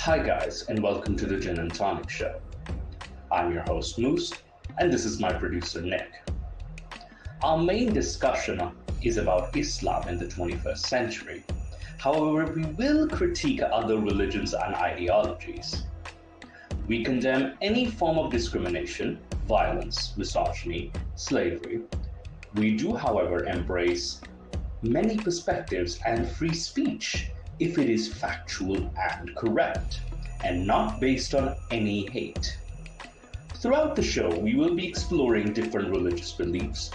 Hi, guys, and welcome to the Gin and Tonic Show. I'm your host, Moose, and this is my producer, Nick. Our main discussion is about Islam in the 21st century. However, we will critique other religions and ideologies. We condemn any form of discrimination, violence, misogyny, slavery. We do, however, embrace many perspectives and free speech if it is factual and correct, and not based on any hate. Throughout the show, we will be exploring different religious beliefs,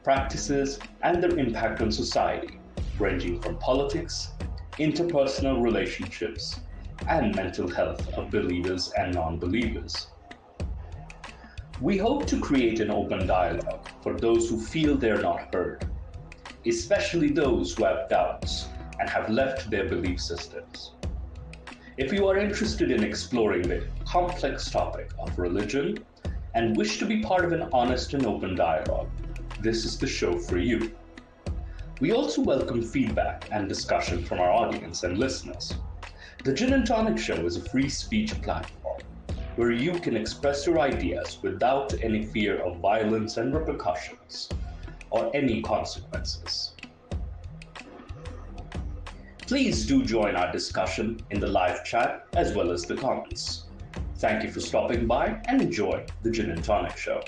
practices, and their impact on society, ranging from politics, interpersonal relationships, and mental health of believers and non believers. We hope to create an open dialogue for those who feel they're not heard, especially those who have doubts and have left their belief systems. If you are interested in exploring the complex topic of religion and wish to be part of an honest and open dialogue, this is the show for you. We also welcome feedback and discussion from our audience and listeners. The Gin and Tonic Show is a free speech platform where you can express your ideas without any fear of violence and repercussions or any consequences. Please do join our discussion in the live chat as well as the comments. Thank you for stopping by and enjoy the Gin and Tonic Show.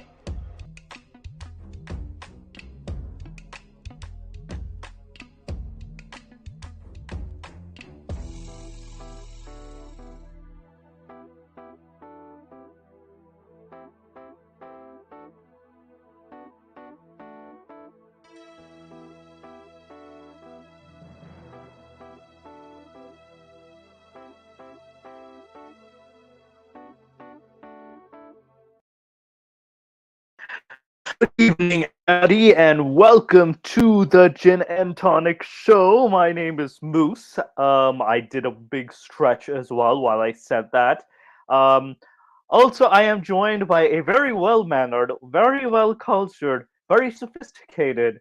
Good evening, everybody, and welcome to the Gin and Tonic Show. My name is Moose. I did a big stretch as well while I said that. Um, Also, I am joined by a very well mannered, very well cultured, very sophisticated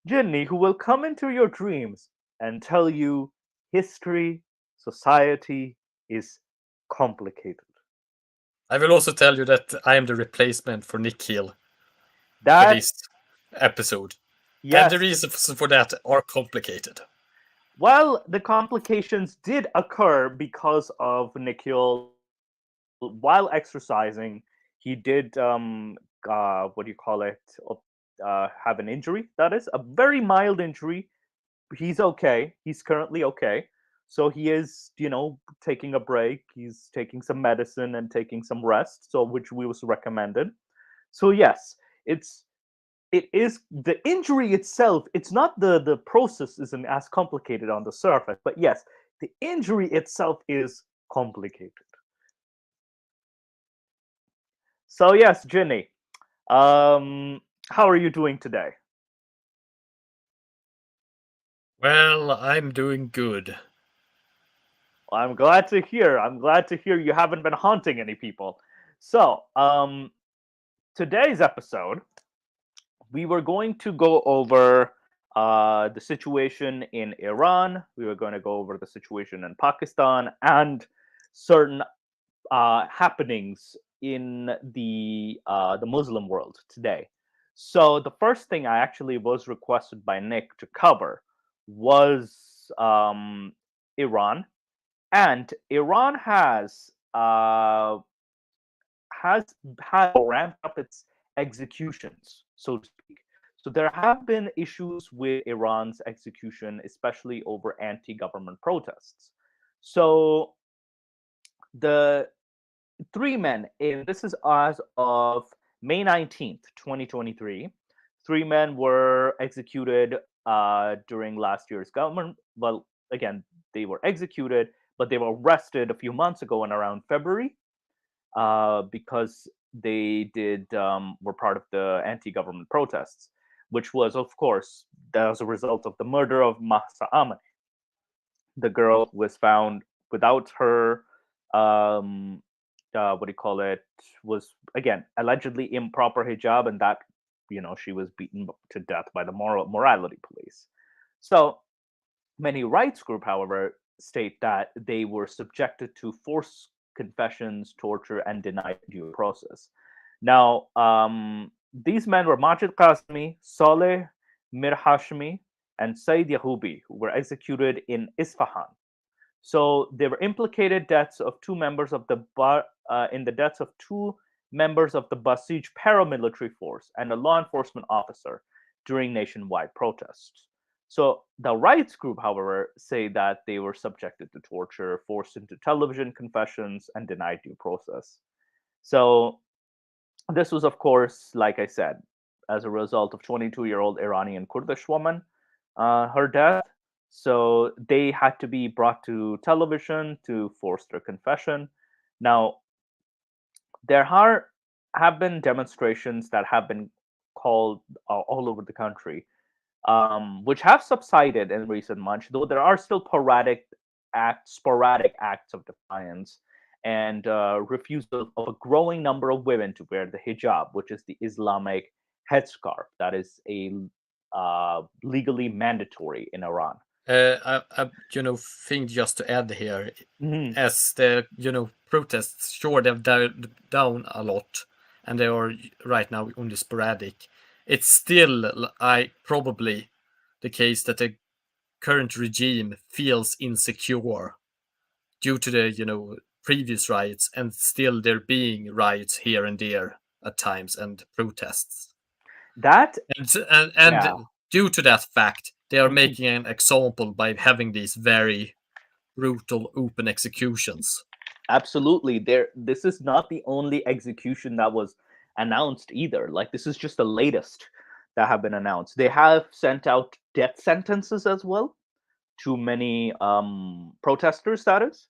Jinny who will come into your dreams and tell you history, society is complicated. I will also tell you that I am the replacement for Nick Hill for That, this episode. And the yes, reasons for that are complicated. well, the complications did occur because of Nikhil while exercising. He did what do you call it? Have an injury. That is a very mild injury. He's okay. He's currently okay. So he is, taking a break. He's taking some medicine and taking some rest. So which we was recommended. So yes, it's it is the injury itself. It's not the process isn't as complicated on the surface, but yes, the injury itself is complicated. So yes, Jenny, um how are you doing today? Well, I'm doing good. I'm glad to hear you haven't been haunting any people. So today's episode we were going to go over the situation in Iran. We were going to go over the situation in Pakistan and certain happenings in the Muslim world today. So the first thing I actually was requested by Nick to cover was Iran, and Iran has ramped up its executions, so to speak. So there have been issues with Iran's execution, especially over anti-government protests. So the three men, and this is as of May 19th, 2023. Three men were executed during last year's government. Well, again, they were executed, but they were arrested a few months ago in around February because they did were part of the anti-government protests, which was, of course, as a result of the murder of Mahsa Amini. The girl was found without her um, what do you call it, was again allegedly improper hijab, and that she was beaten to death by the morality police. So many rights group, however, state that they were subjected to forced confessions, torture, and denied due process. Now, these men were Majid Qasmi, Saleh Mir Hashmi, and Said Yahubi, who were executed in Isfahan. So they were implicated deaths of two members of the in the deaths of two members of the Basij paramilitary force and a law enforcement officer during nationwide protests. So the rights group, however, say that they were subjected to torture, forced into television confessions, and denied due process. So this was, of course, like I said, as a result of 22-year-old Iranian Kurdish woman, her death. So they had to be brought to television to force their confession. Now, there have been demonstrations that have been called all over the country, which have subsided in recent months, though there are still sporadic acts of defiance and refusal of a growing number of women to wear the hijab, which is the Islamic headscarf that is a legally mandatory in Iran. I think just to add here, as the protests, sure, they've died down a lot, and they are right now only sporadic. It's still probably the case that the current regime feels insecure due to the previous riots, and still there being riots here and there at times and protests. That and due to that fact, they are making an example by having these very brutal open executions. Absolutely. This is not the only execution that was announced either. Like, this is just the latest that have been announced. They have sent out death sentences as well to many protesters, that is.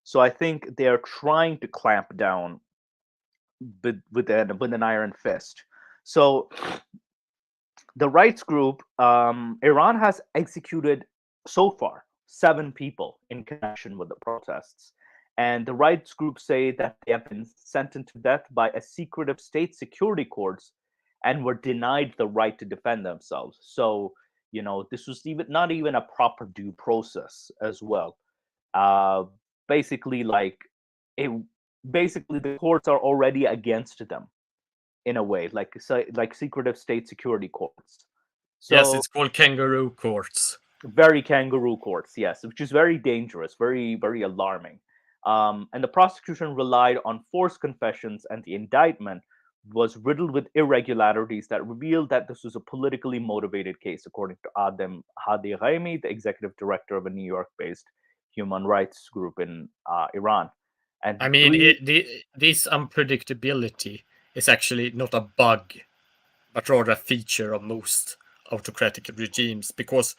So I think they are trying to clamp down with an iron fist. So the rights group, Iran has executed so far 7 people in connection with the protests. And the rights group say that they have been sentenced to death by a secretive state security courts and were denied the right to defend themselves. So, this was not even a proper due process as well. Basically, the courts are already against them in a way, like secretive state security courts. So, yes, it's called kangaroo courts. Very kangaroo courts, yes, which is very dangerous, very, very alarming. And the prosecution relied on forced confessions, and the indictment was riddled with irregularities that revealed that this was a politically motivated case, according to Adem Hadi Ghaemi, the executive director of a New York-based human rights group in Iran. And I mean, this unpredictability is actually not a bug, but rather a feature of most autocratic regimes, because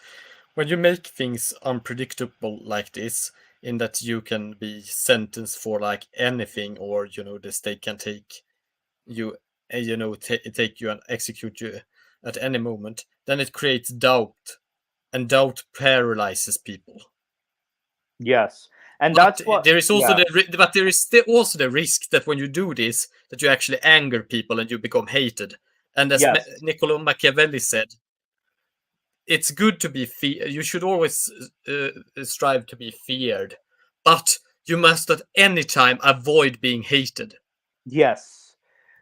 when you make things unpredictable like this, in that you can be sentenced for like anything, or the state can take you take you and execute you at any moment, then it creates doubt, and doubt paralyzes people. Yes, and that's what there is also but there is also the risk that when you do this, that you actually anger people and you become hated. And as Niccolo Machiavelli said, it's good to be you should always strive to be feared, but you must at any time avoid being hated. Yes,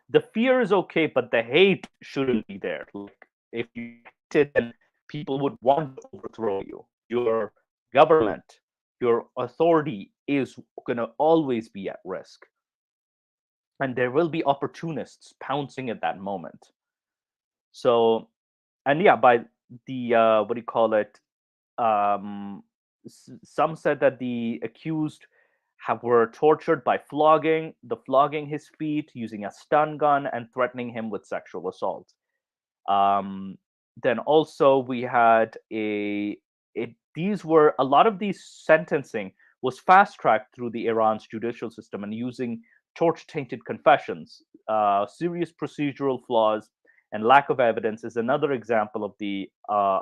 the fear is okay, but the hate shouldn't be there. Like, if you hated, then people would want to overthrow you. Your government, your authority is going to always be at risk, and there will be opportunists pouncing at that moment. So, and by the what do you call it? Some said that the accused were tortured by flogging his feet, using a stun gun, and threatening him with sexual assault. Then also we had a lot of these sentencing was fast tracked through the Iran's judicial system and using torture-tainted confessions. Serious procedural flaws and lack of evidence is another example of the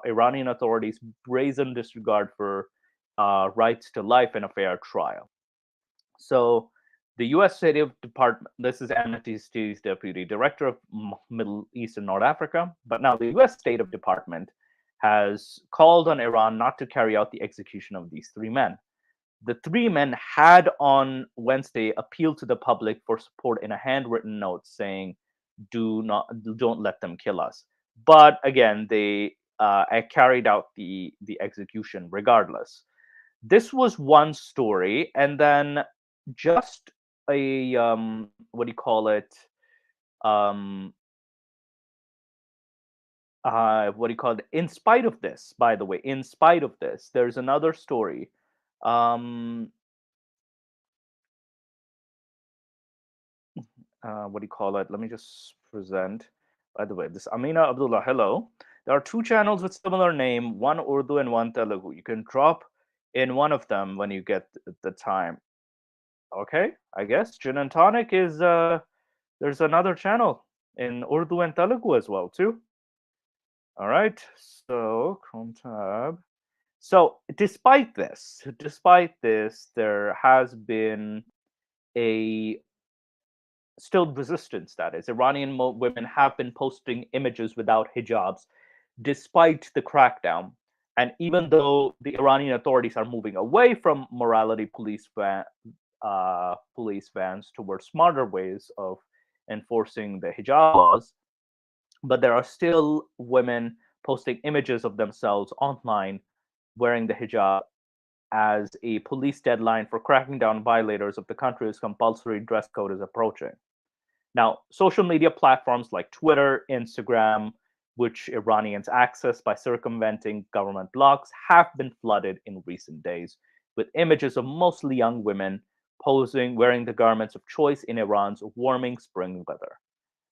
Iranian authorities' brazen disregard for rights to life and a fair trial. So the U.S. State Department, this is Amnesty's Deputy Director of Middle East and North Africa, but now the U.S. State Department has called on Iran not to carry out the execution of these 3 men. The three men had on Wednesday appealed to the public for support in a handwritten note saying, don't let them kill us." But again, they carried out the execution regardless. This was one story, and then just a what do you call it? Um, what do you call it? In spite of this, by the way, in spite of this, there's another story. Um, what do you call it? Let me just present. By the way, this Amina Abdullah. Hello. There are two channels with similar name, one Urdu and one Telugu. You can drop in one of them when you get the time. Okay, I guess Gin and Tonic is there's another channel in Urdu and Telugu as well too. All right, so Chrome tab. So despite this, there has been a still resistance. That is, Iranian women have been posting images without hijabs, despite the crackdown. And even though the Iranian authorities are moving away from morality police bans towards smarter ways of enforcing the hijab laws, but there are still women posting images of themselves online wearing the hijab as a police deadline for cracking down violators of the country's compulsory dress code is approaching. Now, social media platforms like Twitter, Instagram, which Iranians access by circumventing government blocks, have been flooded in recent days with images of mostly young women posing wearing the garments of choice in Iran's warming spring weather.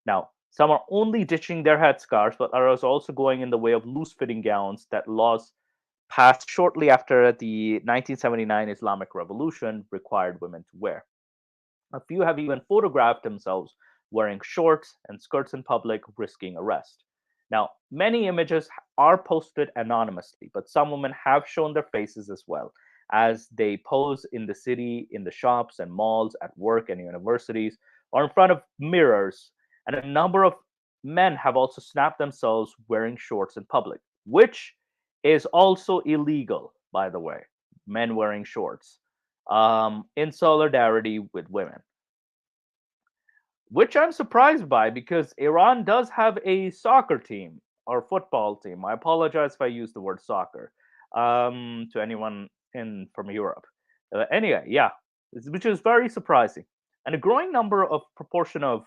Now, some are only ditching their headscarves, but others are also going in the way of loose-fitting gowns that laws passed shortly after the 1979 Islamic Revolution required women to wear. A few have even photographed themselves wearing shorts and skirts in public, risking arrest. Now, many images are posted anonymously, but some women have shown their faces as well as they pose in the city, in the shops and malls, at work and universities, or in front of mirrors. And a number of men have also snapped themselves wearing shorts in public, which is also illegal, by the way. Men wearing shorts in solidarity with women, which I'm surprised by because Iran does have a soccer team or football team. I apologize if I use the word soccer to anyone from Europe. Anyway, yeah, which is very surprising. And a growing number of proportion of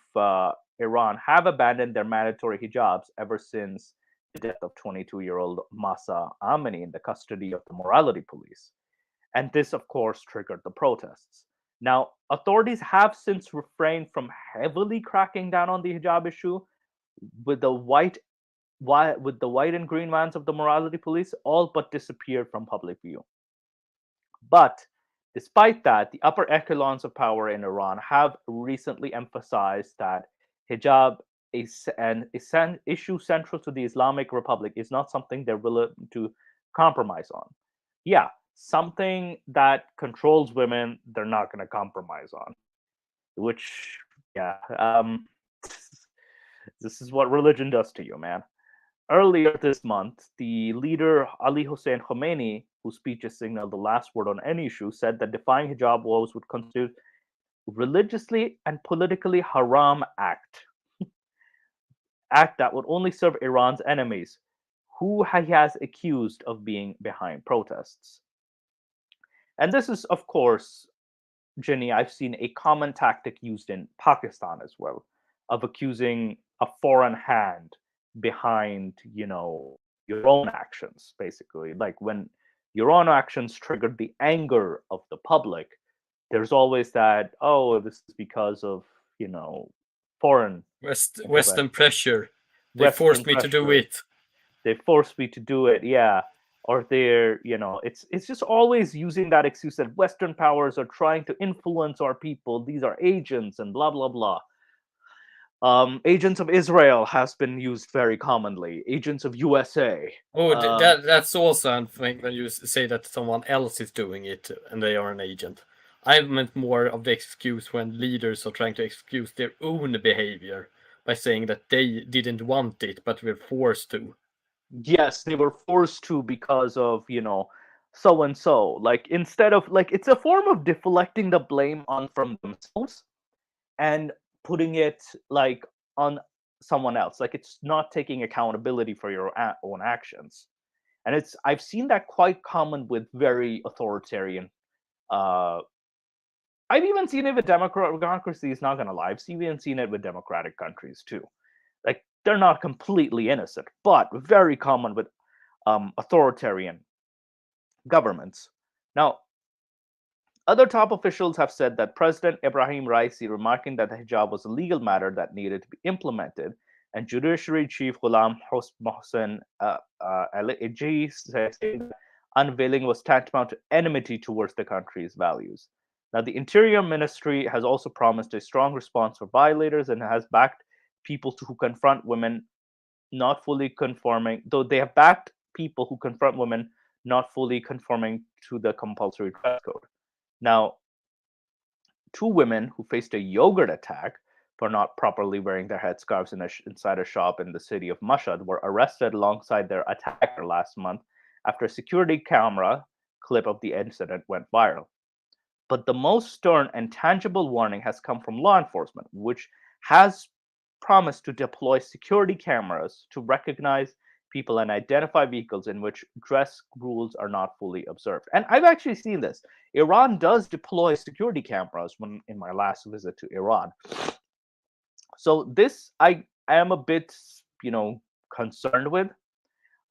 Iran have abandoned their mandatory hijabs ever since the death of 22-year-old Mahsa Amini in the custody of the morality police. And this, of course, triggered the protests. Now, authorities have since refrained from heavily cracking down on the hijab issue, with the white and green vans of the morality police all but disappeared from public view. But despite that, the upper echelons of power in Iran have recently emphasized that hijab is an issue central to the Islamic Republic is not something they're willing to compromise on. Yeah, something that controls women, they're not going to compromise on. Which, yeah, this is what religion does to you, man. Earlier this month, the leader Ali Hossein Khomeini, whose speeches signaled the last word on any issue, said that defying hijab laws would constitute religiously and politically haram act that would only serve Iran's enemies, who he has accused of being behind protests. And this is, of course, Jenny, I've seen a common tactic used in Pakistan as well, of accusing a foreign hand behind, your own actions, basically. Like when your own actions triggered the anger of the public, there's always that, oh, this is because of, foreign Western pressure. They forced me to do it. They forced me to do it, yeah. Or they're, it's just always using that excuse that Western powers are trying to influence our people. These are agents and blah, blah, blah. Agents of Israel has been used very commonly. Agents of USA. Oh, that's also something when you say that someone else is doing it and they are an agent. I meant more of the excuse when leaders are trying to excuse their own behavior by saying that they didn't want it, but were forced to. Yes, they were forced to because of, so and so. Like instead of like it's a form of deflecting the blame on from themselves and putting it like on someone else. Like it's not taking accountability for your own actions. And I've seen that quite common with very authoritarian. I've even seen it with democracies. Not gonna lie, I've even seen it with democratic countries too. Like they're not completely innocent, but very common with authoritarian governments. Now, other top officials have said that President Ibrahim Raisi, remarking that the hijab was a legal matter that needed to be implemented, and Judiciary Chief Ghulam Mohsen Ali said that unveiling was tantamount to enmity towards the country's values. Now, the Interior Ministry has also promised a strong response for violators and has backed people who confront women not fully conforming, though they have backed people who confront women not fully conforming to the compulsory dress code. Now, 2 women who faced a yogurt attack for not properly wearing their headscarves inside a shop in the city of Mashhad were arrested alongside their attacker last month after a security camera clip of the incident went viral. But the most stern and tangible warning has come from law enforcement, which has promised to deploy security cameras to recognize people and identify vehicles in which dress rules are not fully observed. And I've actually seen this. Iran does deploy security cameras in my last visit to Iran. So this I am a bit, concerned with.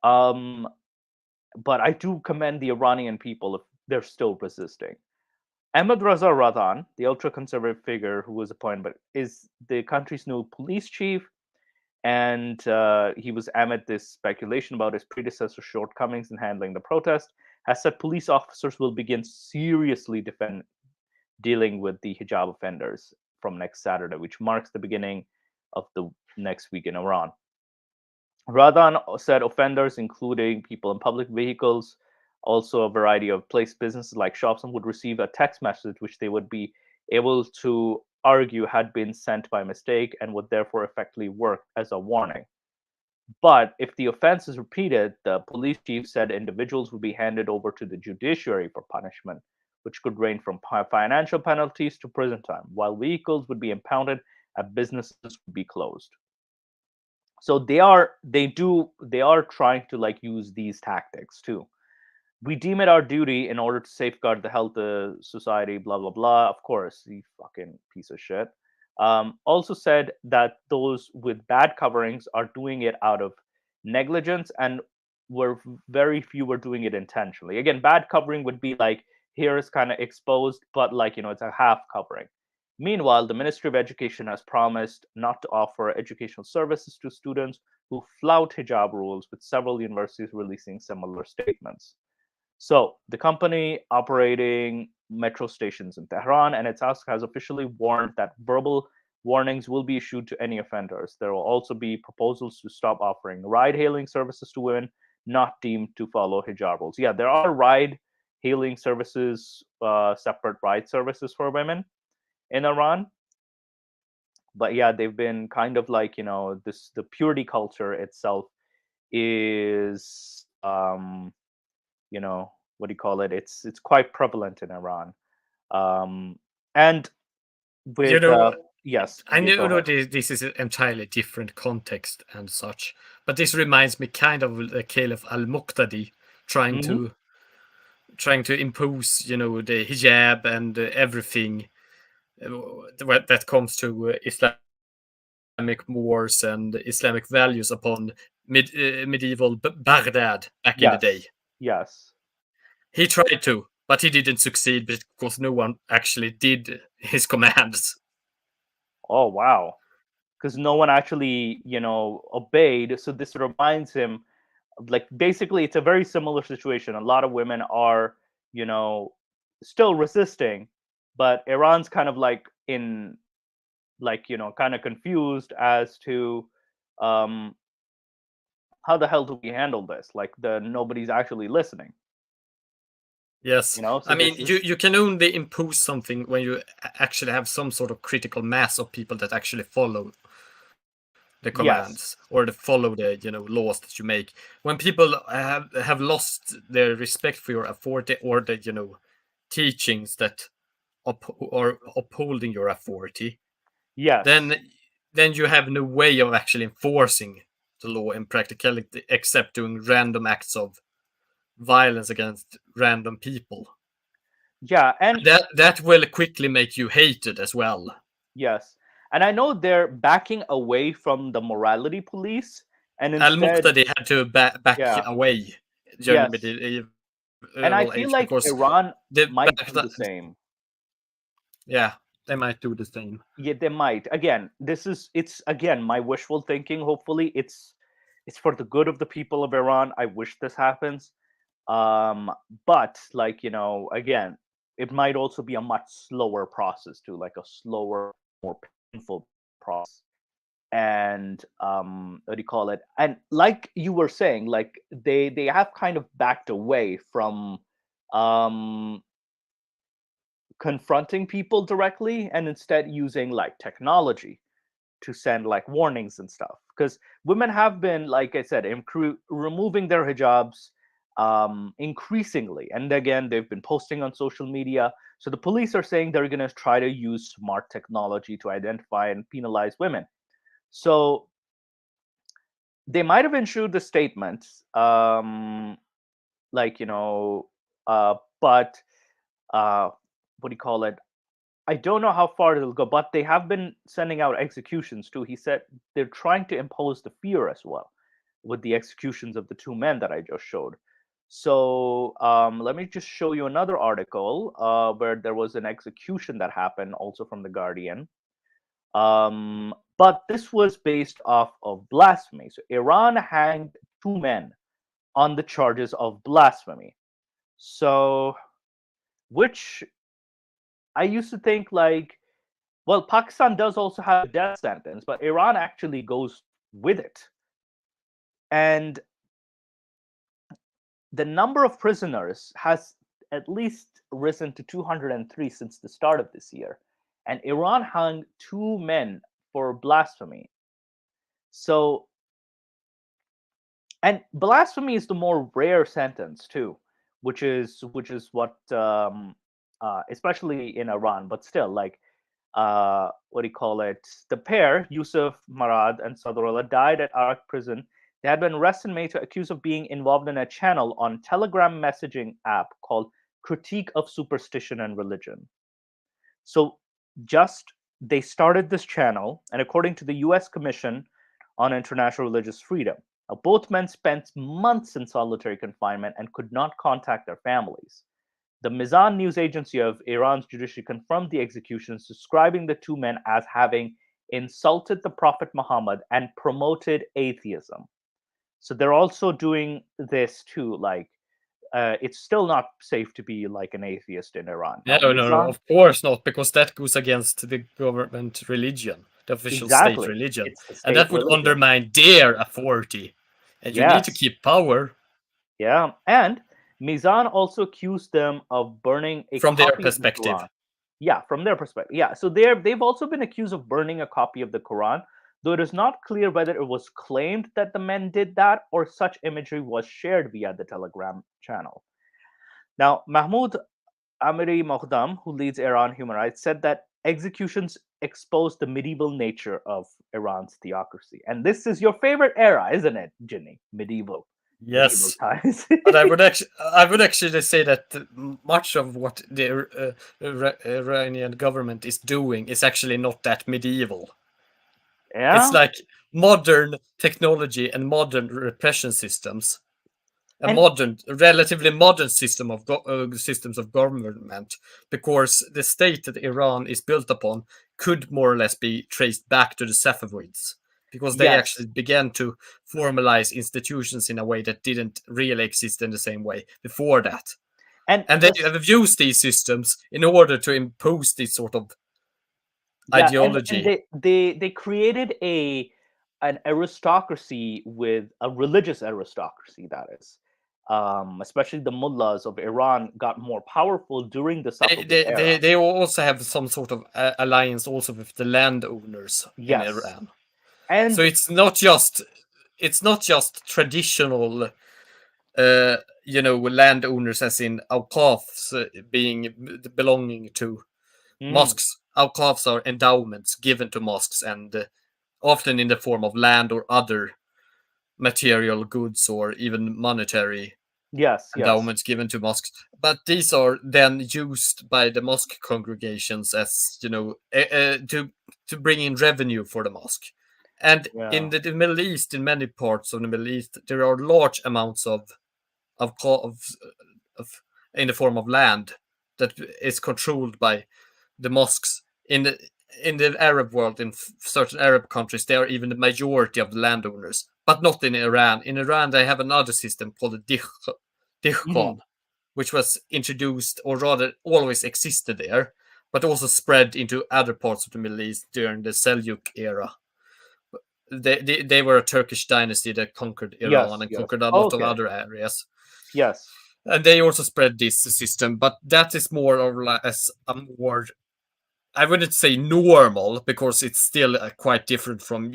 But I do commend the Iranian people if they're still resisting. Ahmed Raza Radhan, the ultra-conservative figure who was appointed, is the country's new police chief, and he was amid this speculation about his predecessor's shortcomings in handling the protest, has said police officers will begin seriously dealing with the hijab offenders from next Saturday, which marks the beginning of the next week in Iran. Radhan said offenders, including people in public vehicles, also a variety of place businesses like shops, would receive a text message which they would be able to argue had been sent by mistake and would therefore effectively work as a warning. But if the offense is repeated, the police chief said individuals would be handed over to the judiciary for punishment, which could range from financial penalties to prison time, while vehicles would be impounded and businesses would be closed. So they are trying to use these tactics too. We deem it our duty in order to safeguard the health of society, blah, blah, blah. Of course, you fucking piece of shit. Also said that those with bad coverings are doing it out of negligence and very few were doing it intentionally. Again, bad covering would be like, here is kind of exposed, but it's a half covering. Meanwhile, the Ministry of Education has promised not to offer educational services to students who flout hijab rules, with several universities releasing similar statements. So the company operating metro stations in Tehran and its house has officially warned that verbal warnings will be issued to any offenders. There will also be proposals to stop offering ride-hailing services to women not deemed to follow hijab rules. Yeah, there are ride-hailing services, separate ride services for women in Iran. But yeah, they've been kind of the purity culture itself is what do you call it? It's quite prevalent in Iran. And with yes, I know this is an entirely different context and such, but this reminds me kind of the Caliph al-Muqtadi trying to impose, the hijab and everything that comes to Islamic mores and Islamic values upon medieval Baghdad back in the day. Yes. He tried to, but he didn't succeed because no one actually did his commands. Oh, wow. Because no one actually, obeyed. So this reminds him, basically, it's a very similar situation. A lot of women are, still resisting, but Iran's kind of kind of confused as to how the hell do we handle this? Nobody's actually listening. Yes. So I mean, you can only impose something when you actually have some sort of critical mass of people that actually follow the commands or to follow the laws that you make. When people have lost their respect for your authority or the teachings that are upholding your authority, Yes. then you have no way of actually enforcing the law in practicality except doing random acts of violence against random people. Yeah, and that will quickly make you hated as well. yes, and I know they're backing away from the morality police, and Al instead, Muqtadi had to back yeah, away during yes, medieval and I age feel like because Iran they might back do the same. yeah, they might do the same. Yeah, they might. Again, it's again my wishful thinking. Hopefully, it's for the good of the people of Iran. I wish this happens. But like, again, it might also be a much slower process too, like a slower, more painful process. And what do you call it? And like you were saying, like they have kind of backed away from um confronting people directly, and instead using like technology to send like warnings and stuff, because women have been, like I said, removing their hijabs increasingly, and again they've been posting on social media. So the police are saying they're going to try to use smart technology to identify and penalize women. So they might have issued the statement, like but what do you call it? I don't know how far it'll go, but they have been sending out executions too. He said they're trying to impose the fear as well with the executions of the two men that I just showed. So let me just show you another article where there was an execution that happened, also from The Guardian. But this was based off of blasphemy. So Iran hanged two men on the charges of blasphemy. So, which I used to think like, well, Pakistan does also have a death sentence, but Iran actually goes with it. And the number of prisoners has at least risen to 203 since the start of this year. And Iran hung two men for blasphemy. So, and blasphemy is the more rare sentence too, which is what especially in Iran, but still, like what do you call it? The pair, Yusuf Marad and Sadrullah, died at Arak prison. They had been arrested in May to accused of being involved in a channel on Telegram messaging app called Critique of Superstition and Religion. So just they started this channel, and according to the US Commission on International Religious Freedom, both men spent months in solitary confinement and could not contact their families. The Mizan news agency of Iran's judiciary confirmed the executions, describing the two men as having insulted the Prophet Muhammad and promoted atheism. So they're also doing this too, like it's still not safe to be like an atheist in Iran. No, no, of course not, because that goes against the government religion, the official state religion, and that would undermine their authority. And you need to keep power. Yeah, and Mizan also accused them of burning a from copy their perspective. Of the Quran. Yeah, from their perspective. Yeah, so they've also been accused of burning a copy of the Quran, though it is not clear whether it was claimed that the men did that or such imagery was shared via the Telegram channel. Now, Mahmoud Amiri Mohdam, who leads Iran Human Rights, said that executions expose the medieval nature of Iran's theocracy. And this is your favorite era, isn't it, Ginny? Medieval. Yes, but I would actually say that much of what the Iranian government is doing is actually not that medieval. Yeah, it's like modern technology and modern repression systems, relatively modern system of systems of government, because the state that Iran is built upon could more or less be traced back to the Safavids. Because they actually began to formalize institutions in a way that didn't really exist in the same way before that. And they have used these systems in order to impose this sort of ideology. And they created an aristocracy, with a religious aristocracy, that is. Especially the mullahs of Iran got more powerful during the Safavid era. They also have some sort of alliance also with the landowners in Iran. And So it's not just traditional landowners, as in awqafs, belonging to mosques. Awqafs are endowments given to mosques, and often in the form of land or other material goods, or even monetary yes, endowments given to mosques. But these are then used by the mosque congregations as to bring in revenue for the mosque. And in yeah, the Middle East, in many parts of the Middle East, there are large amounts of in the form of land that is controlled by the mosques. In the Arab world, in certain Arab countries, they are even the majority of the landowners, but not in Iran. In Iran, they have another system called the Dihqan, which was introduced, or rather always existed there, but also spread into other parts of the Middle East during the Seljuk era. They were a Turkish dynasty that conquered Iran yes, and yes. conquered a lot of Okay, other areas. yes, And they also spread this system, but that is more or less a more, I wouldn't say normal, because it's still quite different from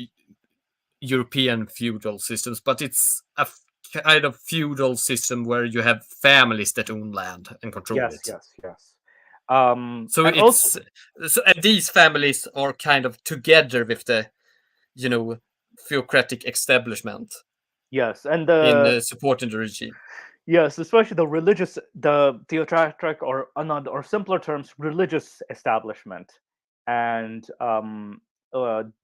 European feudal systems, but it's a kind of feudal system where you have families that own land and control yes, it. yes, yes. So And also, and these families are kind of together with the theocratic establishment yes, and in the supporting the regime. yes, especially the theocratic, or another, or simpler terms, religious establishment. And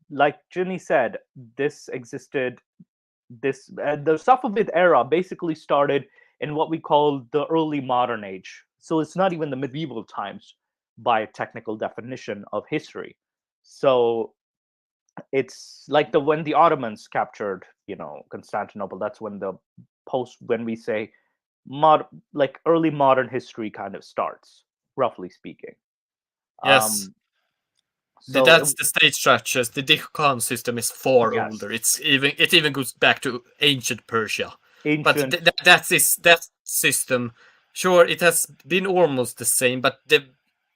like Ginny said, this existed. The Safavid era basically started in what we call the early modern age. So it's not even the medieval times by technical definition of history. So it's like when the Ottomans captured, Constantinople. That's when when we say like early modern history kind of starts, roughly speaking. Yes, Um, so that's the state structures. The Dihqan system is far yes, older. It even goes back to ancient Persia. But ancient, that system, sure, it has been almost the same, but the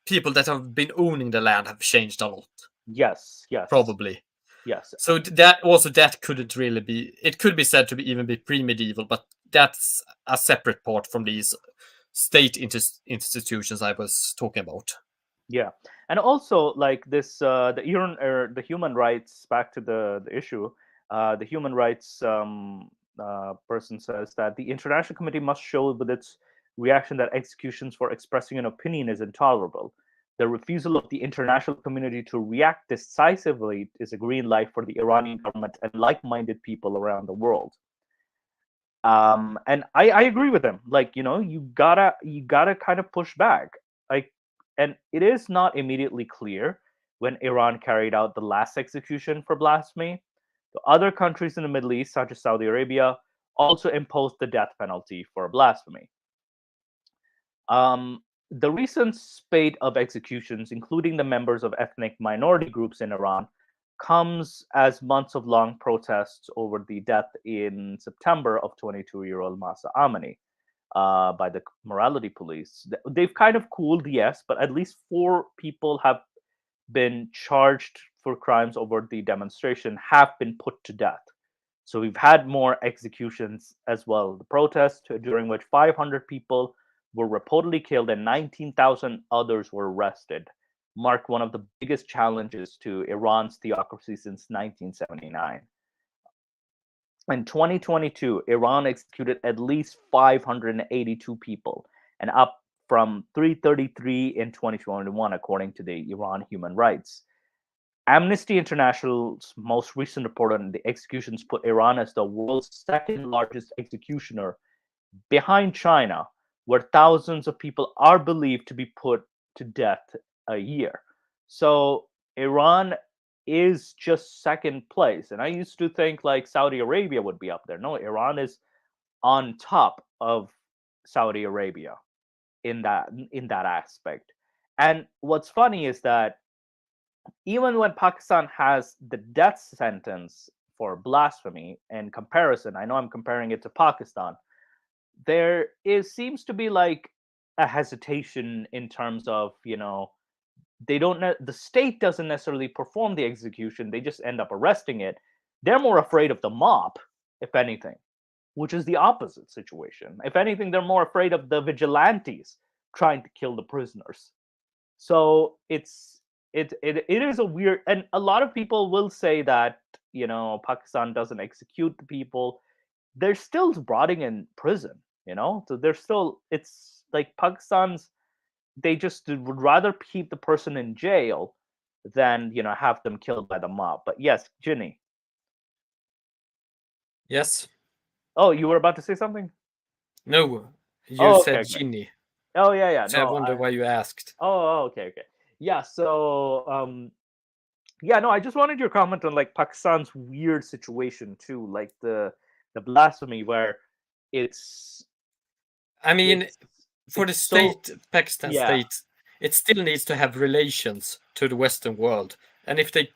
people that have been owning the land have changed a lot, yes, yes, probably. yes, So that couldn't really be. It could be said to be even be pre-medieval, but that's a separate part from these state institutions I was talking about. yeah. And also, like this, the human rights, back to the issue. The human rights person says that the international committee must show with its reaction that executions for expressing an opinion is intolerable. The refusal of the international community to react decisively is a green light for the Iranian government and like-minded people around the world. And I agree with him. Like, you gotta kind of push back. Like, and it is not immediately clear when Iran carried out the last execution for blasphemy. The other countries in the Middle East, such as Saudi Arabia, also imposed the death penalty for blasphemy. The recent spate of executions, including the members of ethnic minority groups in Iran, comes as months of long protests over the death in September of 22-year-old Masa Amini by the morality police. They've kind of cooled, yes, but at least 4 people have been charged for crimes over the demonstration, have been put to death. So we've had more executions as well. The protest, during which 500 people were reportedly killed and 19,000 others were arrested, marked one of the biggest challenges to Iran's theocracy since 1979. In 2022, Iran executed at least 582 people, and up from 333 in 2021, according to the Iran Human Rights. Amnesty International's most recent report on the executions put Iran as the world's second largest executioner, behind China, where thousands of people are believed to be put to death a year. So Iran is just second place. And I used to think like Saudi Arabia would be up there. No, Iran is on top of Saudi Arabia in that aspect. And what's funny is that even when Pakistan has the death sentence for blasphemy, in comparison, I know I'm comparing it to Pakistan, seems to be like a hesitation in terms of, they don't the state doesn't necessarily perform the execution, they just end up arresting it. They're more afraid of the mob, if anything, which is the opposite situation. If anything, they're more afraid of the vigilantes trying to kill the prisoners. So it is a weird, and a lot of people will say that, you know, Pakistan doesn't execute the people. They're still rotting in prison, you know. So they're still, it's like Pakistan's, they just would rather keep the person in jail than, you know, have them killed by the mob. But yes, Ginny. Yes. Oh, you were about to say something? No, you Oh, said okay. Ginny. Oh yeah. So I No, wonder why you asked. okay. Yeah, so yeah, no, I just wanted your comment on like Pakistan's weird situation too, like the blasphemy where it's I mean, it's for the it's so, state, Pakistan yeah. state, it still needs to have relations to the Western world. And if they,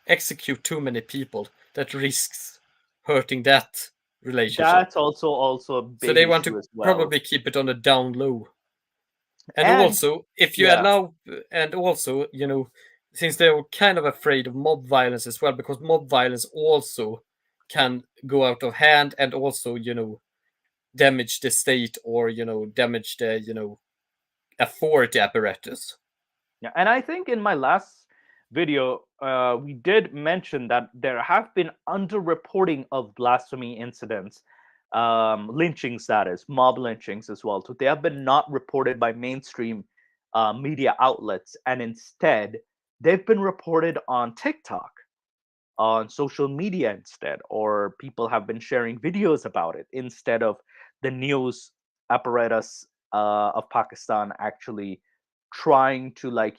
execute too many people, that risks hurting that relationship. That's also a So big they want issue to as well. probably keep it on the down low. And And also, if you yeah, allow, and also, since they're kind of afraid of mob violence as well, because mob violence also can go out of hand and also, damage the state or, damage the, authority apparatus. yeah, and I think in my last video, we did mention that there have been underreporting of blasphemy incidents, lynchings, that is, mob lynchings as well. So they have been not reported by mainstream media outlets, and instead they've been reported on TikTok, on social media instead, or people have been sharing videos about it instead of the news apparatus of Pakistan actually trying to, like,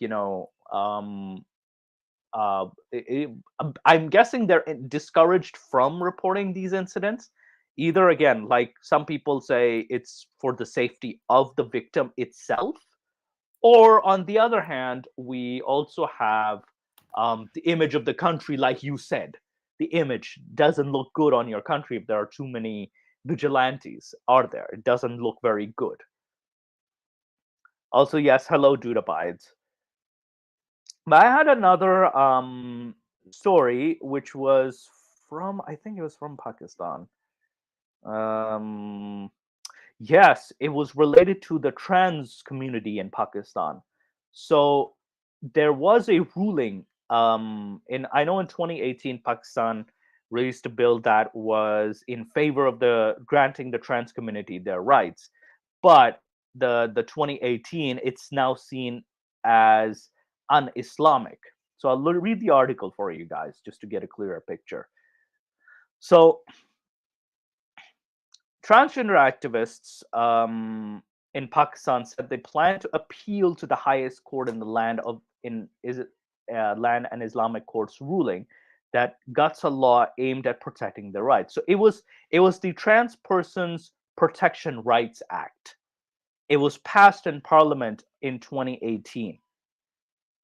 I'm guessing they're discouraged from reporting these incidents. Either, again, like some people say, it's for the safety of the victim itself, or on the other hand, we also have the image of the country, like you said. The image doesn't look good on your country if there are too many vigilantes, are there? It doesn't look very good. Also, yes, hello, Dude Abides. But I had another story which was from, I think it was from Pakistan. Um, yes, it was related to the trans community in Pakistan. So there was a ruling in, I know in 2018 Pakistan released a bill that was in favor of the granting the trans community their rights, but the 2018, it's now seen as un-Islamic. So I'll read the article for you guys just to get a clearer picture. So transgender activists in Pakistan said they plan to appeal to the highest court in the land land and Islamic court's ruling that guts a law aimed at protecting their rights. So it was the Trans Persons Protection Rights Act. It was passed in Parliament in 2018,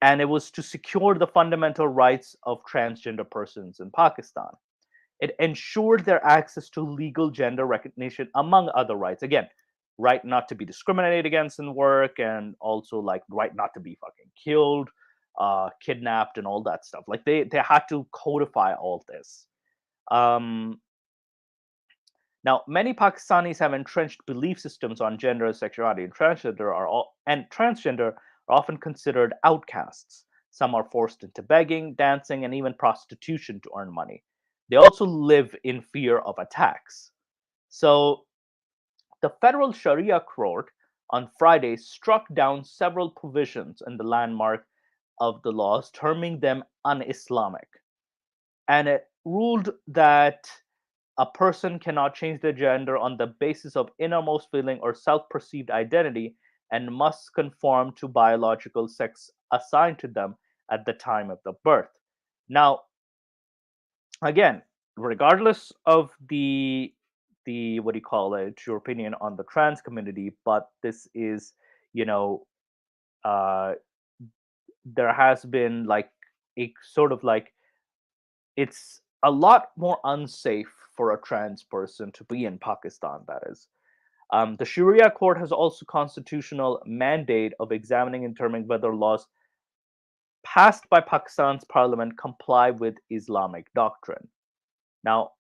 and it was to secure the fundamental rights of transgender persons in Pakistan. It ensured their access to legal gender recognition, among other rights. Again, right not to be discriminated against in work, and also like right not to be fucking killed, kidnapped, and all that stuff. Like they had to codify all this. Now, many Pakistanis have entrenched belief systems on gender, sexuality, and transgender are often considered outcasts. Some are forced into begging, dancing, and even prostitution to earn money. They also live in fear of attacks. So, the federal Sharia court on Friday struck down several provisions in the landmark of the laws, terming them un-Islamic. And it ruled that a person cannot change their gender on the basis of innermost feeling or self-perceived identity, and must conform to biological sex assigned to them at the time of the birth. Now, again, regardless of the what do you call it, your opinion on the trans community, but this is, you know, uh there has been like a sort of like, it's a lot more unsafe for a trans person to be in Pakistan, that is. The Sharia court has also constitutional mandate of examining and determining whether laws passed by Pakistan's parliament comply with Islamic doctrine. Now,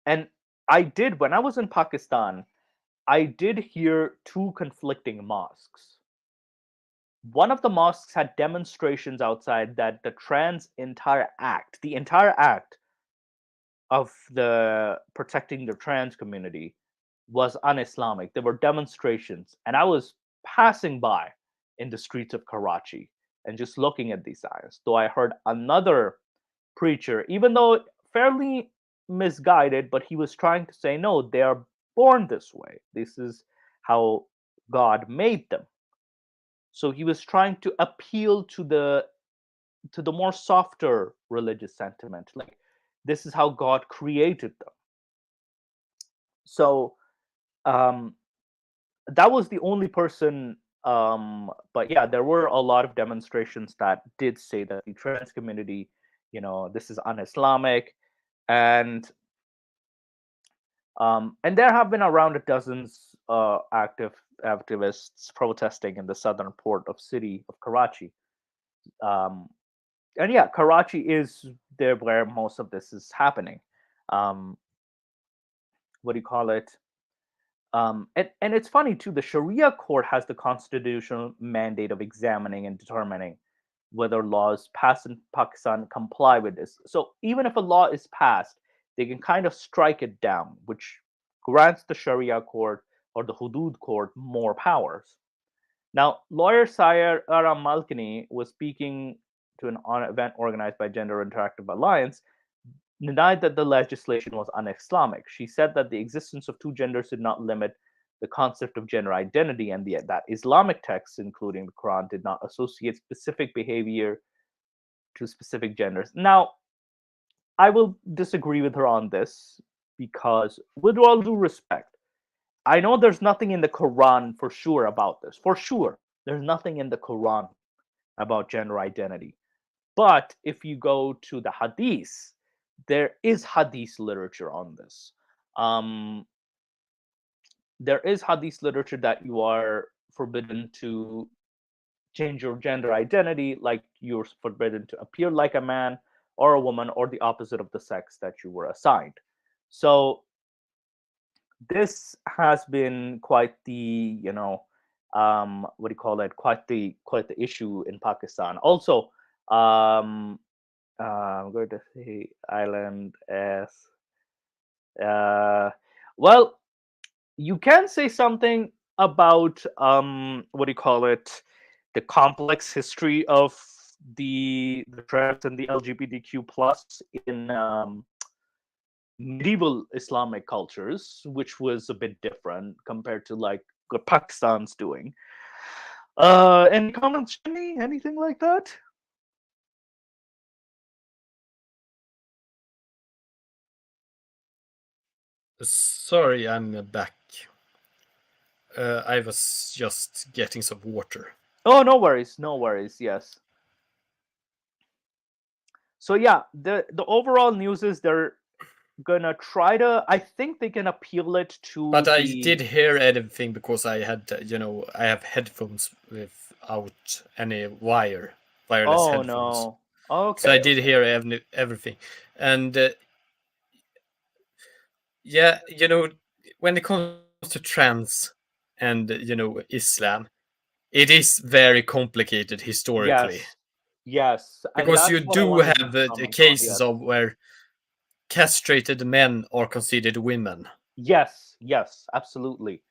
and I did, when I was in Pakistan, I did hear two conflicting mosques. One of the mosques had demonstrations outside that the entire act of the protecting the trans community was un-Islamic. There were demonstrations, and I was passing by in the streets of Karachi and just looking at these signs. Though I heard another preacher, even though fairly misguided, but he was trying to say, no, they are born this way. This is how God made them. So he was trying to appeal to the more softer religious sentiment, like this is how God created them. So that was the only person. But yeah, there were a lot of demonstrations that did say that the trans community, this is un-Islamic, and there have been around a dozen activists protesting in the southern port of city of Karachi. And yeah, Karachi is there where most of this is happening. What do you call it? And it's funny too. The Sharia court has the constitutional mandate of examining and determining whether laws passed in Pakistan comply with this. So even if a law is passed, they can kind of strike it down, which grants the Sharia court or the Hudud court more powers. Now, lawyer Sayar Aram Malkini was speaking to an event organized by Gender Interactive Alliance, denied that the legislation was un-Islamic. She said that the existence of two genders did not limit the concept of gender identity, and that Islamic texts, including the Quran, did not associate specific behavior to specific genders. Now, I will disagree with her on this because, with all due respect, I know there's nothing in the Quran for sure about this. For sure, there's nothing in the Quran about gender identity. But if you go to the Hadith, there is Hadith literature on this. There is Hadith literature that you are forbidden to change your gender identity, like you're forbidden to appear like a man or a woman or the opposite of the sex that you were assigned. So this has been quite the, what do you call it? Quite the issue in Pakistan. Also, I'm going to say island as well. You can say something about what do you call it? The complex history of the trans and the LGBTQ plus in medieval Islamic cultures, which was a bit different compared to like what Pakistan's doing. Any comments, Jimmy? Anything like that? Sorry, I'm back. I was just getting some water. Oh, no worries, no worries. Yes. So yeah, the overall news is they're gonna try to. I think they can appeal it to. But I did hear everything because I had, I have headphones without any wireless headphones. No. Okay. So I did hear everything, and yeah, when it comes to trans and Islam, it is very complicated historically. Yes. Because you do have the cases of where castrated men are considered women. Yes, absolutely.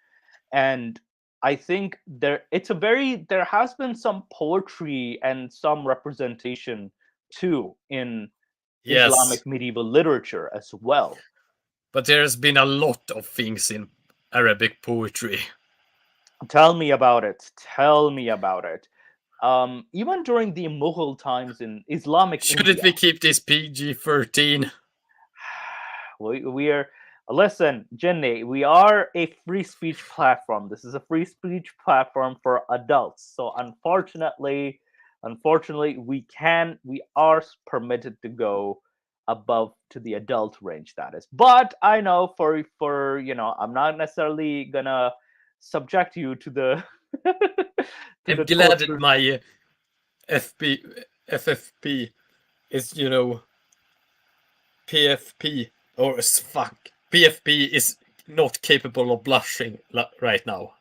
And I think there has been some poetry and some representation too in Islamic medieval literature as well. But there's been a lot of things in Arabic poetry. Tell me about it. Even during the Mughal times in Islamic Shouldn't India, we keep this PG-13? Listen, Jenny, we are a free speech platform. This is a free speech platform for adults. So unfortunately, we are permitted to go above to the adult range, that is. But I know for I'm not necessarily gonna subject you to the I'm glad that my FFP is, PFP or fuck. PFP is not capable of blushing right now.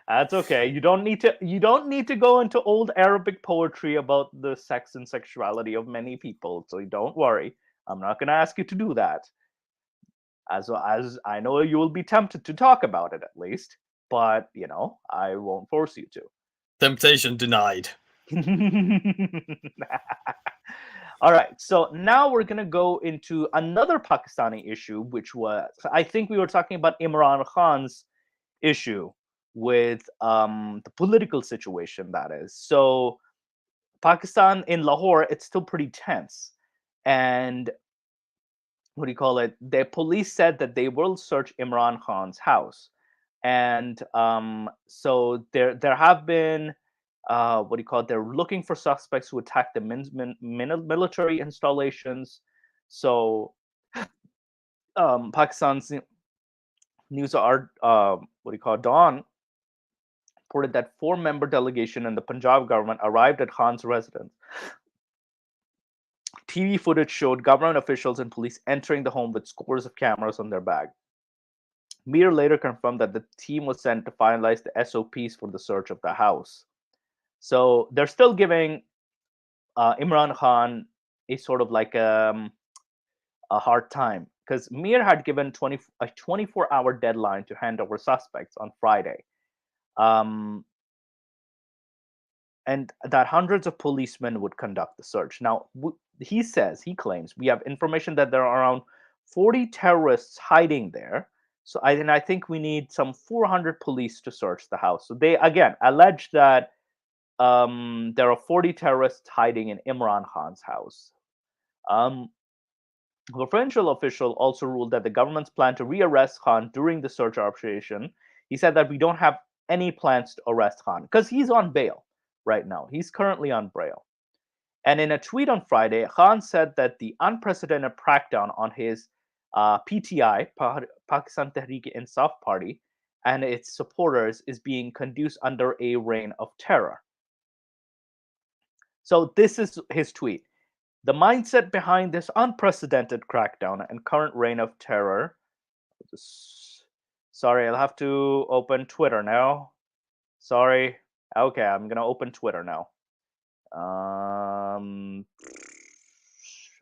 That's okay. You don't need to go into old Arabic poetry about the sex and sexuality of many people. So don't worry. I'm not going to ask you to do that. As I know you will be tempted to talk about it at least, but I won't force you to. Temptation denied. All right, so now we're going to go into another Pakistani issue, which was, I think we were talking about Imran Khan's issue with the political situation, that is. So Pakistan in Lahore, it's still pretty tense. And what do you call it? The police said that they will search Imran Khan's house. And so there have been what do you call it? They're looking for suspects who attacked the military installations. So Pakistan's news are what do you call it? Dawn reported that 4-member delegation and the Punjab government arrived at Khan's residence. TV footage showed government officials and police entering the home with scores of cameras on their back. Mir later confirmed that the team was sent to finalize the SOPs for the search of the house. So they're still giving Imran Khan a sort of like a hard time, because Mir had given a 24-hour deadline to hand over suspects on Friday. And that hundreds of policemen would conduct the search. Now, he claims, we have information that there are around 40 terrorists hiding there. So I think we need some 400 police to search the house. So they, again, allege that there are 40 terrorists hiding in Imran Khan's house. The provincial official also ruled that the government's plan to rearrest Khan during the search operation. He said that we don't have any plans to arrest Khan because he's on bail right now. He's currently on bail. And in a tweet on Friday, Khan said that the unprecedented crackdown on his PTI, Pakistan Tehreek-e-Insaf Party, and its supporters is being conducted under a reign of terror. So this is his tweet. The mindset behind this unprecedented crackdown and current reign of terror. Sorry, I'll have to open Twitter now. Sorry. Okay, I'm going to open Twitter now.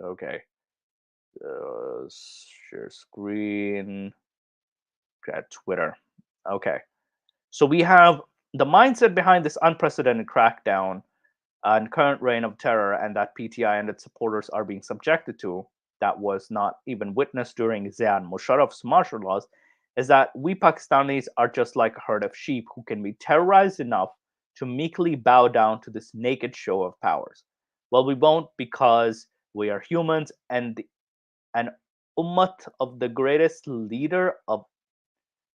Okay. Share screen. At Twitter. Okay. So we have the mindset behind this unprecedented crackdown and current reign of terror, and that PTI and its supporters are being subjected to, that was not even witnessed during Zian Musharraf's martial laws, is that we Pakistanis are just like a herd of sheep who can be terrorized enough to meekly bow down to this naked show of powers. Well, we won't, because we are humans, and an ummat of the greatest leader of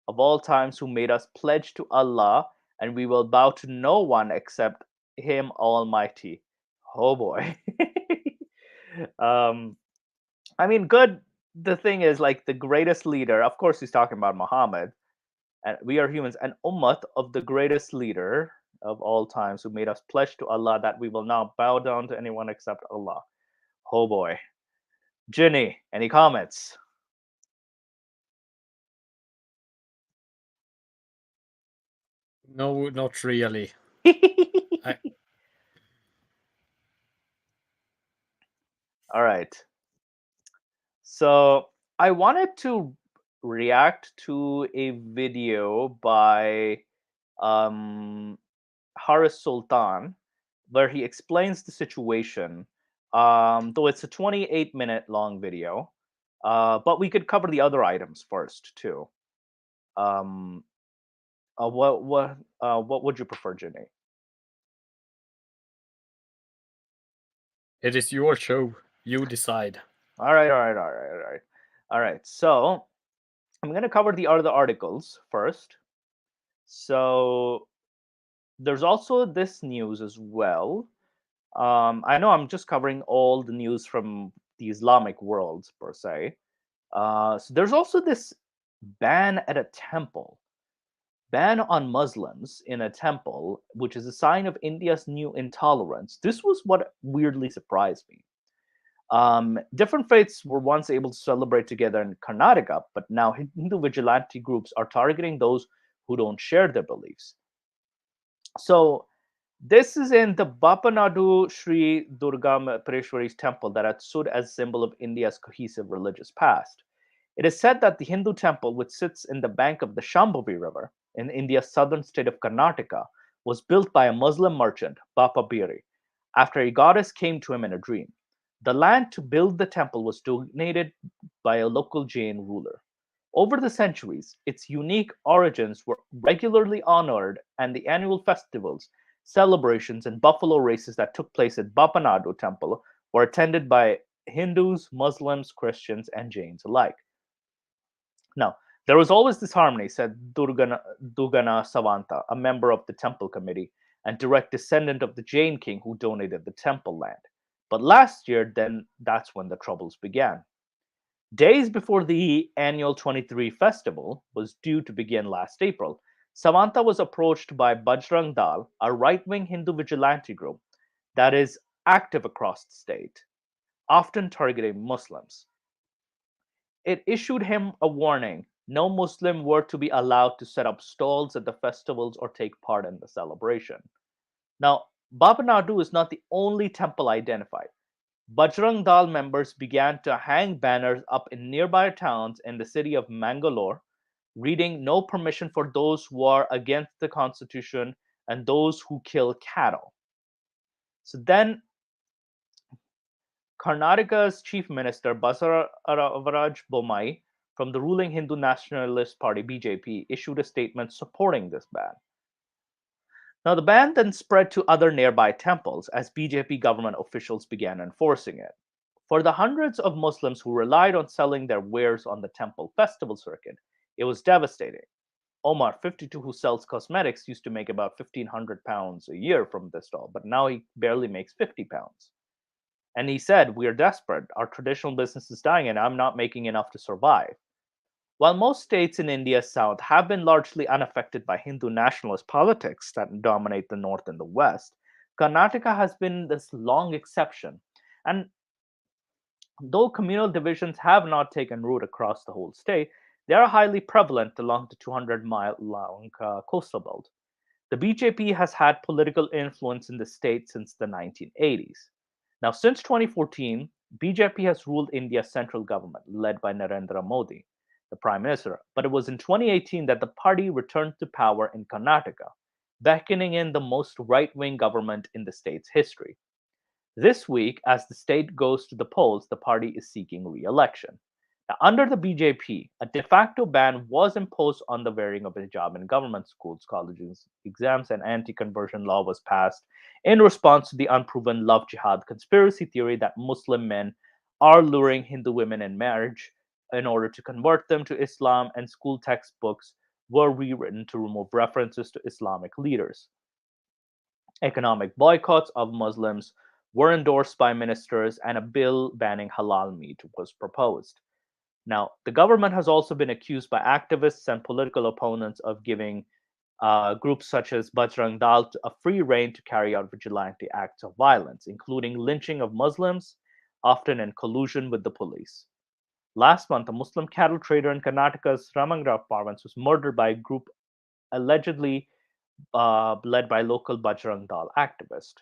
all times, who made us pledge to Allah, and we will bow to no one except Him Almighty. Oh boy. I mean, good. The thing is, like, the greatest leader, of course he's talking about Muhammad, and we are humans, an ummat of the greatest leader of all times, who made us pledge to Allah that we will not bow down to anyone except Allah. Oh boy. Ginny, any comments? No, not really. All right. So I wanted to react to a video by Haris Sultan, where he explains the situation. Though it's a 28-minute long video, but we could cover the other items first too. What would you prefer, Ginny? It is your show. You decide. All right. So I'm going to cover the other articles first. So there's also this news as well. I know I'm just covering all the news from the Islamic world per se. So there's also this ban at a temple. ban on Muslims in a temple, which is a sign of India's new intolerance. This was what weirdly surprised me. Different faiths were once able to celebrate together in Karnataka, but now Hindu vigilante groups are targeting those who don't share their beliefs. So, this is in the Bapanadu Sri Durga Pareshwari's temple that had stood as a symbol of India's cohesive religious past. It is said that the Hindu temple, which sits in the bank of the Shambhavi River in India's southern state of Karnataka, was built by a Muslim merchant, Bapa Biri, after a goddess came to him in a dream. The land to build the temple was donated by a local Jain ruler. Over the centuries, its unique origins were regularly honored, and the annual festivals, celebrations, and buffalo races that took place at Bapanadu Temple were attended by Hindus, Muslims, Christians, and Jains alike. Now, there was always this harmony, said Dugana Savanta, a member of the temple committee and direct descendant of the Jain king who donated the temple land. But last year, then that's when the troubles began. Days before the annual 23 festival was due to begin last April, Savanta was approached by Bajrang Dal, a right-wing Hindu vigilante group that is active across the state, often targeting Muslims. It issued him a warning: no Muslim were to be allowed to set up stalls at the festivals or take part in the celebration. Now, Babanadu is not the only temple identified. Bajrang Dal members began to hang banners up in nearby towns in the city of Mangalore, reading "No permission for those who are against the constitution and those who kill cattle." So then Karnataka's chief minister Basavaraj Bommai from the ruling Hindu Nationalist Party BJP issued a statement supporting this ban. Now, the ban then spread to other nearby temples as BJP government officials began enforcing it. For the hundreds of Muslims who relied on selling their wares on the temple festival circuit, it was devastating. Omar, 52, who sells cosmetics, used to make about £1,500 a year from this stall, but now he barely makes £50. And he said, "We are desperate. Our traditional business is dying, and I'm not making enough to survive." While most states in India's south have been largely unaffected by Hindu nationalist politics that dominate the north and the west, Karnataka has been this long exception. And though communal divisions have not taken root across the whole state, they are highly prevalent along the 200-mile-long coastal belt. The BJP has had political influence in the state since the 1980s. Now, since 2014, BJP has ruled India's central government, led by Narendra Modi, the prime minister. But it was in 2018 that the party returned to power in Karnataka, beckoning in the most right-wing government in the state's history. This week, as the state goes to the polls, the party is seeking re-election. Now, under the BJP, a de facto ban was imposed on the wearing of hijab in government schools, colleges, exams, and anti-conversion law was passed in response to the unproven love jihad conspiracy theory that Muslim men are luring Hindu women in marriage in order to convert them to Islam, and school textbooks were rewritten to remove references to Islamic leaders. Economic boycotts of Muslims were endorsed by ministers, and a bill banning halal meat was proposed. Now, the government has also been accused by activists and political opponents of giving groups such as Bajrang Dal a free rein to carry out vigilante acts of violence, including lynching of Muslims, often in collusion with the police. Last month, a Muslim cattle trader in Karnataka's Ramangara province was murdered by a group allegedly led by local Bajrang Dal activists.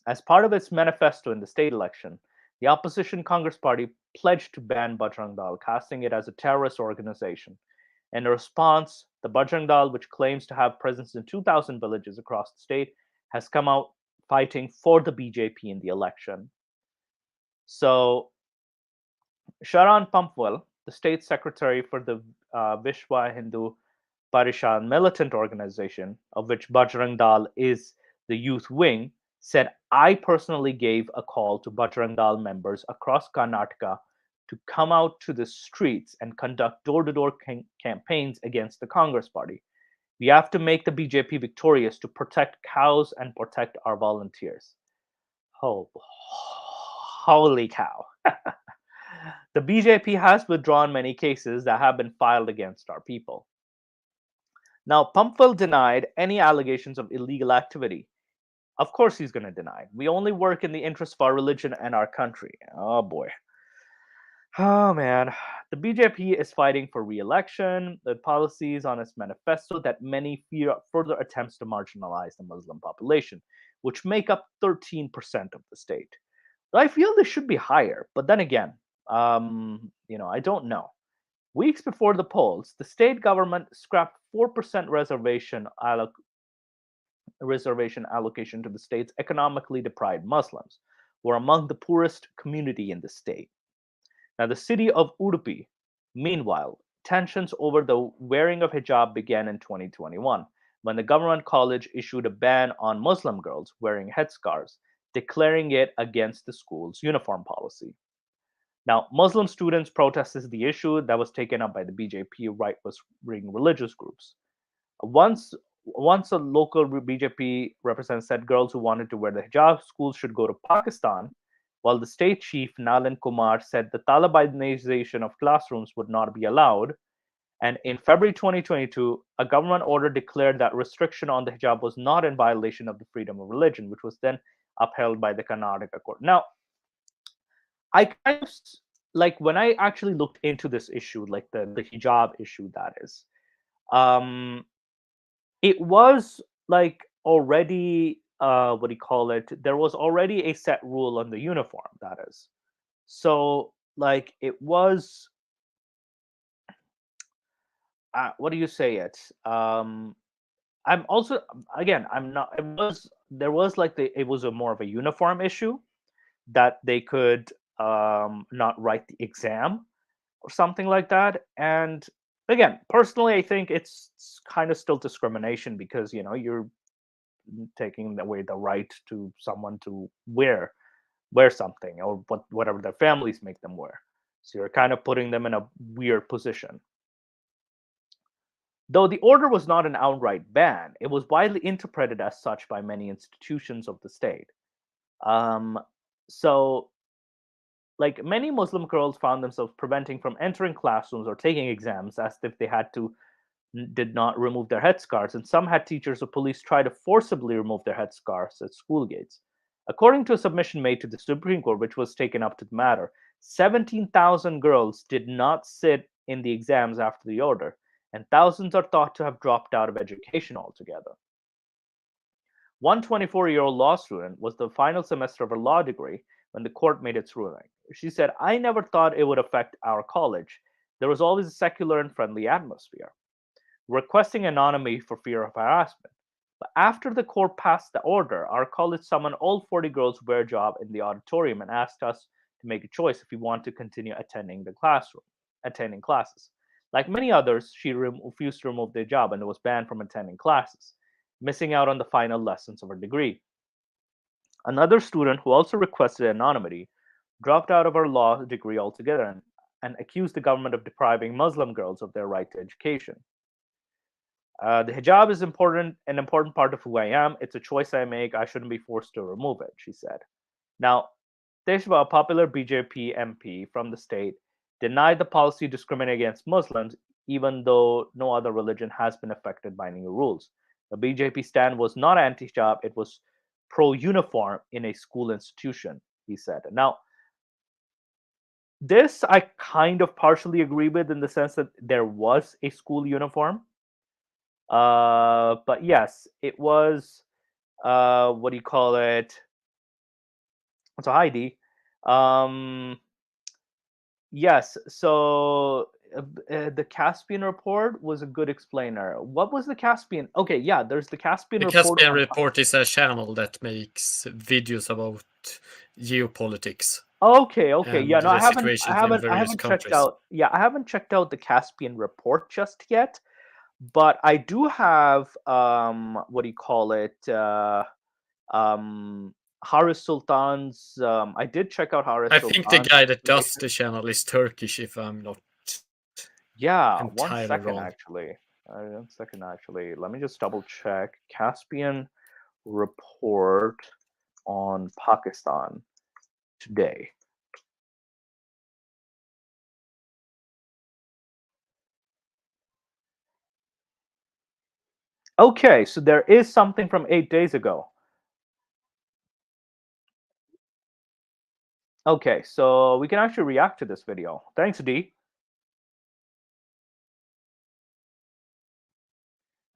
As part of its manifesto in the state election, the opposition Congress party pledged to ban Bajrang Dal, casting it as a terrorist organization. In response, the Bajrang Dal, which claims to have presence in 2,000 villages across the state, has come out fighting for the BJP in the election. So, Sharan Pampwell, the state secretary for the Vishwa Hindu Parishad militant organization, of which Bajrang Dal is the youth wing, said, "I personally gave a call to Bajrang Dal members across Karnataka to come out to the streets and conduct door-to-door campaigns against the Congress party. We have to make the BJP victorious to protect cows and protect our volunteers." Oh, holy cow. The BJP has withdrawn many cases that have been filed against our people. Now, Pumpville denied any allegations of illegal activity. Of course, he's going to deny it. We only work in the interest of our religion and our country. Oh boy. Oh man. The BJP is fighting for re-election. The policies on its manifesto that many fear further attempts to marginalize the Muslim population, which make up 13% of the state. I feel they should be higher, but then again, I don't know. Weeks before the polls, the state government scrapped 4% reservation allocation to the state's economically deprived Muslims, who are among the poorest community in the state. Now, the city of Udupi, meanwhile, tensions over the wearing of hijab began in 2021, when the government college issued a ban on Muslim girls wearing headscarves, declaring it against the school's uniform policy. Now, Muslim students protested the issue that was taken up by the BJP right-wing religious groups. Once a local BJP representative said girls who wanted to wear the hijab schools should go to Pakistan, while the state chief Nalin Kumar said the Talibanization of classrooms would not be allowed. And in February 2022, a government order declared that restriction on the hijab was not in violation of the freedom of religion, which was then upheld by the Karnataka court. Now, I kind of like when I actually looked into this issue, like the hijab issue, that is, it was like already what do you call it? There was already a set rule on the uniform, that is. So like it was what do you say it? I'm also, again, I'm not, there was like it was a more of a uniform issue that they could not write the exam or something like that. And again, personally, I think it's kind of still discrimination because you're taking away the right to someone to wear something or whatever their families make them wear. So you're kind of putting them in a weird position. Though the order was not an outright ban, it was widely interpreted as such by many institutions of the state. So, like many Muslim girls found themselves preventing from entering classrooms or taking exams as if they did not remove their headscarves, and some had teachers or police try to forcibly remove their headscarves at school gates. According to a submission made to the Supreme Court, which was taken up to the matter, 17,000 girls did not sit in the exams after the order, and thousands are thought to have dropped out of education altogether. One 24-year-old law student was the final semester of her law degree when the court made its ruling. She said, "I never thought it would affect our college. There was always a secular and friendly atmosphere," requesting anonymity for fear of harassment. But after the court passed the order, our college summoned all 40 girls who wear hijab in the auditorium and asked us to make a choice if we want to continue attending classes. Like many others, she refused to remove the hijab and was banned from attending classes, missing out on the final lessons of her degree. Another student who also requested anonymity dropped out of her law degree altogether and accused the government of depriving Muslim girls of their right to education. The hijab is an important part of who I am. It's a choice I make. I shouldn't be forced to remove it, she said. Now, Deshwa, a popular BJP MP from the state, denied the policy discriminating against Muslims, even though no other religion has been affected by new rules. The BJP stand was not anti-hijab, it was pro-uniform in a school institution, he said. Now, this I kind of partially agree with in the sense that there was a school uniform. But yes, it was, what do you call it? So Heidi, yes. So the Caspian report was a good explainer. What was the Caspian? Okay, yeah, there's the Caspian report. The Caspian report is a channel that makes videos about geopolitics. Okay, yeah. No, I haven't checked out. Yeah, I haven't checked out the Caspian report just yet. But I do have what do you call it? Haris Sultan's. I did check out Haris. I think the guy that does the channel is Turkish, if I'm not. Yeah, one second actually. Let me just double check. Caspian report on Pakistan today. Okay, so there is something from 8 days ago. Okay, so we can actually react to this video. Thanks, D.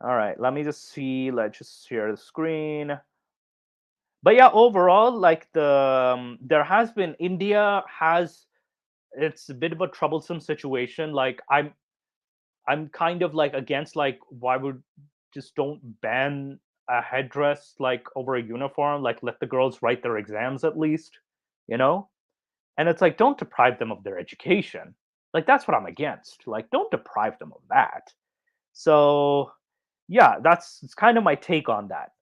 All right, let me just see. Let's just share the screen. But yeah, overall, like there has been India has it's a bit of a troublesome situation. Like I'm kind of like against like why would just don't ban a headdress like over a uniform. Like let the girls write their exams at least, you know. And it's like don't deprive them of their education. Like that's what I'm against. Like don't deprive them of that. So yeah, that's it's kind of my take on that.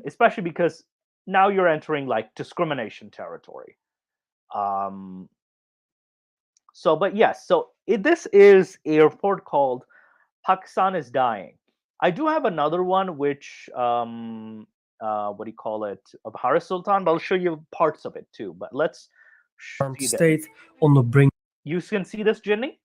Especially because now you're entering like discrimination territory. Um, so, but yes, so this is a report called Pakistan is Dying. I do have another one, which what do you call it, of Haris Sultan, but I'll show you parts of it too. But let's armed see that. state on the brink You can see this, Ginny?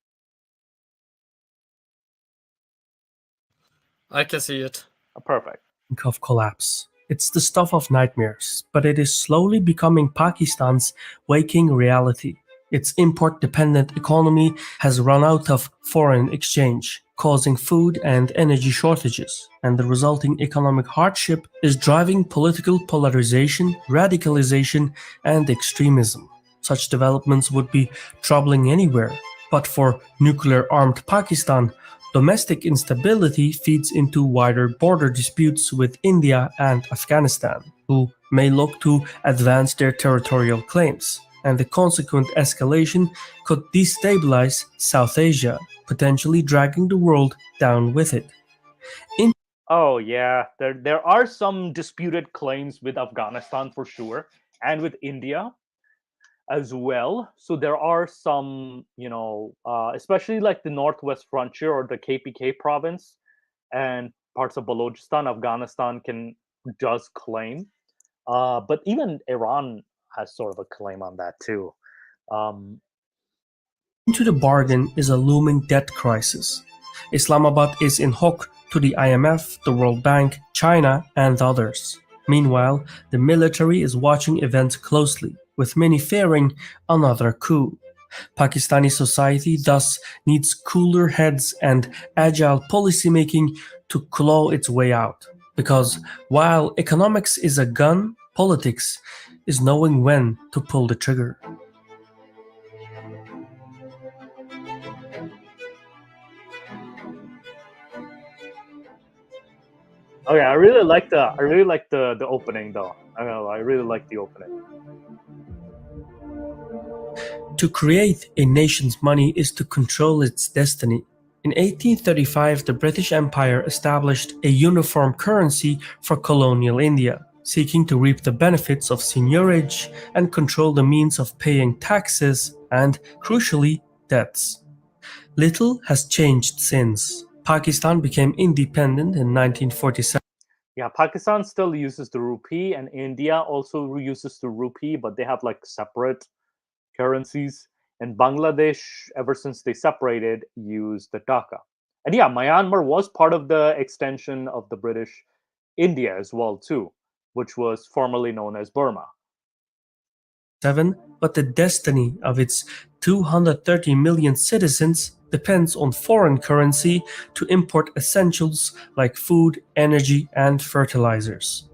I can see it. Perfect. of collapse. It's the stuff of nightmares, but it is slowly becoming Pakistan's waking reality. Its import-dependent economy has run out of foreign exchange, causing food and energy shortages, and the resulting economic hardship is driving political polarization, radicalization, and extremism. Such developments would be troubling anywhere, but for nuclear-armed Pakistan, domestic instability feeds into wider border disputes with India and Afghanistan, who may look to advance their territorial claims, and the consequent escalation could destabilize South Asia, potentially dragging the world down with it. Oh yeah, there are some disputed claims with Afghanistan for sure, and with India as well. So there are some, especially like the Northwest Frontier or the KPK province and parts of Balochistan, Afghanistan does claim. But even Iran has sort of a claim on that too. Into the bargain is a looming debt crisis. Islamabad is in hook to the IMF, the World Bank, China, and others. Meanwhile, the military is watching events closely, with many fearing another coup. Pakistani society thus needs cooler heads and agile policymaking to claw its way out. Because while economics is a gun, politics is knowing when to pull the trigger. Okay, I really like the opening though. I really like the opening. To create a nation's money is to control its destiny. In 1835, the British Empire established a uniform currency for colonial India, seeking to reap the benefits of seigniorage and control the means of paying taxes and, crucially, debts. Little has changed since. Pakistan became independent in 1947. Yeah, Pakistan still uses the rupee, and India also uses the rupee, but they have like separate currencies. And Bangladesh, ever since they separated, used the taka. And yeah, Myanmar was part of the extension of the British India as well too, which was formerly known as Burma. But the destiny of its 230 million citizens depends on foreign currency to import essentials like food, energy, and fertilizers.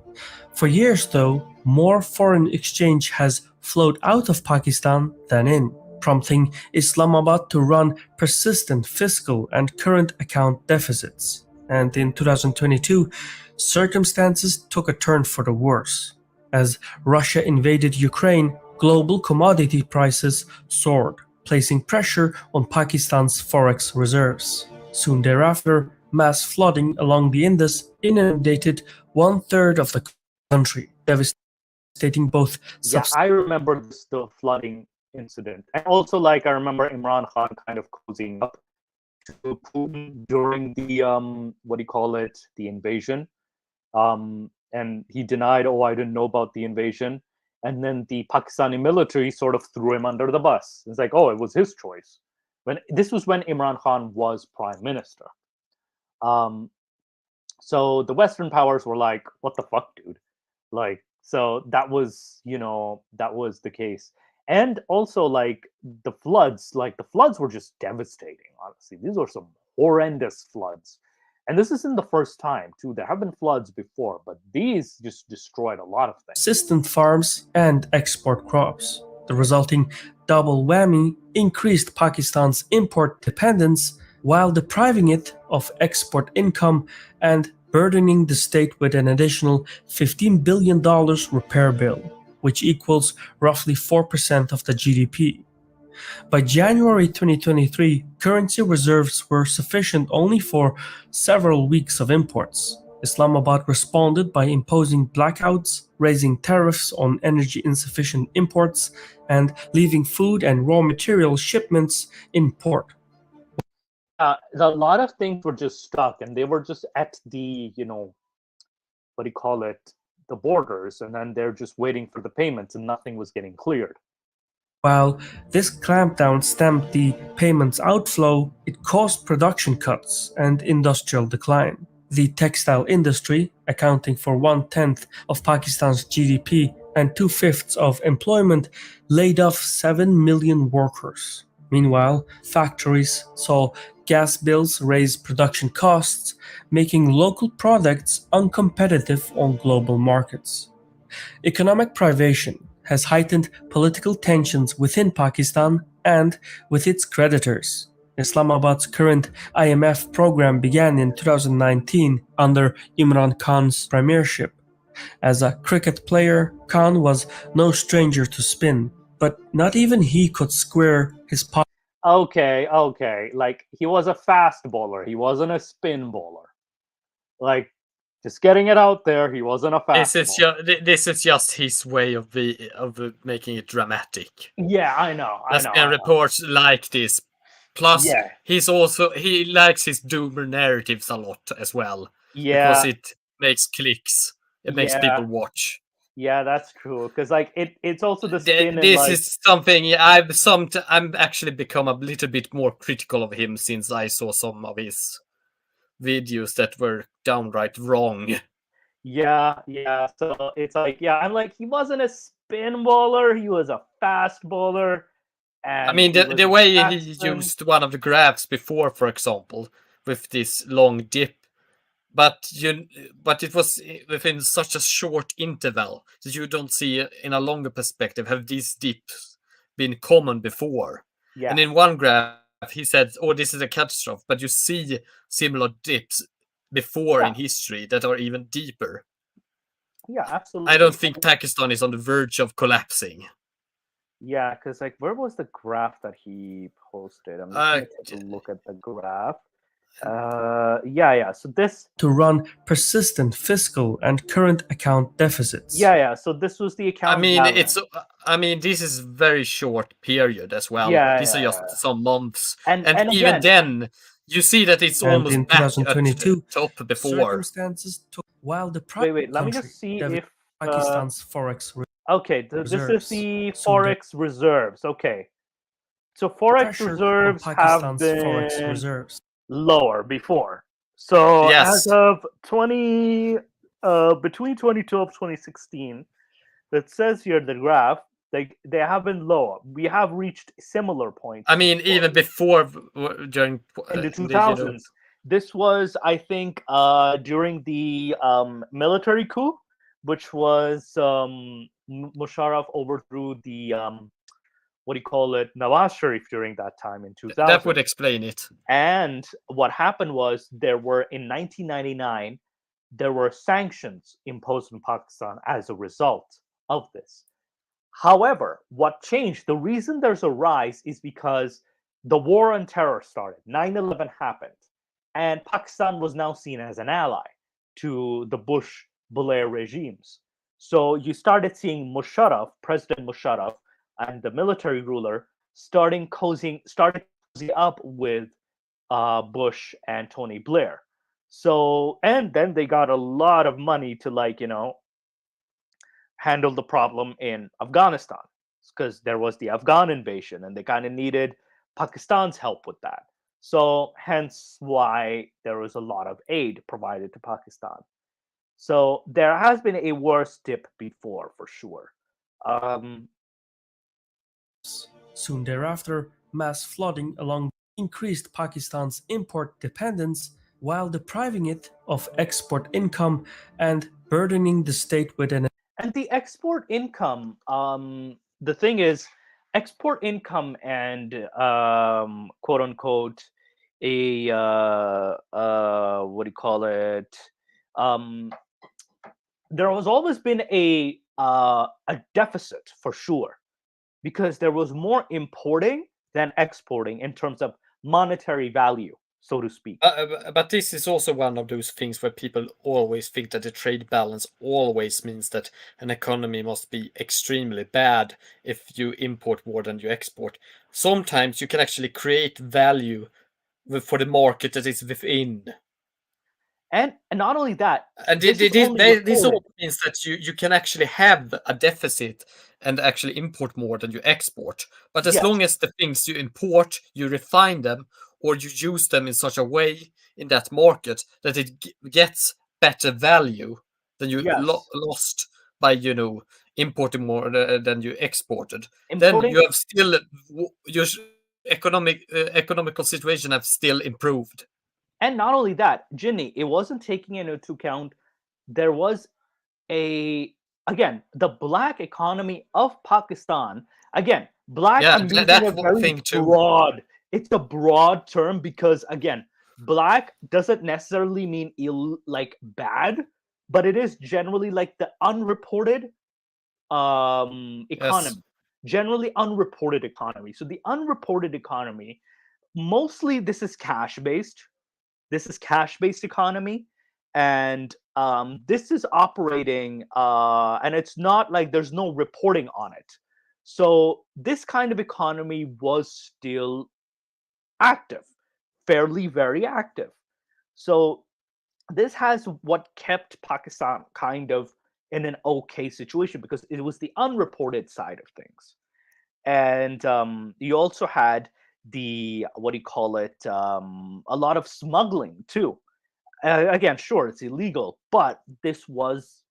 For years, though, more foreign exchange has flowed out of Pakistan than in, prompting Islamabad to run persistent fiscal and current account deficits. And in 2022, circumstances took a turn for the worse. As Russia invaded Ukraine, global commodity prices soared, placing pressure on Pakistan's forex reserves. Soon thereafter, mass flooding along the Indus inundated 1/3 of the country, devastating both Yeah, I remember the flooding incident. And also, like, I remember Imran Khan kind of closing up to Putin during the, what do you call it, the invasion. And he denied, oh, I didn't know about the invasion. And then the Pakistani military sort of threw him under the bus. It's like, oh, it was his choice. This was when Imran Khan was prime minister. So the Western powers were like, "What the fuck, dude?" Like, so that was, that was the case. And also, like the floods, were just devastating. Honestly, these were some horrendous floods, and this isn't the first time too. There have been floods before, but these just destroyed a lot of things. Subsistence farms and export crops. The resulting double whammy increased Pakistan's import dependence while depriving it of export income and burdening the state with an additional $15 billion repair bill, which equals roughly 4% of the GDP. By January 2023, currency reserves were sufficient only for several weeks of imports. Islamabad responded by imposing blackouts, raising tariffs on energy insufficient imports, and leaving food and raw material shipments in port. A lot of things were just stuck, and they were just at the, what do you call it, the borders, and then they're just waiting for the payments, and nothing was getting cleared. While this clampdown stemmed the payments outflow, it caused production cuts and industrial decline. The textile industry, accounting for 1/10 of Pakistan's GDP and 2/5 of employment, laid off 7 million workers. Meanwhile, factories saw gas bills raise production costs, making local products uncompetitive on global markets. Economic privation has heightened political tensions within Pakistan and with its creditors. Islamabad's current IMF program began in 2019 under Imran Khan's premiership. As a cricket player, Khan was no stranger to spin, but not even he could square his pocket. Okay. Like, he was a fast bowler. He wasn't a spin bowler. Like, just getting it out there, he wasn't a fast bowler. This is just his way of making it dramatic. Yeah, I know. There's been reports like this. Plus, Yeah. he likes his doomer narratives a lot as well. Yeah. Because it makes clicks. It makes people watch. Yeah, that's true. Because like it's also the spin. This is something I'm actually become a little bit more critical of him since I saw some of his videos that were downright wrong. Yeah. So it's like, I'm like, he wasn't a spin bowler. He was a fast bowler. And I mean, the way he used one of the graphs before, for example, with this long dip, but it was within such a short interval that you don't see in a longer perspective have these dips been common before. Yeah. And in one graph, he said, "Oh, this is a catastrophe," but you see similar dips before in history that are even deeper. Yeah, absolutely. I don't think Pakistan is on the verge of collapsing. Yeah, because like, where was the graph that he posted? I'm just gonna take a look at the graph. Yeah. So this to run persistent fiscal and current account deficits. Yeah. So this was the account. I mean, this is very short period as well. These are just some months, and even again, then, you see that it's almost in back 2022 at the top before. Circumstances took while the wait. Let me just see if Pakistan's forex. Okay, this is the forex reserves. Okay, so forex reserves have been lower before. So as of between 2012 2016, that says here the graph, they have been lower. We have reached similar points. I mean, even before during in the 2000s. This was, I think, during the military coup, which was Musharraf overthrew the Nawaz Sharif during that time in 2000. That would explain it. And what happened was in 1999, there were sanctions imposed on Pakistan as a result of this. However, what changed, the reason there's a rise is because the war on terror started. 9/11 happened, and Pakistan was now seen as an ally to the Bush-Blair regimes. So you started seeing President Musharraf, and the military ruler started cozying up with Bush and Tony Blair. So, and then they got a lot of money to handle the problem in Afghanistan, because there was the Afghan invasion, and they kind of needed Pakistan's help with that. So hence why there was a lot of aid provided to Pakistan. So there has been a worse dip before, for sure. Soon thereafter, mass flooding along increased Pakistan's import dependence while depriving it of export income and burdening the state with an And the export income, the thing is, export income and quote unquote what do you call it? There has always been a deficit for sure, because there was more importing than exporting in terms of monetary value, so to speak. But this is also one of those things where people always think that the trade balance always means that an economy must be extremely bad if you import more than you export. Sometimes you can actually create value for the market that is within. And not only that, And this is only this reported. also means that you can actually have a deficit and actually import more than you export. But as Yes. long as the things you import, you refine them or you use them in such a way in that market that it gets better value than you Yes. lost by, importing more than you exported, then Importing, you have still your economical situation have still improved. and not only that, Ginny, it wasn't taking into account there was again, the black economy of Pakistan. Again, black, Yeah, I'm using that a very thing too. broad. It's a broad term because again, black doesn't necessarily mean like bad, but it is generally like the unreported economy. Yes. Generally unreported economy. So the unreported economy, mostly this is cash based. This is cash based economy, and this is operating, and it's not like there's no reporting on it. So this kind of economy was still active, fairly very active. So this has what kept Pakistan kind of in an okay situation, because it was the unreported side of things. And you also had the, what do you call it, a lot of smuggling too. Again, sure, it's illegal, but this was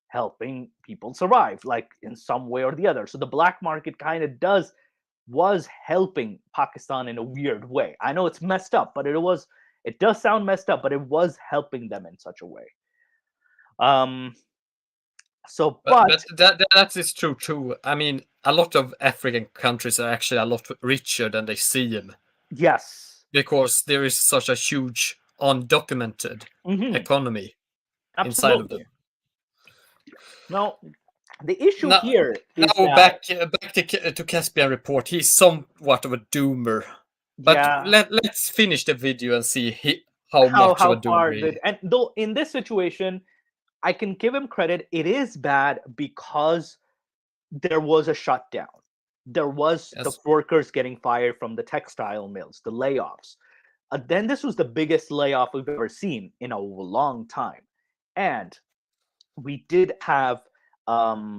helping people survive, like in some way or the other. So the black market kind of was helping Pakistan in a weird way. I know it's messed up, but it does sound messed up, but it was helping them in such a way. So, but that is true too. I mean, a lot of African countries are actually a lot richer than they seem yes, because there is such a huge undocumented economy inside of them. absolutely. Now, the issue Now- here is Now that, back to Caspian Report. He's somewhat of a doomer, but yeah, let's finish the video and see how much of a doomer he is. and though in this situation, I can give him credit. It is bad because there was a shutdown. There was the Yes. workers getting fired from the textile mills, the layoffs. Then this was the biggest layoff we've ever seen in a long time, and we did have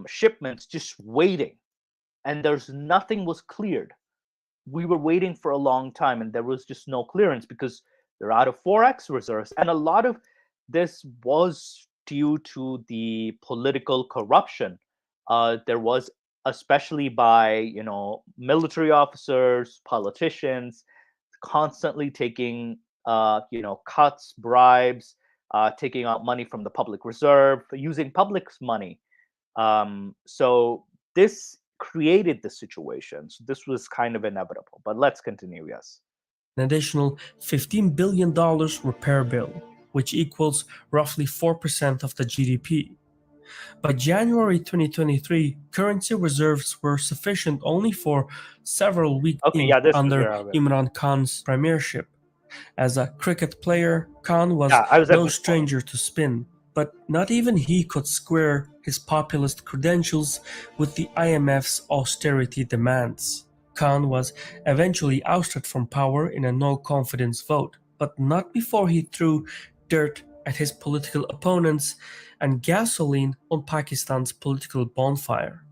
shipments just waiting, and nothing was cleared. We were waiting for a long time, and there was just no clearance because they're out of forex reserves, and a lot of this was due to the political corruption. There was, especially by military officers, politicians, constantly taking cuts, bribes, taking out money from the public reserve, using public's money. So this created the situation. So this was kind of inevitable. But let's continue. Yes. an additional $15 billion repair bill, which equals roughly 4% of the GDP. By January 2023, currency reserves were sufficient only for several weeks under Imran Khan's premiership. As a cricket player, Khan was no stranger to spin, but not even he could square his populist credentials with the IMF's austerity demands. Khan was eventually ousted from power in a no-confidence vote, but not before he threw dirt at his political opponents and gasoline on Pakistan's political bonfire.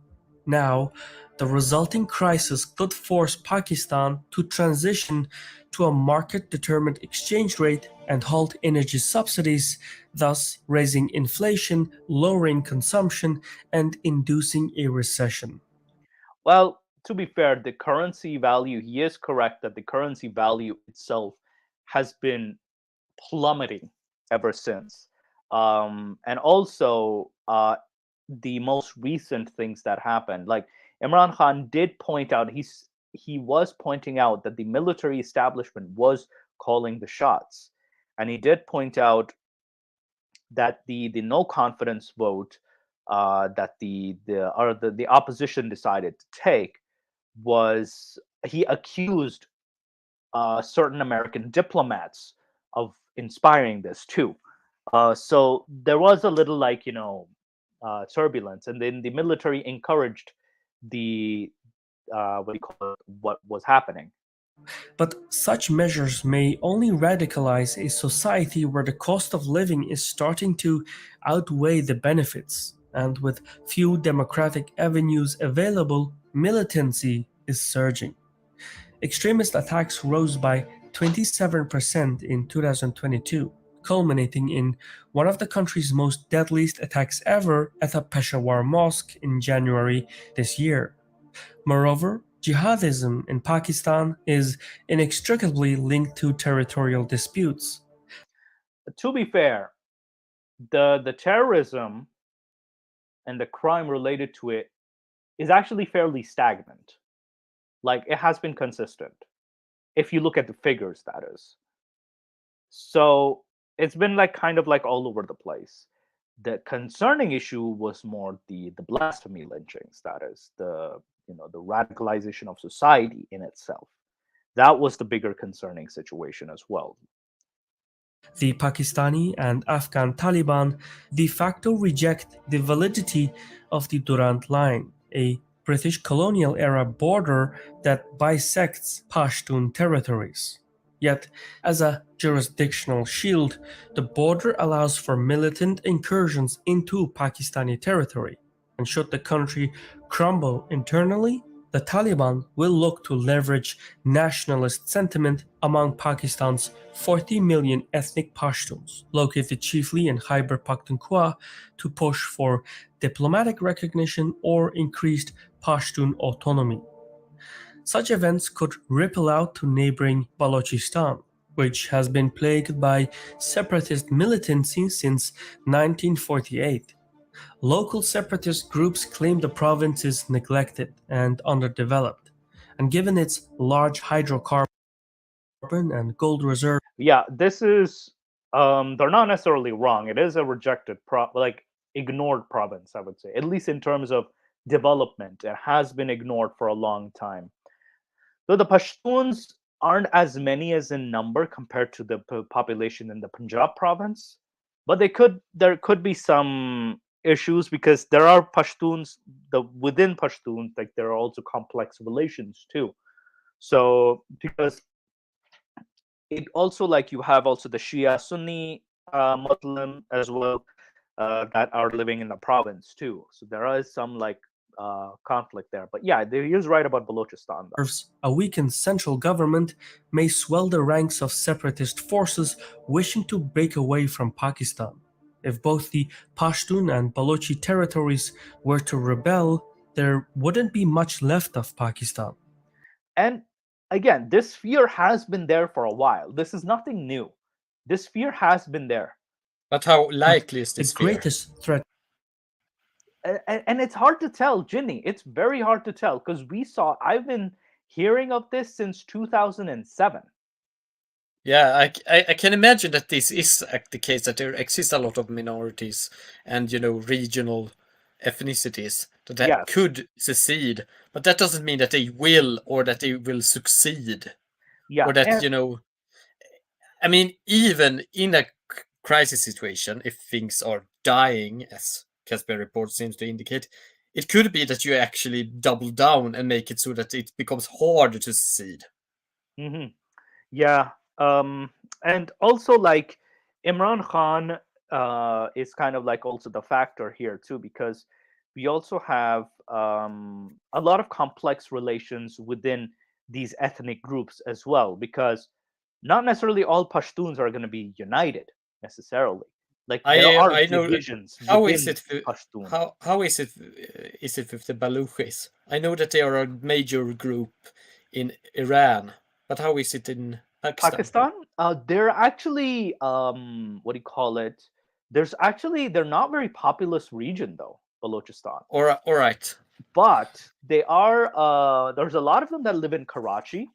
Now, the resulting crisis could force Pakistan to transition to a market-determined exchange rate and halt energy subsidies, thus raising inflation, lowering consumption, and inducing a recession. Well, to be fair, the currency value, he is correct that the currency value itself has been plummeting ever since. And also, the most recent things that happened, like Imran Khan did point out, he was pointing out that the military establishment was calling the shots, and he did point out that the no confidence vote that the opposition decided to take was, he accused certain American diplomats of inspiring this too. So there was a little, like, turbulence, and then the military encouraged the what do you call it, what was happening. But such measures may only radicalize a society where the cost of living is starting to outweigh the benefits, and with few democratic avenues available, militancy is surging. Extremist attacks rose by 27% in 2022, culminating in one of the country's most deadliest attacks ever at a Peshawar mosque in January this year. Moreover, jihadism in Pakistan is inextricably linked to territorial disputes. To be fair, the terrorism and the crime related to it is actually fairly stagnant. Like, it has been consistent if you look at the figures, that is. So it's been like kind of like all over the place. The concerning issue was more the blasphemy lynchings, that is the radicalization of society in itself. That was the bigger concerning situation as well. The Pakistani and Afghan Taliban de facto reject the validity of the Durand Line, a British colonial era border that bisects Pashtun territories. Yet, as a jurisdictional shield, the border allows for militant incursions into Pakistani territory, and should the country crumble internally, the Taliban will look to leverage nationalist sentiment among Pakistan's 40 million ethnic Pashtuns, located chiefly in Khyber Pakhtunkhwa, to push for diplomatic recognition or increased Pashtun autonomy. Such events could ripple out to neighboring Balochistan, which has been plagued by separatist militancy since 1948. Local separatist groups claim the province is neglected and underdeveloped, and given its large hydrocarbon and gold reserves, Yeah, this is they're not necessarily wrong. It is a rejected like ignored province, I would say. At least in terms of development, it has been ignored for a long time. Though the Pashtuns aren't as many as in number compared to the population in the Punjab province, but there could be some issues because there are Pashtuns, within Pashtuns, like there are also complex relations too. So because it also, like, you have also the Shia Sunni Muslim as well that are living in the province too. So there is some like conflict there. But yeah, he is right about Balochistan, though. a weakened central government may swell the ranks of separatist forces wishing to break away from Pakistan. If both the Pashtun and Balochi territories were to rebel, there wouldn't be much left of Pakistan. And again, this fear has been there for a while. This is nothing new. This fear has been there. But how likely is The this fear? greatest threat And it's hard to tell, Ginny. It's very hard to tell because I've been hearing of this since 2007. Yeah, I can imagine that this is the case, that there exists a lot of minorities and, regional ethnicities that Yes. could secede, but that doesn't mean that they will or that they will succeed. Yeah. Or that, I mean, even in a crisis situation, if things are dying, as Casper report seems to indicate, it could be that you actually double down and make it so that it becomes harder to secede. Mm-hmm. Yeah. And also, like, Imran Khan is kind of like also the factor here too, because we also have a lot of complex relations within these ethnic groups as well, because not necessarily all Pashtuns are going to be united necessarily. Like there are I know. divisions How is within it? Pashtun. How is it? Is it with the Baluchis? I know that they are a major group in Iran, but how is it in Pakistan? Pakistan, they're actually what do you call it? They're not very populous region though, Balochistan. All right. But they are there's a lot of them that live in Karachi.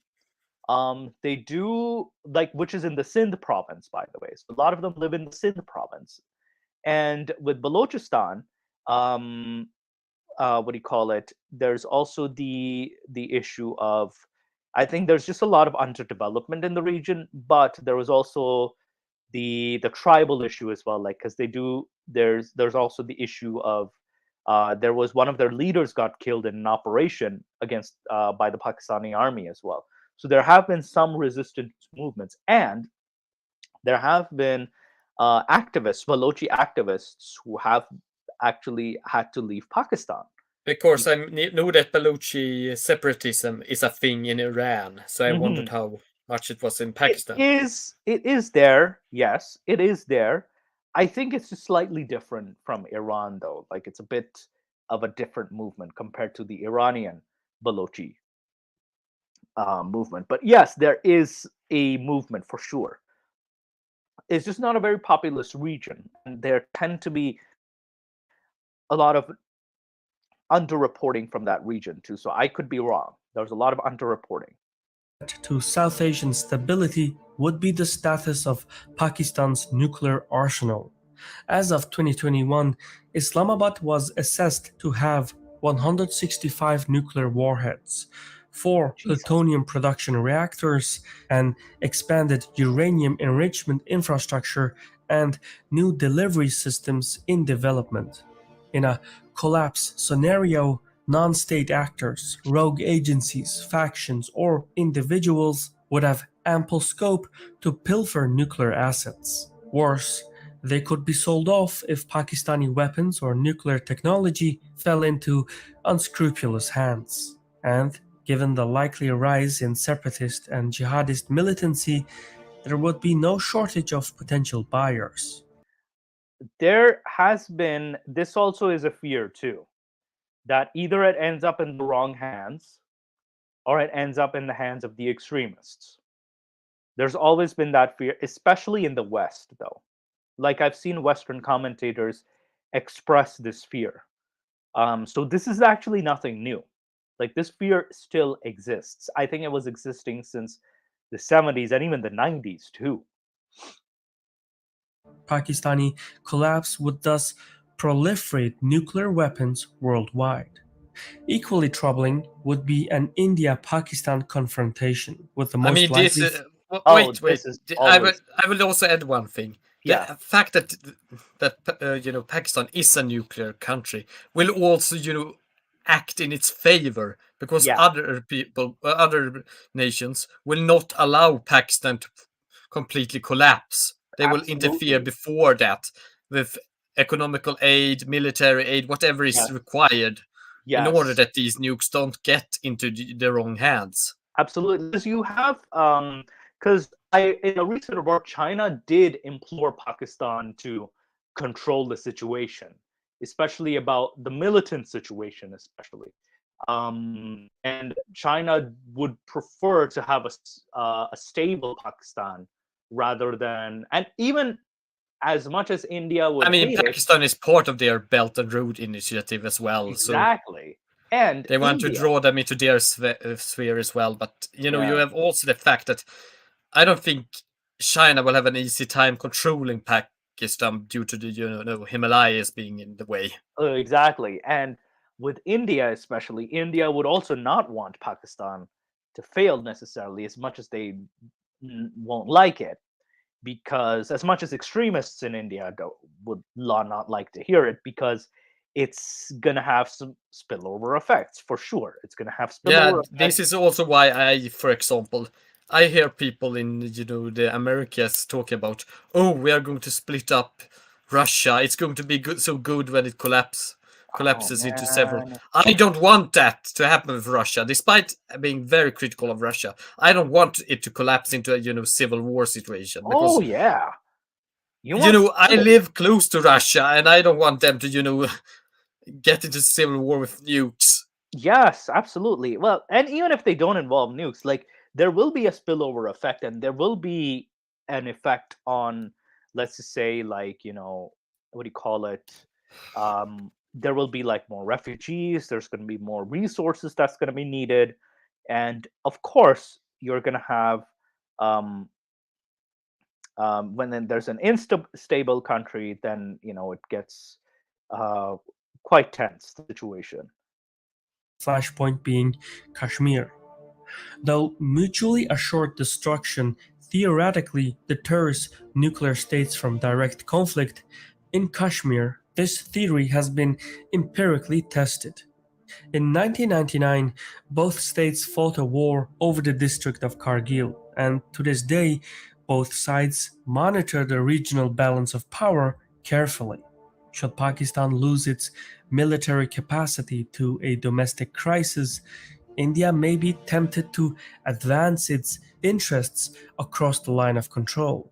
They do like, which is in the Sindh province, by the way. So a lot of them live in the Sindh province. And with Balochistan, what do you call it? There's also the issue of, I think there's just a lot of underdevelopment in the region, but there was also the tribal issue as well. Like, because they do, there's also the issue of there was one of their leaders got killed in an operation against by the Pakistani army as well. So there have been some resistance movements, and there have been activists, Balochi activists, who have actually had to leave Pakistan. Because I know that Baluchi separatism is a thing in Iran, so I wondered how much it was in Pakistan. It is there, yes, it is there. I think it's just slightly different from Iran, though. Like, it's a bit of a different movement compared to the Iranian Balochi movement. But yes, there is a movement for sure. It's just not a very populous region, and there tend to be a lot of underreporting from that region too. So I could be wrong. There's a lot of underreporting. To South Asian stability would be the status of Pakistan's nuclear arsenal. As of 2021, Islamabad was assessed to have 165 nuclear warheads, 4 plutonium production reactors, an expanded uranium enrichment infrastructure, and new delivery systems in development. In a collapse scenario, non-state actors, rogue agencies, factions, or individuals would have ample scope to pilfer nuclear assets. Worse, they could be sold off if Pakistani weapons or nuclear technology fell into unscrupulous hands. And given the likely rise in separatist and jihadist militancy, there would be no shortage of potential buyers. There has been, this also is a fear too, that either it ends up in the wrong hands or it ends up in the hands of the extremists. There's always been that fear, especially in the West, though. Like, I've seen Western commentators express this fear. So this is actually nothing new. Like, this fear still exists. I think it was existing since the 70s and even the 90s too. Pakistani collapse would thus proliferate nuclear weapons worldwide. Equally troubling would be an India-Pakistan confrontation, with the most likely... Wait. I will also add one thing. The fact that Pakistan is a nuclear country will also act in its favor, because other nations will not allow Pakistan to completely collapse. They will interfere before that with economical aid, military aid, whatever is required in order that these nukes don't get into the wrong hands. Absolutely. Because you have, because in a recent report, China did implore Pakistan to control the situation, especially about the militant situation, especially. And China would prefer to have a stable Pakistan rather than, and even as much as India would. I mean, Pakistan is part of their Belt and Road Initiative as well. Exactly. So and they want to draw them into their sphere as well. But, you have also the fact that I don't think China will have an easy time controlling Pakistan due to the Himalayas being in the way. Exactly. And with India especially, India would also not want Pakistan to fail necessarily, as much as they won't like it, because as much as extremists in India would not like to hear it, because it's gonna have some spillover effects for sure. It's gonna have spillover effects. This is also why for example, I hear people in the Americas talk about, we are going to split up Russia. It's going to be so good when it collapses. collapses Oh, into several. man. I don't want that to happen with Russia, despite being very critical of Russia. I don't want it to collapse into a civil war situation because Oh yeah. You you want know I stability. live close to Russia and I don't want them to get into civil war with nukes. Yes, absolutely. Well, and even if they don't involve nukes, like there will be a spillover effect, and there will be an effect on, let's just say, like, what do you call it? There will be like more refugees. There's going to be more resources that's going to be needed, and of course, you're going to have um, when then there's an stable country, then it gets uh, quite tense situation. Flashpoint being Kashmir. Though mutually assured destruction theoretically deters nuclear states from direct conflict, in Kashmir, this theory has been empirically tested. In 1999, both states fought a war over the district of Kargil, and to this day, both sides monitor the regional balance of power carefully. Should Pakistan lose its military capacity to a domestic crisis, India may be tempted to advance its interests across the line of control.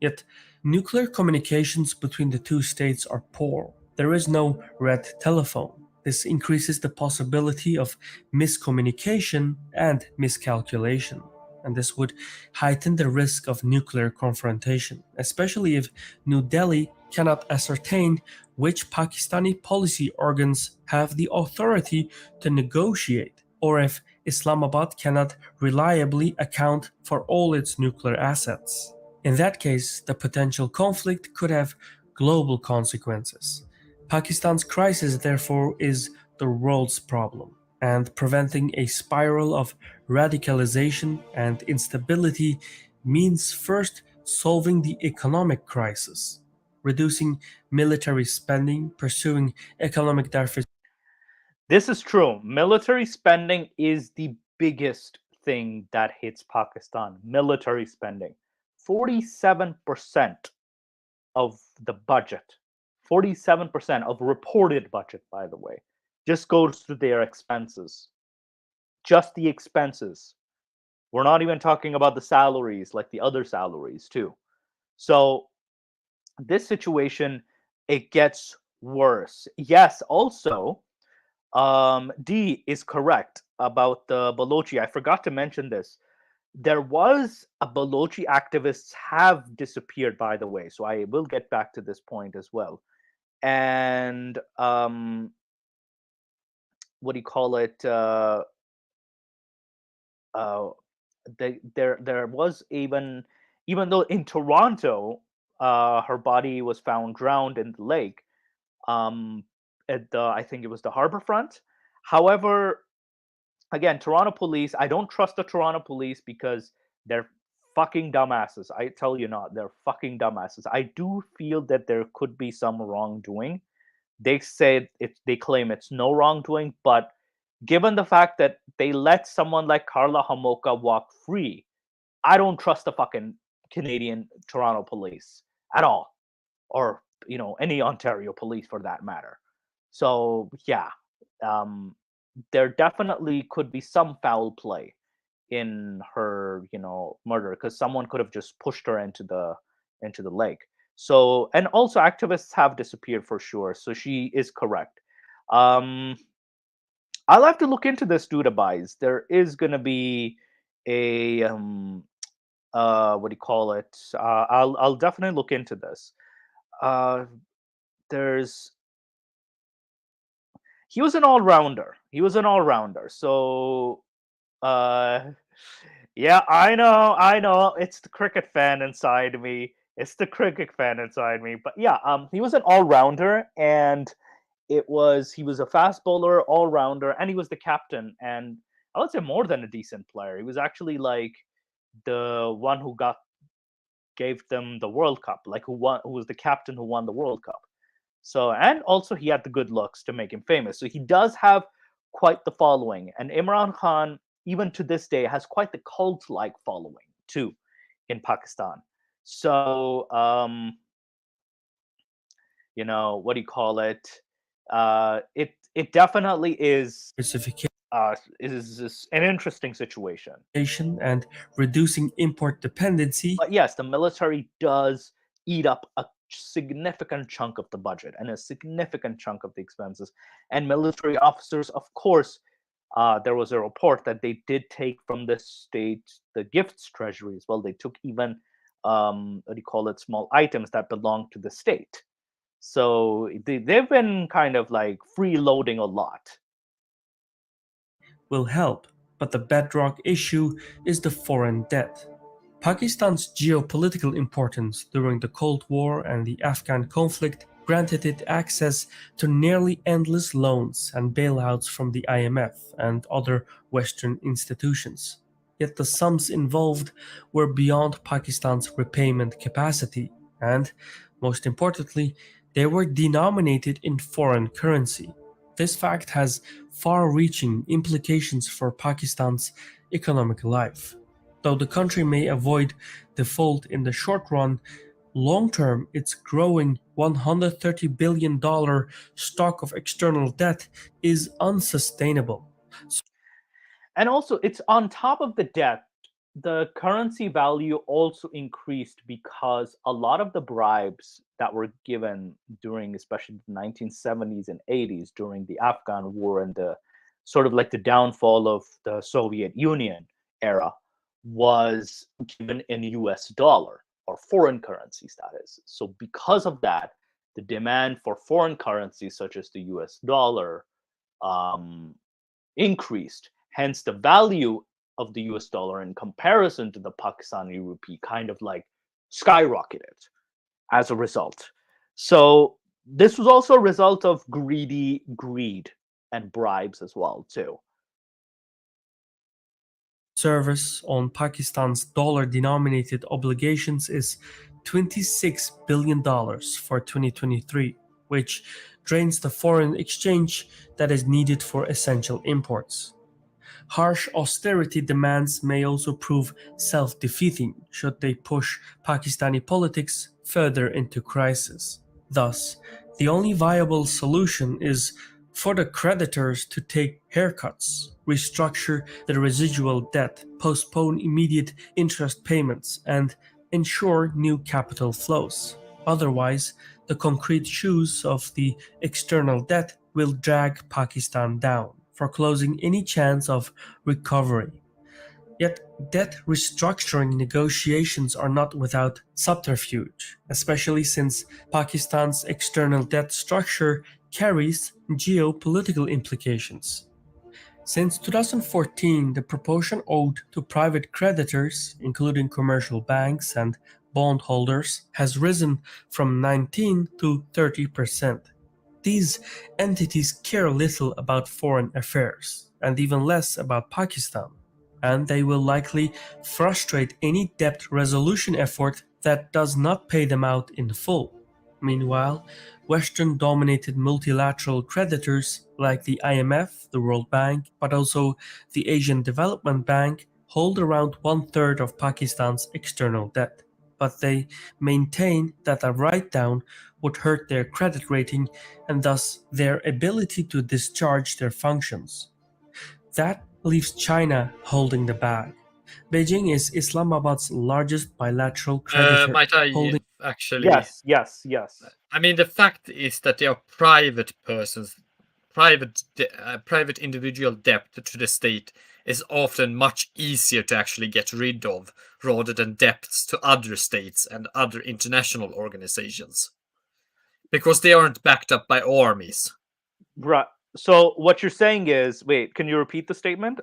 Yet, nuclear communications between the two states are poor. There is no red telephone. This increases the possibility of miscommunication and miscalculation, and this would heighten the risk of nuclear confrontation, especially if New Delhi cannot ascertain which Pakistani policy organs have the authority to negotiate, or if Islamabad cannot reliably account for all its nuclear assets. In that case, the potential conflict could have global consequences. Pakistan's crisis, therefore, is the world's problem, and preventing a spiral of radicalization and instability means first solving the economic crisis, reducing military spending, pursuing economic diversification. This is true. Military spending is the biggest thing that hits Pakistan. Military spending. 47% of the budget, 47% of reported budget, by the way, just goes to their expenses. Just the expenses. We're not even talking about the salaries, like the other salaries, too. So, this situation, it gets worse. Yes, also, D is correct about the Balochi. I forgot to mention this. There was a Balochi activists have disappeared, by the way. So I will get back to this point as well. And what do you call it? There was even though in Toronto, her body was found drowned in the lake. Um, at the I think it was the Harbourfront. However, again, Toronto police, I don't trust the Toronto police because they're fucking dumbasses. I tell you not, they're fucking dumbasses. I do feel that there could be some wrongdoing. They claim it's no wrongdoing, but given the fact that they let someone like Karla Homolka walk free, I don't trust the fucking Canadian Toronto police at all, or any Ontario police for that matter. So yeah, um, there definitely could be some foul play in her murder, because someone could have just pushed her into the lake. So, and also activists have disappeared for sure, so she is correct. um I'll have to look into this Dudabais. There is going to be a what do you call it? I'll definitely look into this. uh there's He was an all-rounder. So uh yeah, I know. It's the cricket fan inside me. But yeah, he was an all-rounder, and he was a fast bowler, all-rounder, and he was the captain. And I would say more than a decent player. He was actually like the one who gave them the World Cup, like who was the captain who won the World Cup. So, and also he had the good looks to make him famous. So he does have quite the following. And Imran Khan, even to this day, has quite the cult-like following too in Pakistan. So, what do you call it? It definitely is diversification is an interesting situation. and reducing import dependency But yes, the military does eat up a significant chunk of the budget and a significant chunk of the expenses. And military officers, of course, there was a report that they did take from the state the gifts treasury as well. They took even what do you call it, small items that belong to the state. So they've been kind of like freeloading a lot. will help, but the bedrock issue is the foreign debt. Pakistan's geopolitical importance during the Cold War and the Afghan conflict granted it access to nearly endless loans and bailouts from the IMF and other Western institutions. Yet the sums involved were beyond Pakistan's repayment capacity, and, most importantly, they were denominated in foreign currency. This fact has far-reaching implications for Pakistan's economic life. Though the country may avoid default in the short run, long term its growing $130 billion stock of external debt is unsustainable. And also, it's on top of the debt, the currency value also increased because a lot of the bribes that were given during, especially the 1970s and 80s, during the Afghan war and the sort of like the downfall of the Soviet Union era, was given in US dollar or foreign currencies, that is. So, because of that, the demand for foreign currencies such as the US dollar increased. Hence, the value of the US dollar in comparison to the Pakistani rupee kind of like skyrocketed as a result. So, this was also a result of greed and bribes as well, too. Service on Pakistan's dollar-denominated obligations is $26 billion for 2023, which drains the foreign exchange that is needed for essential imports. Harsh austerity demands may also prove self-defeating should they push Pakistani politics further into crisis. Thus, the only viable solution is for the creditors to take haircuts, restructure the residual debt, postpone immediate interest payments, and ensure new capital flows. Otherwise, the concrete shoes of the external debt will drag Pakistan down, foreclosing any chance of recovery. Yet, debt restructuring negotiations are not without subterfuge, especially since Pakistan's external debt structure carries geopolitical implications. Since 2014, the proportion owed to private creditors, including commercial banks and bondholders, has risen from 19 to 30%. These entities care little about foreign affairs, and even less about Pakistan, and they will likely frustrate any debt resolution effort that does not pay them out in full. Meanwhile, Western-dominated multilateral creditors like the IMF, the World Bank, but also the Asian Development Bank hold around one-third of Pakistan's external debt. But they maintain that a write-down would hurt their credit rating and thus their ability to discharge their functions. That leaves China holding the bag. Beijing is Islamabad's largest bilateral creditor, Might I holding actually? Yes. I mean, the fact is that they are private persons. Private individual debt to the state is often much easier to actually get rid of rather than debts to other states and other international organizations, because they aren't backed up by armies. Right. So what you're saying is, wait, can you repeat the statement?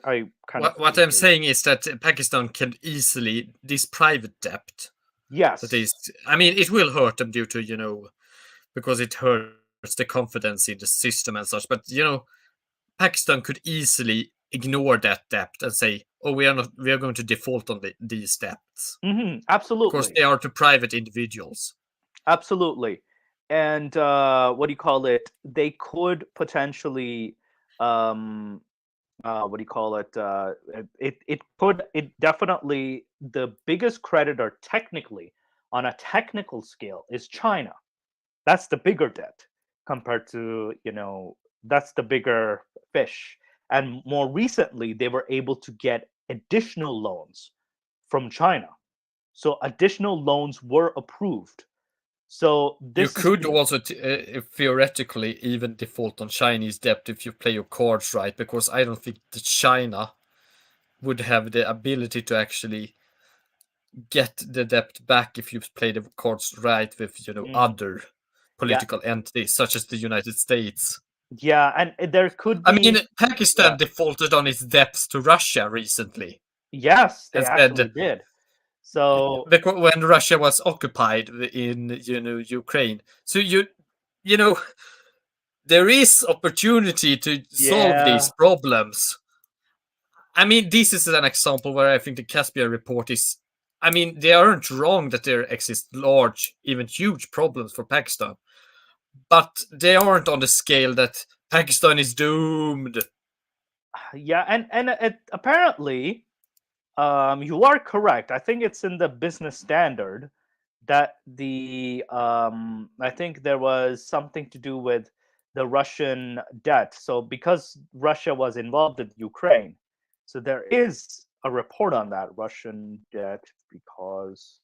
What I'm saying is that Pakistan can easily, this private debt, yes, that is, I mean, it will hurt them due to, because it hurts the confidence in the system and such. But Pakistan could easily ignore that debt and say, "Oh, we are going to default on these debts." Absolutely, because they are to private individuals. Absolutely, and what do you call it? They could potentially, what do you call it? It definitely, the biggest creditor technically on a technical scale is China. That's the bigger debt. compared to, that's the bigger fish. And more recently, they were able to get additional loans from China. So additional loans were approved. So You this could also theoretically even default on Chinese debt if you play your cards right, because I don't think that China would have the ability to actually get the debt back if you play the cards right with other political entities such as the United States. Yeah, and there could be. I mean, Pakistan defaulted on its debts to Russia recently. Yes, they and actually said, did. So because when Russia was occupied in Ukraine, so there is opportunity to solve these problems. I mean, this is an example where I think the Caspian report is. I mean, they aren't wrong that there exist large, even huge problems for Pakistan, but they aren't on the scale that Pakistan is doomed. yeah, and apparently, you are correct. I think it's in the business standard that I think there was something to do with the Russian debt. So because Russia was involved in Ukraine, so there is a report on that Russian debt because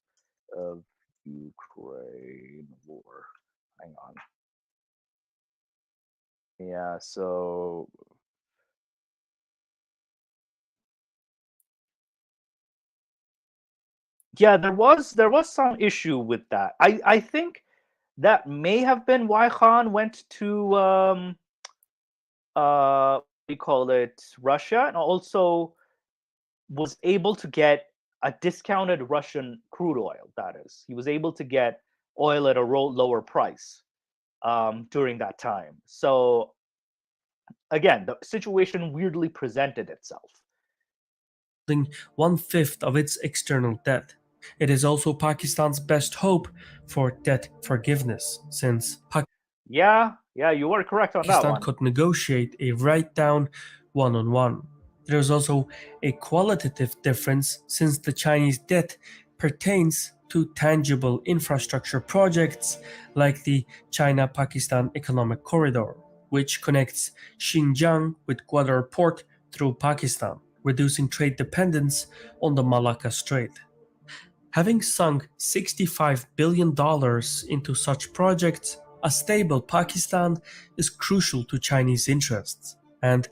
of Ukraine war. Hang on. Yeah, so yeah, there was some issue with that. I think that may have been why Khan went to what do you call it, Russia, and also was able to get a discounted Russian crude oil. That is, he was able to get oil at a lower price during that time. So again, the situation weirdly presented itself. 1/5 of its external debt. It is also Pakistan's best hope for debt forgiveness, since Yeah, you are correct on that Pakistan one. could negotiate a write-down one-on-one. There is also a qualitative difference, since the Chinese debt pertains to tangible infrastructure projects like the China-Pakistan Economic Corridor, which connects Xinjiang with Gwadar Port through Pakistan, reducing trade dependence on the Malacca Strait. Having sunk $65 billion into such projects, a stable Pakistan is crucial to Chinese interests, and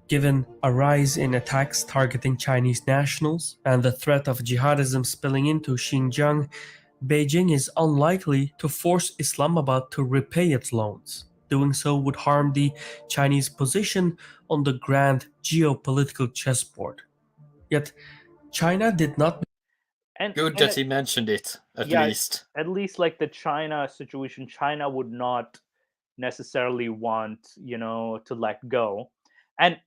given a rise in attacks targeting Chinese nationals and the threat of jihadism spilling into Xinjiang, Beijing is unlikely to force Islamabad to repay its loans. Doing so would harm the Chinese position on the grand geopolitical chessboard. Yet, China did not. Good that he mentioned it, at least. At least like the China situation, China would not necessarily want, to let go. And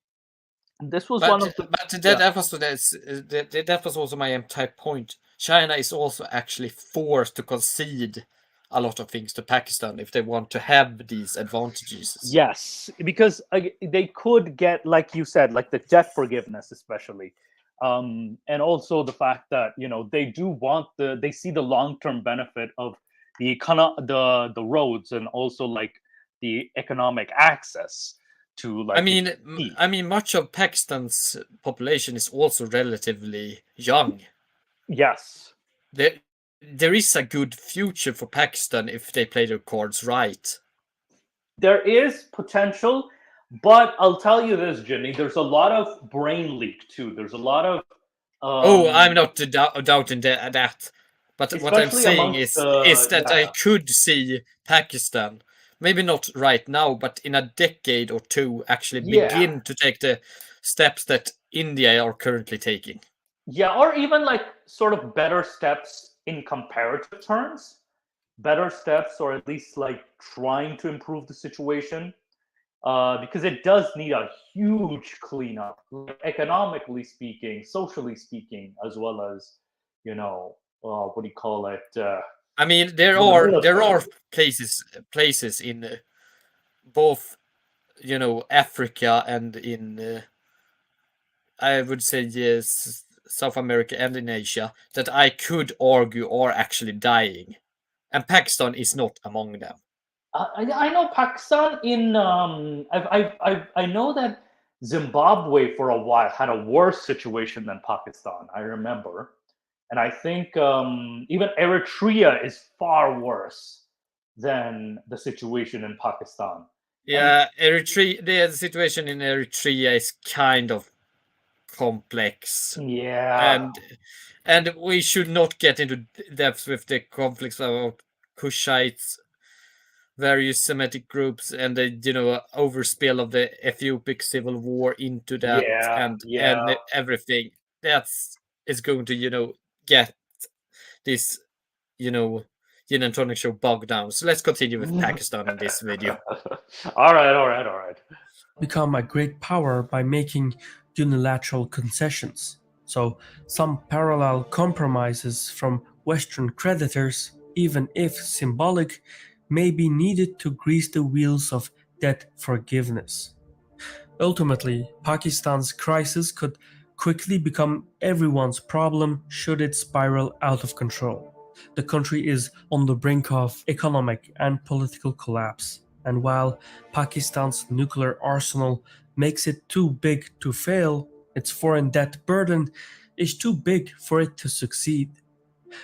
this was one of the. But that was also my entire point. China is also actually forced to concede a lot of things to Pakistan if they want to have these advantages. Yes, because they could get, like you said, like the debt forgiveness, especially. And also the fact that they do want they see the long-term benefit of the roads, and also like the economic access to, like, I mean much of Pakistan's population is also relatively young. Yes, there is a good future for Pakistan if they play their cards right. There is potential. But I'll tell you this, Jimmy, there's a lot of brain leak too. There's a lot of. I'm not doubting that. But what I'm saying is that I could see Pakistan, maybe not right now, but in a decade or two, actually begin to take the steps that India are currently taking. Yeah, or even like sort of better steps in comparative terms. Better steps, or at least like trying to improve the situation. Because it does need a huge cleanup, like, economically speaking, socially speaking, as well as, what do you call it? I mean, there are places in both, Africa and in, I would say, yes, South America and in Asia, that I could argue are actually dying, and Pakistan is not among them. I know Pakistan in I know that Zimbabwe for a while had a worse situation than Pakistan. I remember, and I think even Eritrea is far worse than the situation in Pakistan. Yeah, Eritrea. The situation in Eritrea is kind of complex, Yeah, and we should not get into depth with the conflicts about Kushites, various Semitic groups, and the overspill of the Ethiopic civil war into that, and everything that's is going to get this Gin and Tonic show bogged down. So let's continue with Pakistan in this video. all right. Become a great power by making unilateral concessions. So, some parallel compromises from Western creditors, even if symbolic, may be needed to grease the wheels of debt forgiveness. Ultimately, Pakistan's crisis could quickly become everyone's problem should it spiral out of control. The country is on the brink of economic and political collapse, and while Pakistan's nuclear arsenal makes it too big to fail, its foreign debt burden is too big for it to succeed.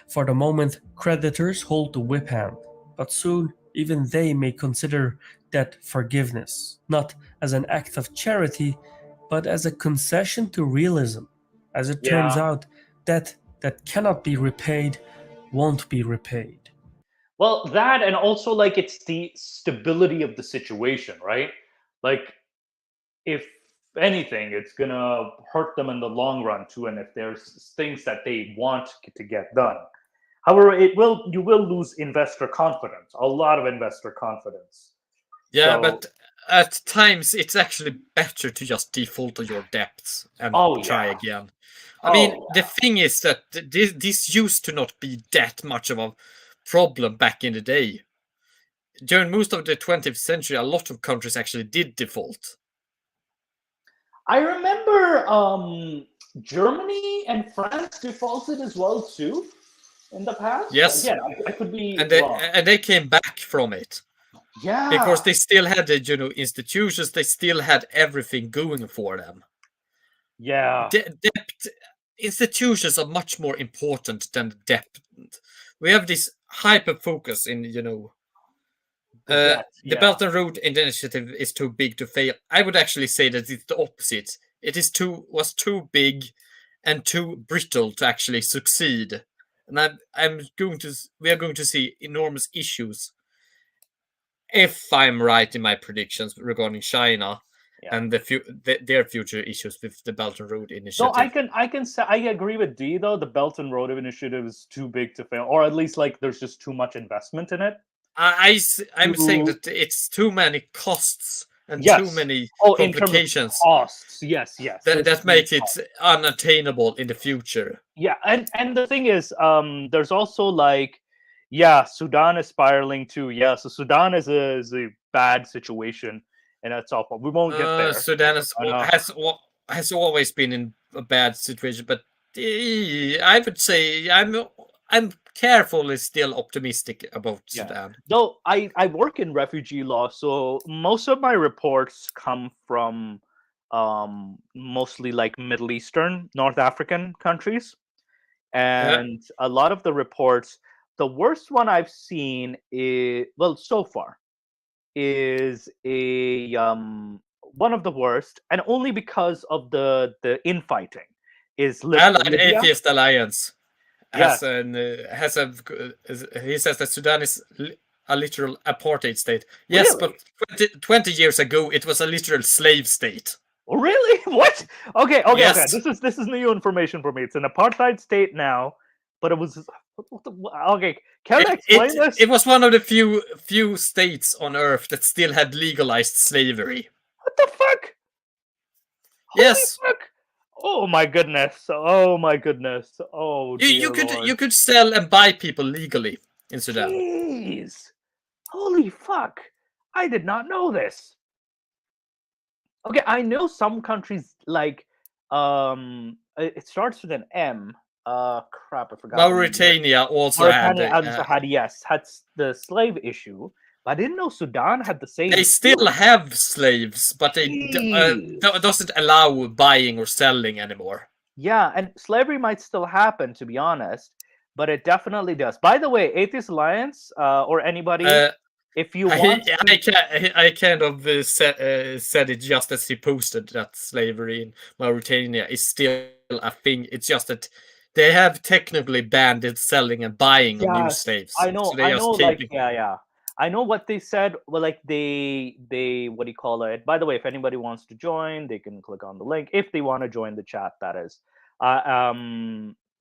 For the moment, creditors hold the whip hand, but soon even they may consider debt forgiveness, not as an act of charity, but as a concession to realism. As it turns out, debt that cannot be repaid won't be repaid. Well, that and also like it's the stability of the situation, right? Like if anything, it's gonna hurt them in the long run too. And if there's things that they want to get done, however, you will lose investor confidence, a lot of investor confidence. Yeah, So- but at times it's actually better to just default on your debts and try again. I mean, the thing is that this used to not be that much of a problem back in the day. During most of the 20th century, a lot of countries actually did default. I remember Germany and France defaulted as well too in the past. Yes. Again, I could be wrong. And they came back from it. Yeah. Because they still had the institutions, they still had everything going for them. Yeah. Debt institutions are much more important than debt. We have this hyper focus in the Belt and Road Initiative is too big to fail. I would actually say that it's the opposite. It was too big and too brittle to actually succeed. And we are going to see enormous issues if I'm right in my predictions regarding China and their future issues with the Belt and Road Initiative. No, I can say I agree with D though. The Belt and Road Initiative is too big to fail, or at least like there's just too much investment in it. I'm saying that it's too many costs and too many complications. In terms of costs, yes. That make it unattainable in the future. Yeah, and the thing is, there's also like, Sudan is spiraling too. Yeah, so Sudan is a bad situation, and that's all. We won't get there. Sudan has always been in a bad situation, but I would say I'm carefully still optimistic about Sudan. Though I work in refugee law, so most of my reports come from mostly like Middle Eastern, North African countries. And a lot of the reports, the worst one I've seen is, well, so far, is a one of the worst, and only because of the infighting, is Allied Atheist Alliance. He says that Sudan is a literal apartheid state. Yes, really? But 20 years ago, it was a literal slave state. Oh, really? What? Okay. Yes. Okay. This is new information for me. It's an apartheid state now, but it was okay. Can I explain this? It was one of the few states on Earth that still had legalized slavery. What the fuck? Yes. Holy fuck. Oh my goodness! Oh my goodness! Oh, you could sell and buy people legally in Sudan. Jeez! Holy fuck! I did not know this. Okay, I know some countries like it starts with an M. Crap, I forgot. Mauritania also had had the slave issue, I didn't know Sudan had the same. They still have slaves, but they doesn't allow buying or selling anymore. Yeah, and slavery might still happen, to be honest, but it definitely does. By the way, Atheist Alliance or anybody, if you want, I kind of said it just as he posted that slavery in Mauritania is still a thing. It's just that they have technically banned it selling and buying of new slaves. I know, So they I know, just keeping... I know what they said. Well, like they what do you call it? By the way, if anybody wants to join, they can click on the link. If they want to join the chat, that is.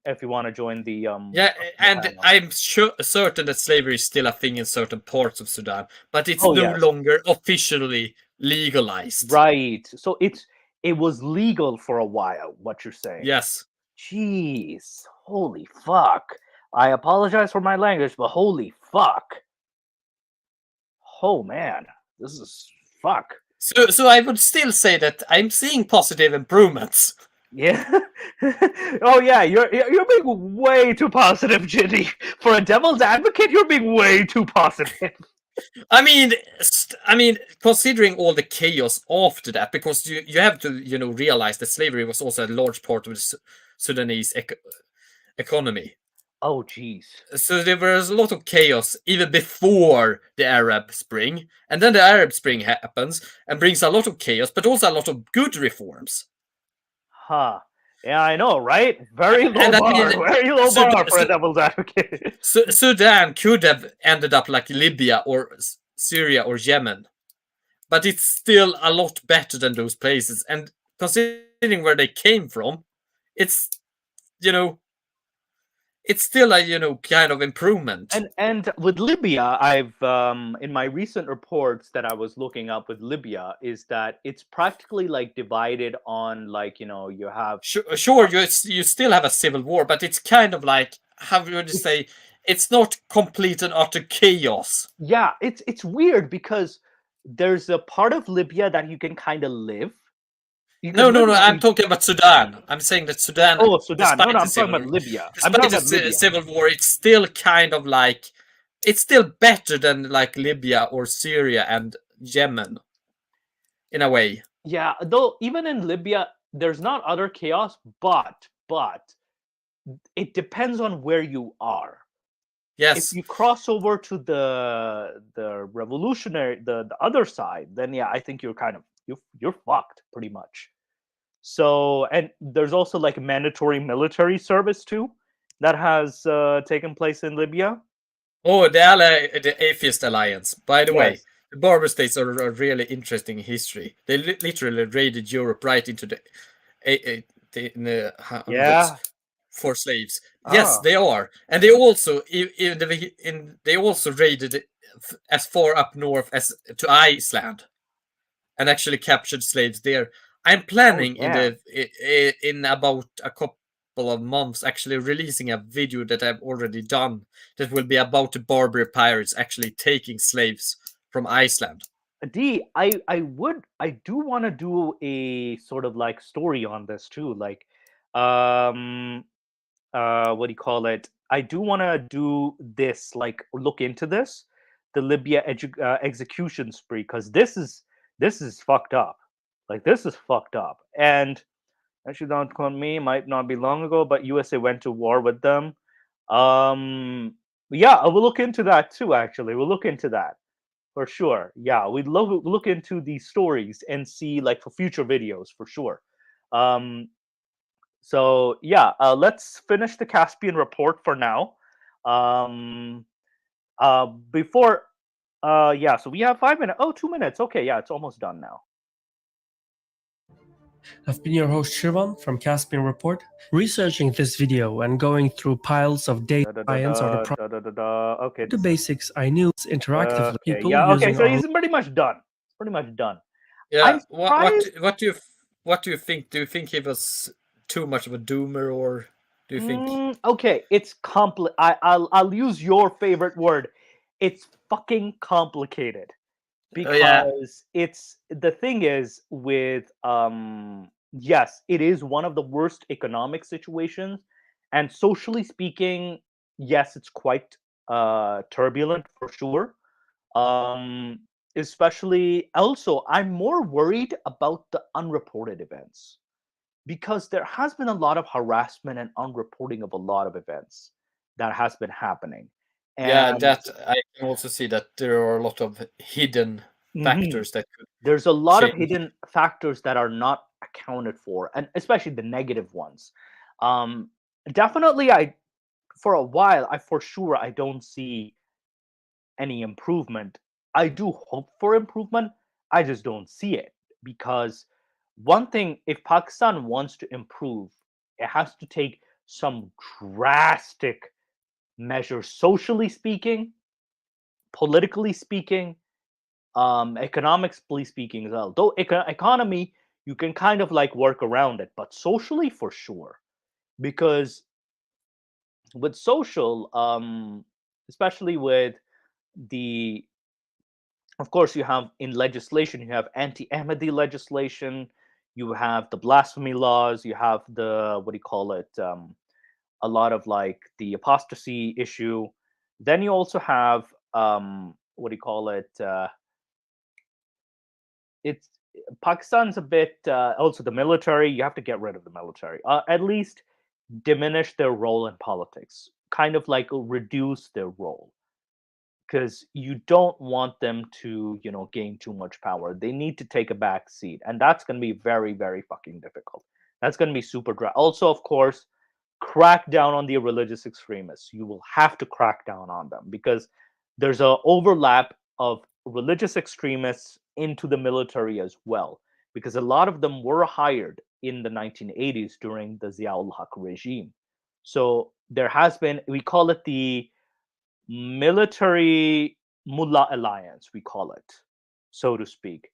If you want to join the and panel. I'm certain that slavery is still a thing in certain parts of Sudan, but it's no longer officially legalized. Right. So it was legal for a while. What you're saying? Yes. Jeez, holy fuck! I apologize for my language, but holy fuck! Oh man, this is fuck. So I would still say that I'm seeing positive improvements. Yeah. Oh yeah, you're being way too positive, Ginny. For a devil's advocate, you're being way too positive. I mean, considering all the chaos after that, because you have to realize that slavery was also a large part of the Sudanese economy. Oh jeez. So there was a lot of chaos even before the Arab Spring, and then the Arab Spring happens and brings a lot of chaos, but also a lot of good reforms. Huh. Yeah, I know, right? Very low bar. Very low bar for a devil's advocate. Sudan could have ended up like Libya or Syria or Yemen, but it's still a lot better than those places. And considering where they came from, it's it's still a kind of improvement. And with Libya, I've in my recent reports that I was looking up with Libya is that it's practically like divided on like you have sure you still have a civil war, but it's kind of like, how would you say, it's not complete and utter chaos. Yeah, it's weird because there's a part of Libya that you can kind of live. No, I'm talking about Sudan. I'm saying that Sudan. Oh, Sudan. No, I'm talking about Libya. I'm talking about the civil war. It's still kind of like, it's still better than like Libya or Syria and Yemen, in a way. Yeah, though even in Libya, there's not utter chaos, but it depends on where you are. Yes. If you cross over to the revolutionary, the other side, then yeah, I think you're kind of you're fucked pretty much. So, and there's also like mandatory military service too that has taken place in Libya. Oh, the Atheist Alliance. By the way, the Barber States are a really interesting history. They literally raided Europe right into the for slaves. Yes, they are, and they also they also raided as far up north as to Iceland, and actually captured slaves there. I'm planning in about a couple of months actually releasing a video that I've already done that will be about the Barbary pirates actually taking slaves from Iceland. I do want to do a sort of like story on this too, like what do you call it? I do want to do this, like look into this, the Libya execution spree, because this is fucked up. Like this is fucked up. And actually, don't quote me, might not be long ago, but USA went to war with them. Yeah, we'll look into that too. Actually, we'll look into that for sure. Yeah, we'd look into these stories and see like for future videos for sure. So yeah, let's finish the Caspian report for now. Before, yeah, so we have 5 minutes. Oh, 2 minutes. Okay, yeah, it's almost done now. I've been your host Shirvan from Caspian Report. Researching this video and going through piles of data science or the basics I knew interactively. People okay, so he's pretty much done. Pretty much done. Yeah. What do you think? Do you think he was too much of a doomer, or do you think? Okay, it's I'll use your favorite word. It's fucking complicated. Because it's the thing is with yes, it is one of the worst economic situations, and socially speaking, yes, it's quite turbulent for sure. Especially, also, I'm more worried about the unreported events because there has been a lot of harassment and unreporting of a lot of events that has been happening. Yeah, And that I can also see that there are a lot of hidden Mhm. factors that could there's a lot of change. hidden factors that are not accounted for, and especially the negative ones. Um, Definitely, for a while, for sure, I don't see any improvement. I do hope for improvement. I just don't see it because one thing, if Pakistan wants to improve, it has to take some drastic measures, socially speaking, politically speaking, economically speaking as well. Though economy, you can kind of like work around it, but socially, for sure, because with social, especially with the of course, you have in legislation, you have anti-Ahmadi legislation, you have the blasphemy laws, you have the what do you call it? A lot of like the apostasy issue. Then you also have what do you call it? It's Pakistan's a bit also the military. You have to get rid of the military, at least diminish their role in politics, kind of like reduce their role because you don't want them to, gain too much power. They need to take a back seat, and that's going to be very, very fucking difficult. That's going to be super dry. Also, of course, crack down on the religious extremists. You will have to crack down on them because there's a overlap of religious extremists into the military as well. Because a lot of them were hired in the 1980s during the Ziaul Haq regime. So there has been, we call it the military mullah alliance, we call it, so to speak.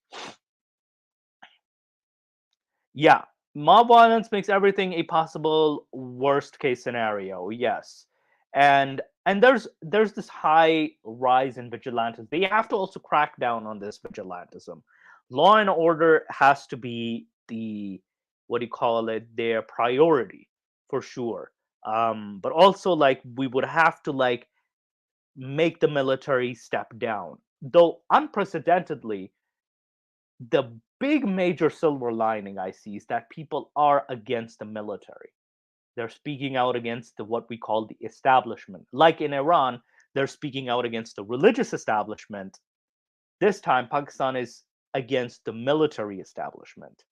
Yeah, mob violence makes everything a possible worst case scenario. Yes, and there's this high rise in vigilantism. They have to also crack down on this vigilantism. Law and order has to be the what do you call it? Their priority for sure. But also like we would have to like make the military step down. Though unprecedentedly, the big major silver lining I see is that people are against the military. They're speaking out against what we call the establishment. Like in Iran, they're speaking out against the religious establishment. This time, Pakistan is against the military establishment,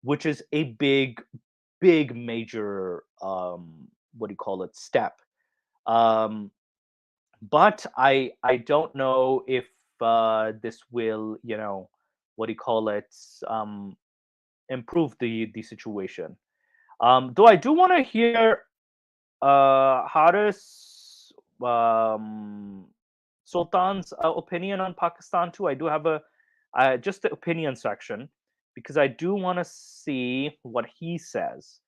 which is a big major, what do you call it, step. Um, but I don't know if this will, what do you call it, um, improve the situation. Though I do want to hear Haris Sultan's opinion on Pakistan too. I do have a just the opinion section because I do want to see what he says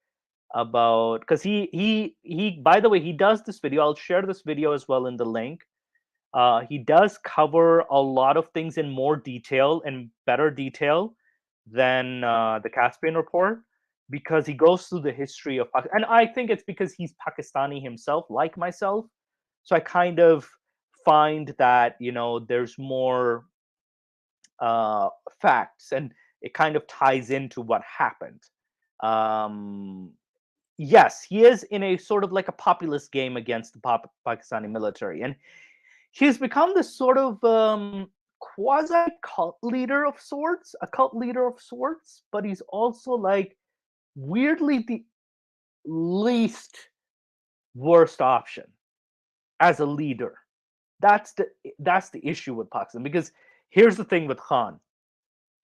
about because he by the way he does this video. I'll share this video as well in the link. He does cover a lot of things in more detail and better detail than the Caspian Report because he goes through the history of Pakistan. And I think it's because he's Pakistani himself, like myself. So I kind of find that, there's more facts and it kind of ties into what happened. Um, yes, he is in a sort of like a populist game against the Pakistani military. And he's become this sort of quasi cult leader of sorts, a cult leader of sorts, but he's also like weirdly the least worst option as a leader. That's the issue with Pakistan because here's the thing with Khan.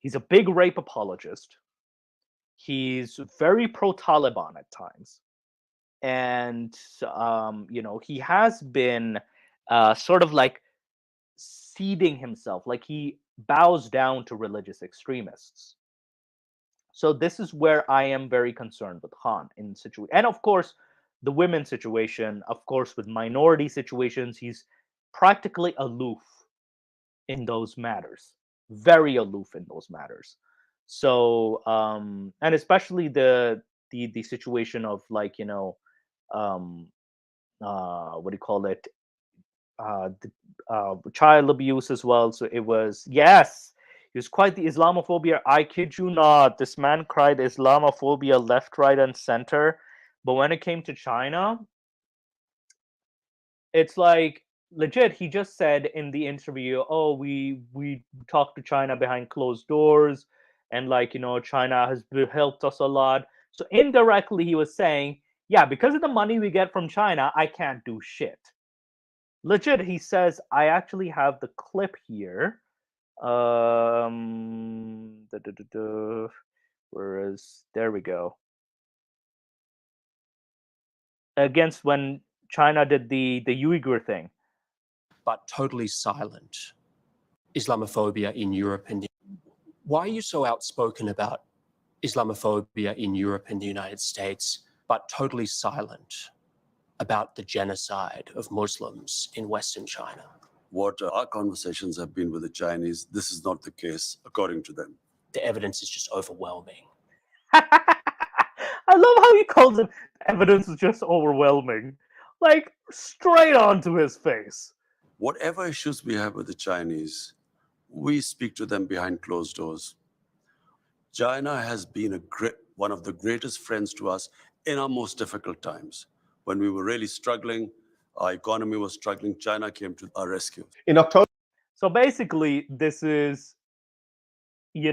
He's a big rape apologist. He's very pro Taliban at times. And he has been sort of like ceding himself, like he bows down to religious extremists. So this is where I am very concerned with Khan in situation, and of course the women situation. Of course, with minority situations, he's practically aloof in those matters, very aloof in those matters. So and especially the situation of like um, what do you call it? child abuse as well. So it was, yes, it was quite the Islamophobia. I kid you not. This man cried Islamophobia left, right, and center. But when it came to China, it's like legit. He just said in the interview, "Oh, we talked to China behind closed doors, and like China has helped us a lot." So indirectly, he was saying, "Yeah, because of the money we get from China, I can't do shit." Legit, he says, I actually have the clip here. Whereas, there we go. Against when China did the Uyghur thing. But totally silent Islamophobia in Europe. And why are you so outspoken about Islamophobia in Europe and the United States, but totally silent about the genocide of Muslims in Western China? What our conversations have been with the Chinese, this is not the case, according to them. The evidence is just overwhelming. I love how he calls it evidence is just overwhelming. Like, straight onto his face. Whatever issues we have with the Chinese, we speak to them behind closed doors. China has been one of the greatest friends to us in our most difficult times. When we were really struggling, our economy was struggling, China came to our rescue. In October. So basically, this is, he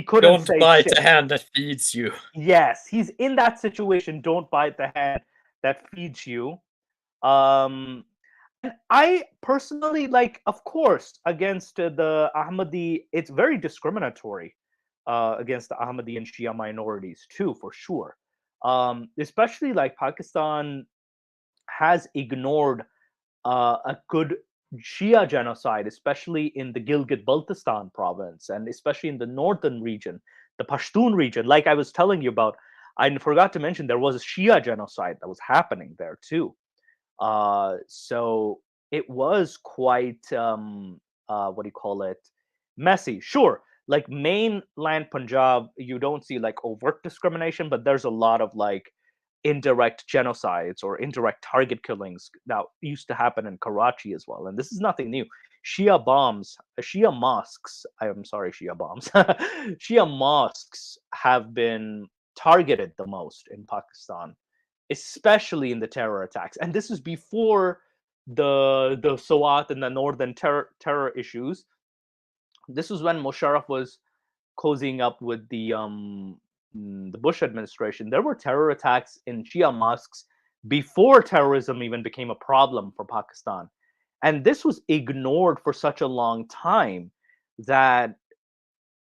couldn't Don't say bite shit. the hand that feeds you. Yes, he's in that situation. Don't bite the hand that feeds you. And I personally, of course, against the Ahmadi, it's very discriminatory against the Ahmadi and Shia minorities too, for sure. Especially Pakistan has ignored a good Shia genocide, especially in the Gilgit-Baltistan province, and especially in the northern region, the Pashtun region. Like I was telling you about, I forgot to mention there was a Shia genocide that was happening there too. So it was quite messy. Sure, like mainland Punjab, you don't see overt discrimination, but there's a lot of indirect genocides or indirect target killings that used to happen in Karachi as well. And this is nothing new. Shia mosques have been targeted the most in Pakistan, especially in the terror attacks. And this is before the Sawat and the northern terror issues. This was when Musharraf was cozying up with the Bush administration. There were terror attacks in Shia mosques before terrorism even became a problem for Pakistan. And this was ignored for such a long time that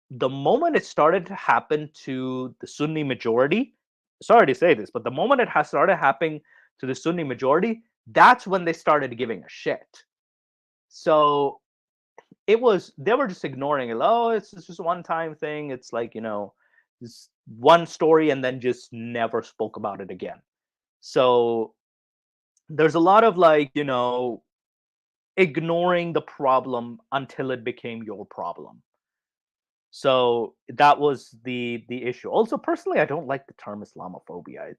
the moment it started to happen to the Sunni majority, sorry to say this, but the moment it has started happening to the Sunni majority, that's when they started giving a shit. So they were just ignoring it. Oh, it's just a one-time thing. It's this one story, and then just never spoke about it again. So there's a lot of ignoring the problem until it became your problem. So that was the issue. Also, personally, I don't like the term Islamophobia.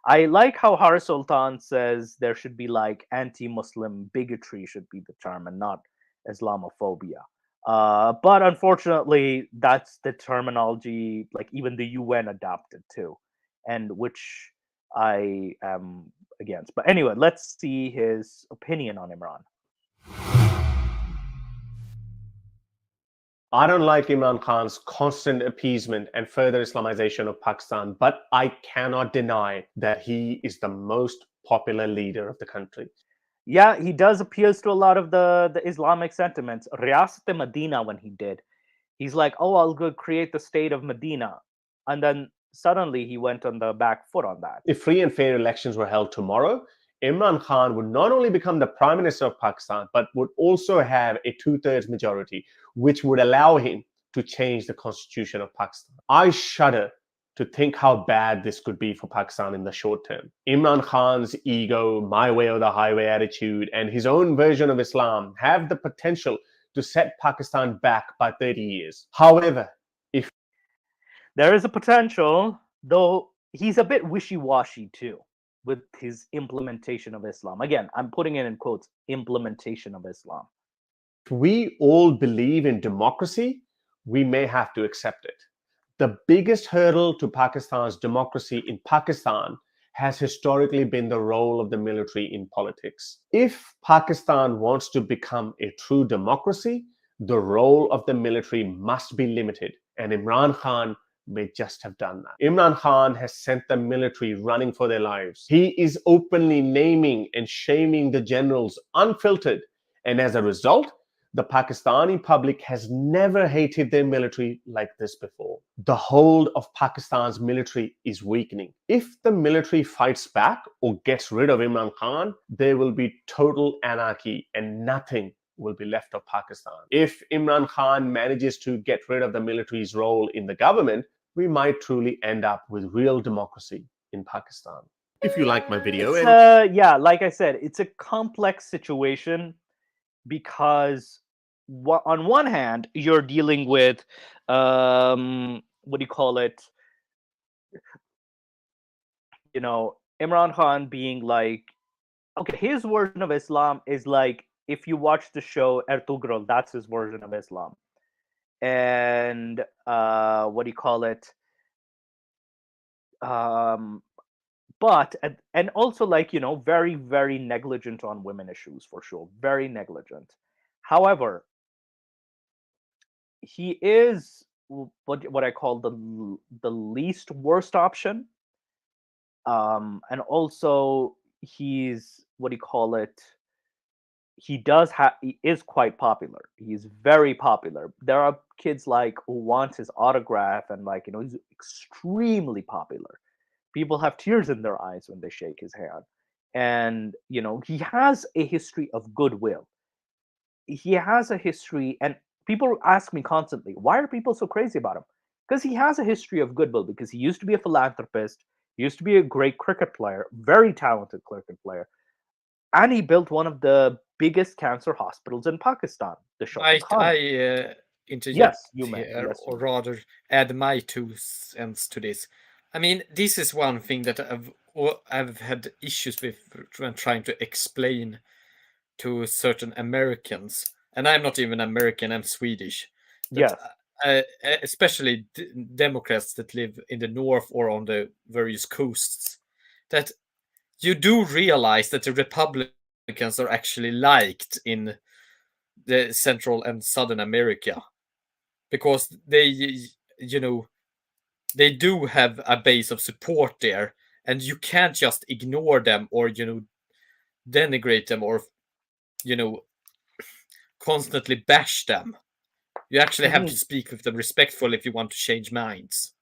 I like how Haris Sultan says there should be anti-Muslim bigotry should be the term and not Islamophobia. But unfortunately, that's the terminology even the UN adopted to, and which I am against. But anyway, let's see his opinion on Imran. I don't like Imran Khan's constant appeasement and further Islamization of Pakistan, but I cannot deny that he is the most popular leader of the country. Yeah, he does appeals to a lot of the Islamic sentiments. Riyasat-e-Medina, when he did, he's like, oh, I'll go create the state of Medina. And then suddenly he went on the back foot on that. If free and fair elections were held tomorrow, Imran Khan would not only become the Prime Minister of Pakistan, but would also have a 2/3 majority, which would allow him to change the constitution of Pakistan. I shudder to think how bad this could be for Pakistan in the short term. Imran Khan's ego, my way or the highway attitude, and his own version of Islam have the potential to set Pakistan back by 30 years. However, if there is a potential, though he's a bit wishy-washy too. with his implementation of Islam. Again, I'm putting it in quotes, implementation of Islam. If we all believe in democracy, we may have to accept it. The biggest hurdle to Pakistan's democracy in Pakistan has historically been the role of the military in politics. If Pakistan wants to become a true democracy, the role of the military must be limited, and Imran Khan may just have done that. Imran Khan has sent the military running for their lives. He is openly naming and shaming the generals unfiltered, and as a result, the Pakistani public has never hated their military like this before. The hold of Pakistan's military is weakening. If the military fights back or gets rid of Imran Khan, there will be total anarchy and nothing will be left of Pakistan. If Imran Khan manages to get rid of the military's role in the government, we might truly end up with real democracy in Pakistan. If you like my video, Yeah, like I said, it's a complex situation because on one hand, you're dealing with what do you call it? You know, Imran Khan being like, okay, his version of Islam is like, if you watch the show Ertugrul, that's his version of Islam. And what do you call it? But and also, like, you know, very, very negligent on women issues, for sure, very negligent. However, he is what I call the least worst option, and also he's, what do you call it, he is quite popular. He's very popular. There are kids like who want his autograph, and, like, you know, he's extremely popular. People have tears in their eyes when they shake his hand. And, you know, he has a history of goodwill. He has a history, and people ask me constantly, why are people so crazy about him? Because he has a history of goodwill, because he used to be a philanthropist, he used to be a great cricket player, very talented cricket player, and he built one of the biggest cancer hospitals in Pakistan, the Shah Khan. I interject Yes, you may. here, Yes, or rather add my 2 cents to this. I mean, this is one thing that I've had issues with when trying to explain to certain Americans, and I'm not even American, I'm Swedish. Yes. Especially Democrats that live in the north or on the various coasts, that you do realize that the Republicans are actually liked in the Central and Southern America, because they, you know, they do have a base of support there, and you can't just ignore them or, you know, denigrate them or, you know, constantly bash them. You actually have to speak with them respectfully if you want to change minds.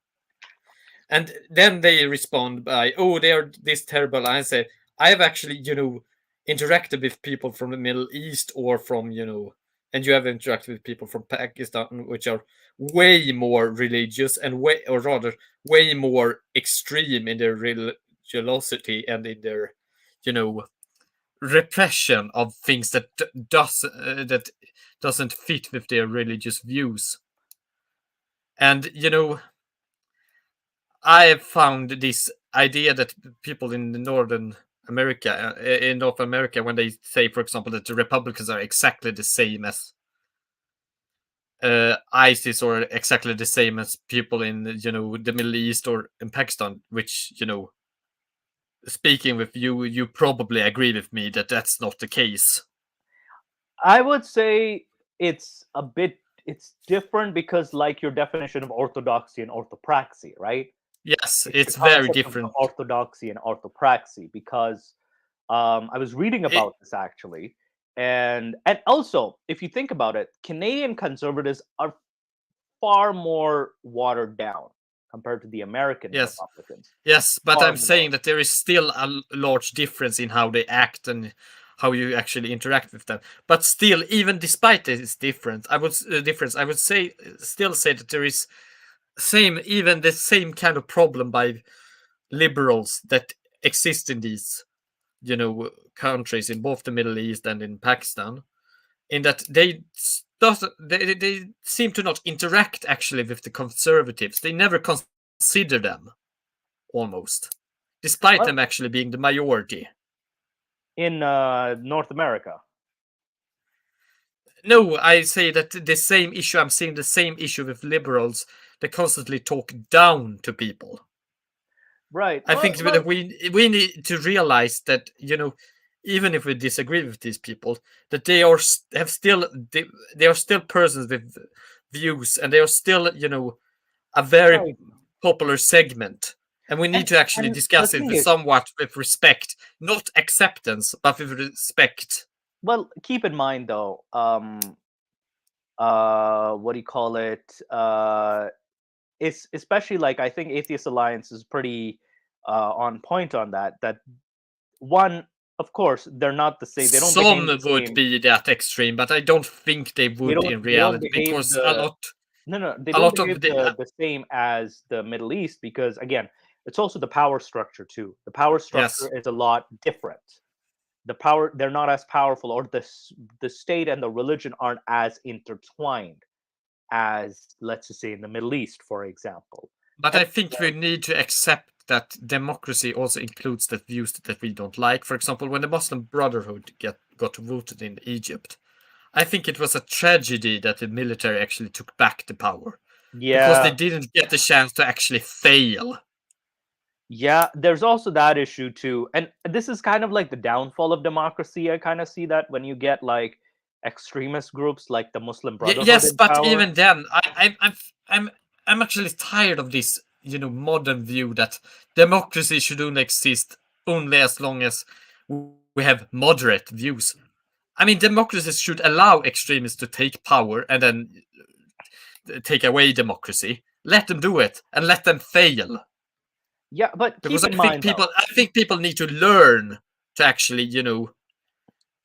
And then they respond by, oh, they are this terrible. I say, I have actually, you know, interacted with people from the Middle East or from, you know, and you have interacted with people from Pakistan, which are way more religious and way more extreme in their religiosity and in their, you know, repression of things that doesn't fit with their religious views. And, you know, I have found this idea that people in North America, when they say, for example, that the Republicans are exactly the same as ISIS or exactly the same as people in, you know, the Middle East or in Pakistan, which, you know, speaking with you, you probably agree with me that that's not the case. I would say it's different because, like, your definition of orthodoxy and orthopraxy, right? Yes, it's very different. Orthodoxy and orthopraxy, because I was reading about this actually, and also, if you think about it, Canadian conservatives are far more watered down compared to the American Republicans. Yes, but I'm saying that there is still a large difference in how they act and how you actually interact with them. But still, even despite this difference, I would still say that there is even the same kind of problem by liberals that exist in these, you know, countries in both the Middle East and in Pakistan, in that they seem to not interact actually with the conservatives. They never consider them, almost. despite Well- them actually being the majority. in North America. No, I say that the same issue. I'm seeing the same issue with liberals. They constantly talk down to people. Right. I think Well, that we need to realize that, you know, even if we disagree with these people, that they are they are still persons with views, and they are still, you know, a very right. popular segment, and we need And- to actually and discuss the it thing with is- somewhat with respect, not acceptance, but with respect. Well, keep in mind though, what do you call it? It's especially like I think Atheist Alliance is pretty on point on that. That one, of course, they're not the same. They don't Some behave the would same. be that extreme, but I don't think they would don't- in they don't reality, behave because the- a lot. No, they a don't lot of behave the- the same as the Middle East because again, it's also the power structure too. The power structure is a lot different. They're not as powerful, or the state and the religion aren't as intertwined as, let's just say, in the Middle East, for example. But I think we need to accept that democracy also includes the views that we don't like. For example, when the Muslim Brotherhood got voted in Egypt, I think it was a tragedy that the military actually took back the power, because they didn't get the chance to actually fail. Yeah, there's also that issue too. And this is kind of like the downfall of democracy. I kind of see that when you get like extremist groups like the Muslim Brotherhood. Yes, in but power. even then, I'm actually tired of this, you know, modern view that democracy should only exist only as long as we have moderate views. I mean, democracy should allow extremists to take power and then take away democracy. Let them do it and let them fail. Yeah, but Because keep in mind, though, I think people need to learn to actually, you know,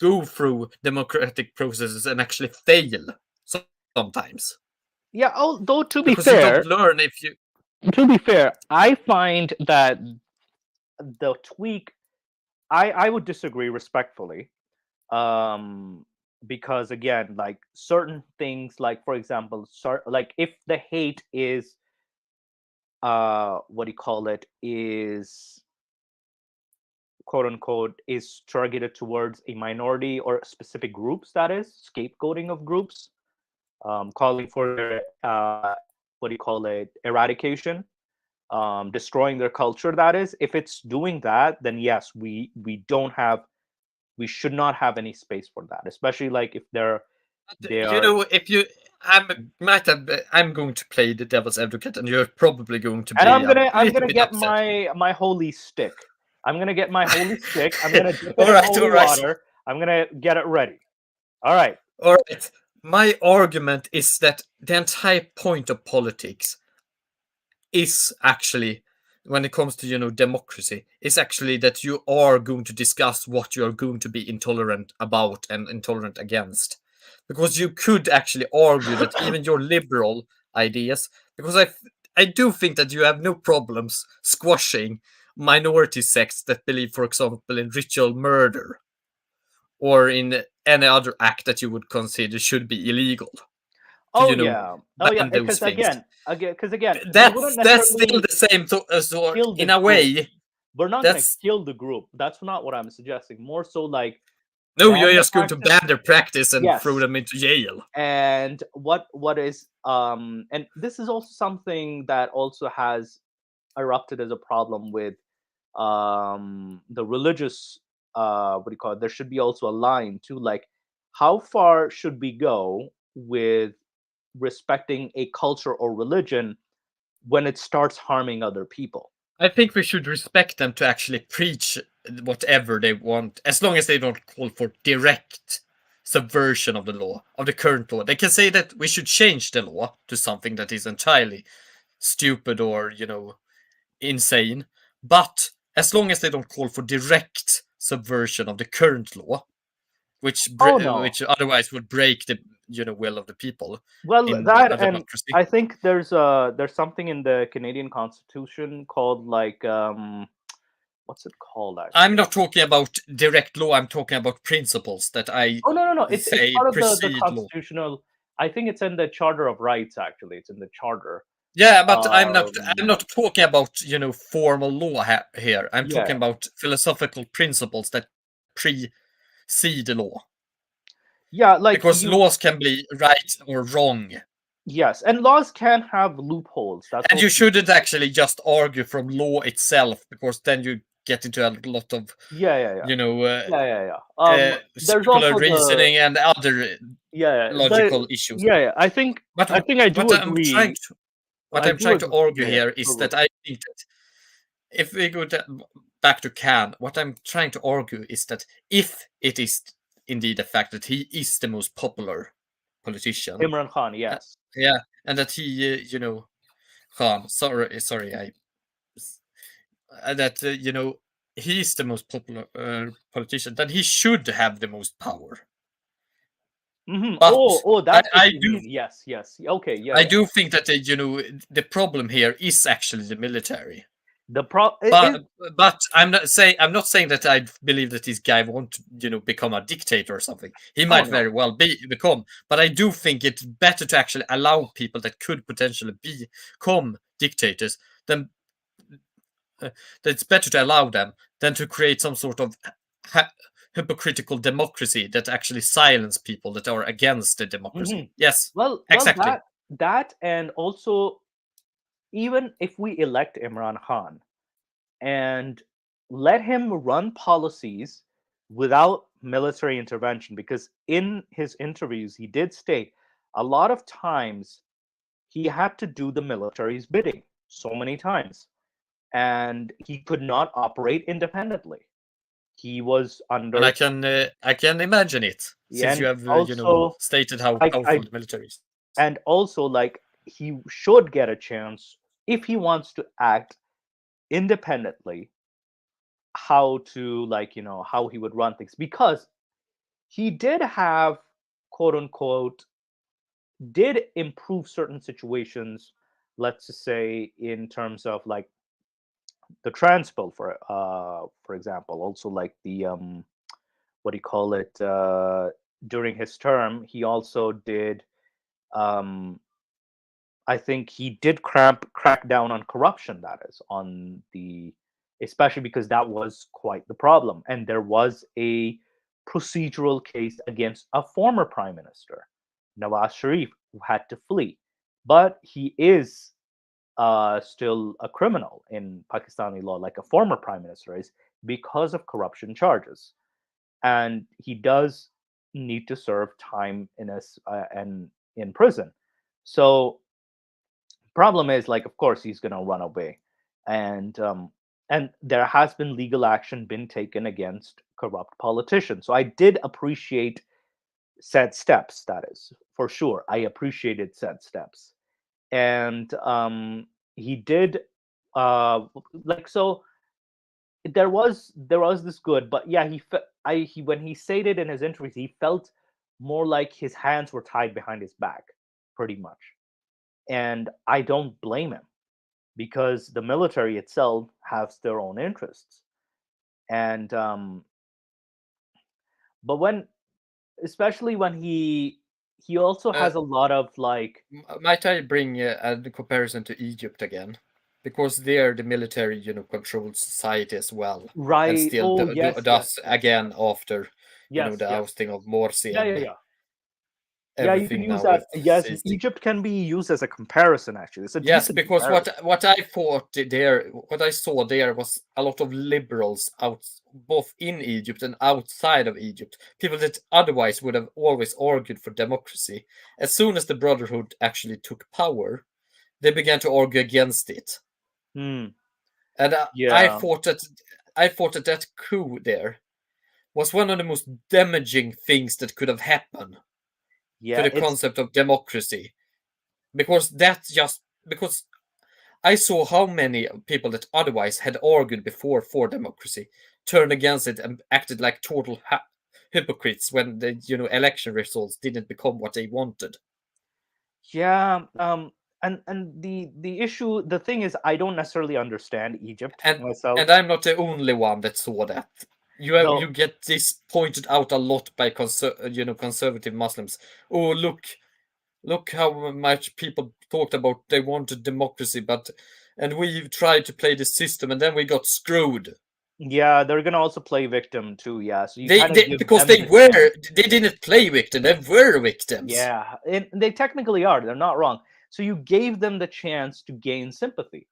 go through democratic processes and actually fail sometimes. yeah. Although to be Because you fair, don't learn if you. I find that the tweak. I would disagree respectfully, because again, like certain things, like for example, like if the hate is, what do you call it, is quote unquote is targeted towards a minority or specific groups, that is scapegoating of groups, calling for their what do you call it, eradication, destroying their culture, that is, if it's doing that, then yes, we should not have any space for that, especially like if they You are. know, if you, I'm going to play the devil's advocate, and you're probably going to be. And I'm a little gonna bit get upset. my holy stick. I'm gonna get my holy stick. I'm gonna dip it All in right, holy all right. water. I'm gonna get it ready. All right. All right. My argument is that the entire point of politics is actually, when it comes to, you know, democracy, is actually that you are going to discuss what you are going to be intolerant about and intolerant against. Because you could actually argue that even your liberal ideas, because I do think that you have no problems squashing minority sects that believe, for example, in ritual murder or in any other act that you would consider should be illegal. Oh you know, yeah. Oh yeah. ban those Because things. again, we That's wouldn't still necessarily the same. So kill the in a way, group. We're not gonna that's kill the group. That's not what I'm suggesting. More so like no. ban You're the just going to practice. ban their practice and Yes. throw them into jail. And what is and this is also something that also has erupted as a problem with the religious, what do you call it, there should be also a line too, like how far should we go with respecting a culture or religion when it starts harming other people. I think we should respect them to actually preach whatever they want, as long as they don't call for direct subversion of the law, of the current law. They can say that we should change the law to something that is entirely stupid or, you know, insane. But as long as they don't call for direct subversion of the current law, which Oh, no. which otherwise would break the, you know, will of the people. Well, in that a and democracy. I think there's something in the Canadian Constitution called like what's it called actually? I'm not talking about direct law. I'm talking about principles that I Oh no, it's say part of the precede law. constitutional. I think it's in the Charter of Rights. Actually, it's in the charter. Yeah, but I'm not Um, talking about formal law here. I'm Yeah. talking about philosophical principles that precede the law. Yeah, like Because laws can be right or wrong. yes, and laws can have loopholes. That's And you also shouldn't actually just argue from law itself, because then you get into a lot of yeah. There's circular also the reasoning and other yeah logical issues. yeah. I think But I do what I'm trying agree. to what I I'm do trying to agree. argue Yeah, here is that I think that if we go back to Khan, what I'm trying to argue is that if it is indeed the fact that he is the most popular politician, Imran Khan, yes. yeah, and that he, Khan, sorry, that he's the most popular politician, then he should have the most power. Mm-hmm. But Oh, that's what I you do mean. Yes. Okay. Yeah. I do think that the problem here is actually the military. The problem. But I'm not saying that I believe that this guy won't become a dictator or something. He might no. very well become, but I do think it's better to actually allow people that could potentially become dictators than that it's better to allow them than to create some sort of hypocritical democracy that actually silence people that are against the democracy. Yes, Well, exactly. that and also, even if we elect Imran Khan and let him run policies without military intervention, because in his interviews he did state a lot of times he had to do the military's bidding so many times, and he could not operate independently. He was under. And I can imagine it, since and you have also, stated how I powerful the military is. and also, like, he should get a chance if he wants to act independently, how to, how he would run things, because he did have, quote unquote, did improve certain situations, let's just say in terms of like the trans bill, for example, also like the what do you call it, during his term he also did, um I think he did crack down on corruption, that is, on the, especially because that was quite the problem. And there was a procedural case against a former prime minister, Nawaz Sharif, who had to flee. But he is still a criminal in Pakistani law, like a former prime minister is, because of corruption charges. And he does need to serve time and in prison. So problem is, like, of course he's going to run away, and there has been legal action been taken against corrupt politicians. So I did appreciate said steps, that is for sure. I appreciated said steps. And he did, like, so there was this good, but yeah, he when he stated in his interviews, he felt more like his hands were tied behind his back, pretty much. And I don't blame him, because the military itself has their own interests. And but when, especially when he also has a lot of like, Might I bring a comparison to Egypt again? Because there the military, controls society as well, and right, still oh yes, does again after yes, the yes. ousting of Morsi Yeah, and yeah. Yeah, you can everything use now that. with Yes, Sisi. Egypt can be used as a comparison. Actually, it's a Yes, decent because comparison. what I thought there, what I saw there was a lot of liberals out, both in Egypt and outside of Egypt, people that otherwise would have always argued for democracy. As soon as the Brotherhood actually took power, they began to argue against it. Hmm. And Yeah. I thought that coup there was one of the most damaging things that could have happened Yeah, to the concept of democracy, because I saw how many people that otherwise had argued before for democracy turned against it and acted like total hypocrites when the election results didn't become what they wanted. Yeah. And the issue, the thing is, I don't necessarily understand Egypt myself. And I'm not the only one that saw that. No. You get this pointed out a lot by conservative Muslims. Oh, look how much people talked about they wanted democracy, and we tried to play the system, and then we got screwed. Yeah, they're gonna also play victim too. Yeah, so you They, kind of give because them the chance. they didn't play victim, they were victims. Yeah, and they technically are. They're not wrong. So you gave them the chance to gain sympathy.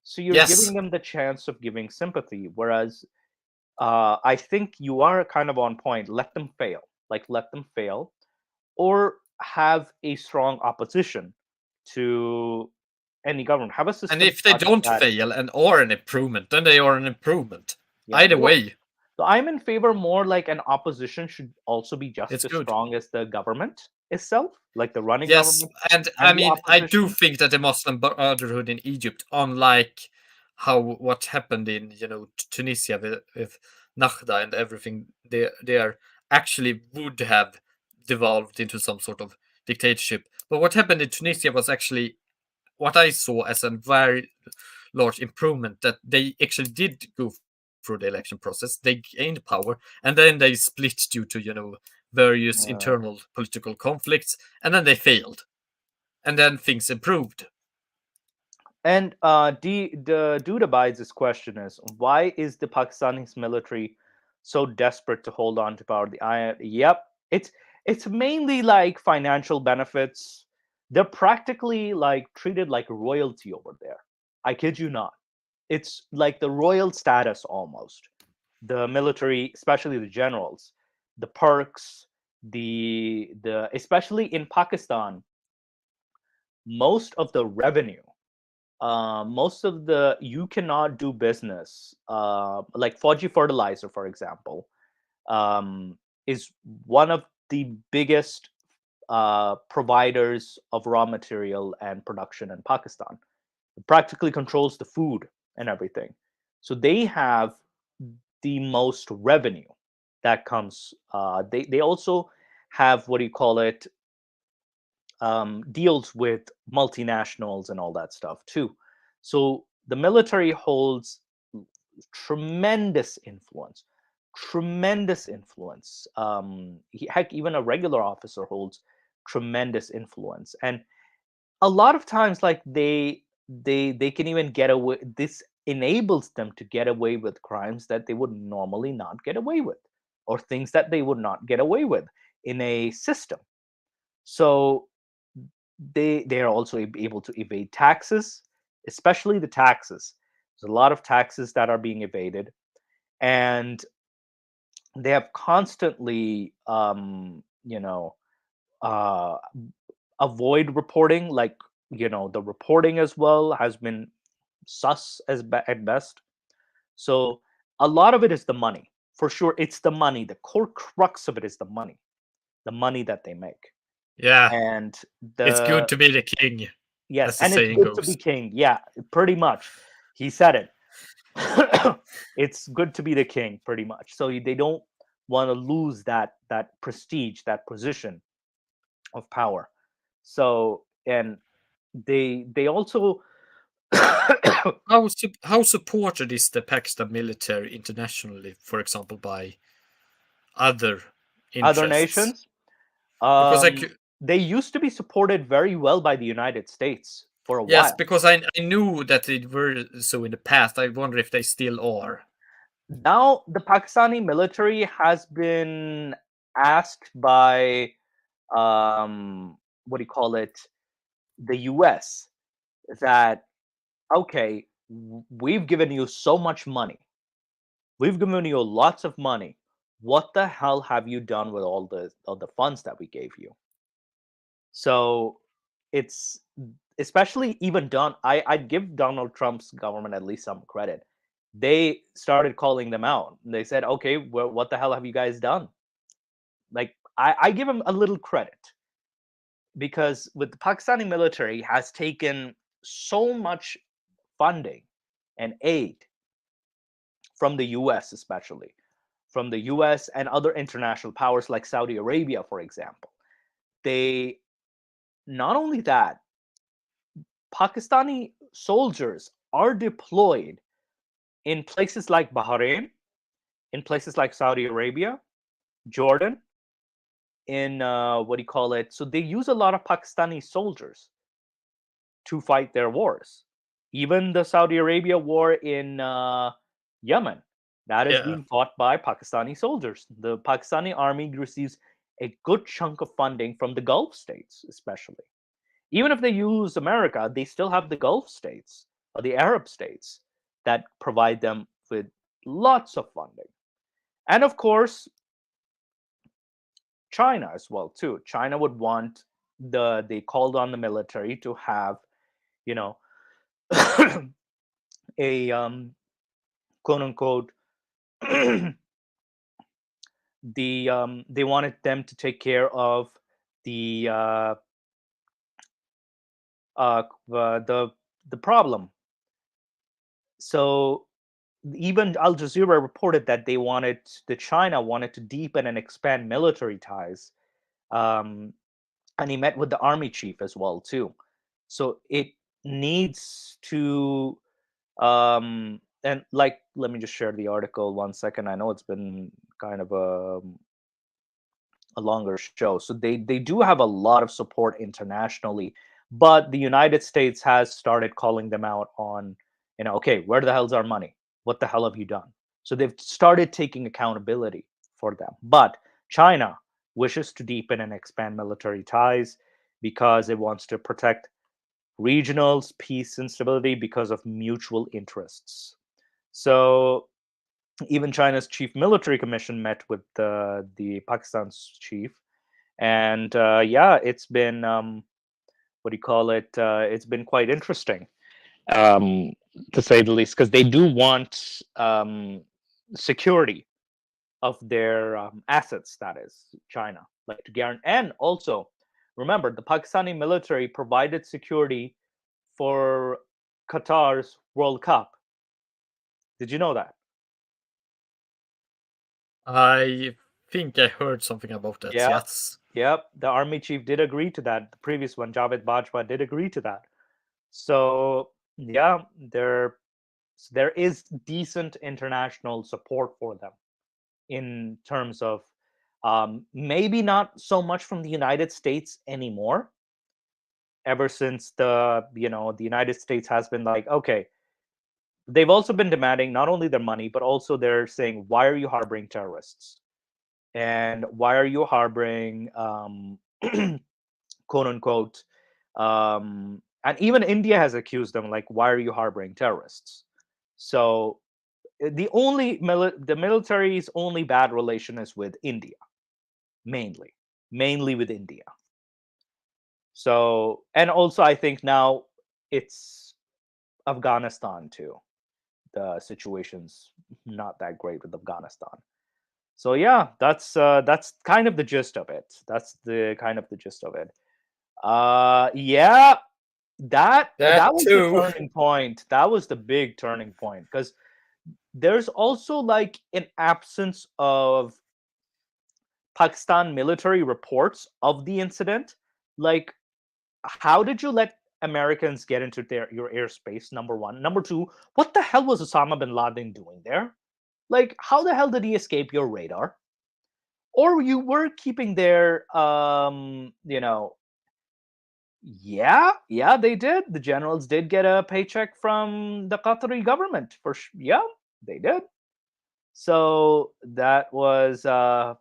So you're Yes. giving them the chance of giving sympathy. Whereas I think you are kind of on point. Let them fail. Like, let them fail. Or have a strong opposition to any government. Have a system. And if they such don't that- fail and are an improvement, then they are an improvement. Yeah, Either well, way. So I'm in favor more like an opposition should also be just It's as good. strong as the government itself, like the running Yes, government. and and I the mean, I do opposition. think that the Muslim Brotherhood in Egypt, unlike what happened in Tunisia with Nahda and everything, they actually would have devolved into some sort of dictatorship. But what happened in Tunisia was actually what I saw as a very large improvement, that they actually did go through the election process. They gained power, and then they split due to various internal political conflicts, and then they failed, and then things improved. And the dude abides this question is, why is the Pakistani military so desperate to hold on to power? Yep, it's mainly like financial benefits. They're practically like treated like royalty over there. I kid you not. It's like the royal status almost. The military, especially the generals, the perks, the especially in Pakistan, most of the revenue, most of the you cannot do business, like Fauji Fertilizer, for example, is one of the biggest providers of raw material and production in Pakistan. It practically controls the food and everything. So they have the most revenue that comes. They also have, what do you call it, deals with multinationals and all that stuff too. So the military holds tremendous influence, tremendous influence. Heck, even a regular officer holds tremendous influence, and a lot of times, like they can even get away. This enables them to get away with crimes that they would normally not get away with, or things that they would not get away with in a system. So they are also able to evade taxes, especially the taxes. There's a lot of taxes that are being evaded, and they have constantly uh, avoid reporting. Like, the reporting as well has been sus at best. So a lot of it is the money, for sure. It's the money. The core crux of it is the money that they make. Yeah, And it's good to be the king. yes, as the and it's saying good to goes. be king. Yeah, pretty much. He said it. It's good to be the king, pretty much. So they don't want to lose that prestige, that position of power. So, and they also How supported is the Pakistan military internationally, for example, by other other interests? nations, Because they used to be supported very well by the United States for a yes, while. because I knew that they were so in the past. I wonder if they still are. Now the Pakistani military has been asked by what do you call it, the US, that, okay, we've given you so much money, we've given you lots of money, what the hell have you done with all the funds that we gave you? So it's, especially even I'd give Donald Trump's government at least some credit. They started calling them out. They said, okay, well, what the hell have you guys done? Like, I give them a little credit, because with the Pakistani military has taken so much funding and aid from the US, especially from the US and other international powers like Saudi Arabia, for example. They, not only that, Pakistani soldiers are deployed in places like Bahrain, in places like Saudi Arabia, Jordan, in what do you call it? So they use a lot of Pakistani soldiers. to fight their wars. Even the Saudi Arabia war in Yemen, that is being fought by Pakistani soldiers. The Pakistani army receives a good chunk of funding from the Gulf states, especially. Even if they use America, they still have the Gulf states or the Arab states that provide them with lots of funding. And of course, China as well too. China would want they called on the military to have, you know, a quote unquote they wanted them to take care of the problem. So even Al Jazeera reported that China wanted to deepen and expand military ties, and he met with the army chief as well too. So it needs to, and like, let me just share the article 1 second. I know it's been kind of a longer show. So they do have a lot of support internationally, but the United States has started calling them out on, okay, where the hell's our money? What the hell have you done? So they've started taking accountability for them. But China wishes to deepen and expand military ties because it wants to protect regional peace and stability because of mutual interests. So even China's chief military commission met with the Pakistan's chief, and it's been what do you call it? It's been quite interesting, to say the least, because they do want security of their assets. That is China, like to guarantee. And also, remember, the Pakistani military provided security for Qatar's World Cup. Did you know that? I think I heard something about that. Yeah. Yes. Yep. The army chief did agree to that. The previous one, Javed Bajwa, did agree to that. So yeah, there is decent international support for them in terms of maybe not so much from the United States anymore. Ever since the United States has been like, okay, they've also been demanding not only their money, but also they're saying, why are you harboring terrorists? And why are you harboring, quote unquote, and even India has accused them, like, why are you harboring terrorists? So the military's only bad relation is with India, mainly with India. So, and also I think now it's Afghanistan too. The situation's not that great with Afghanistan. So yeah, that's kind of the gist of it. That's the kind of the gist of it. Yeah, that was too. the turning point. That was the big turning point, because there's also like an absence of Pakistan military reports of the incident. Like, how did you let Americans get into your airspace? Number one. Number two, what the hell was Osama bin Laden doing there? Like, how the hell did he escape your radar? Or you were keeping their, yeah, they did. The generals did get a paycheck from the Qatari government yeah, they did. So that was, and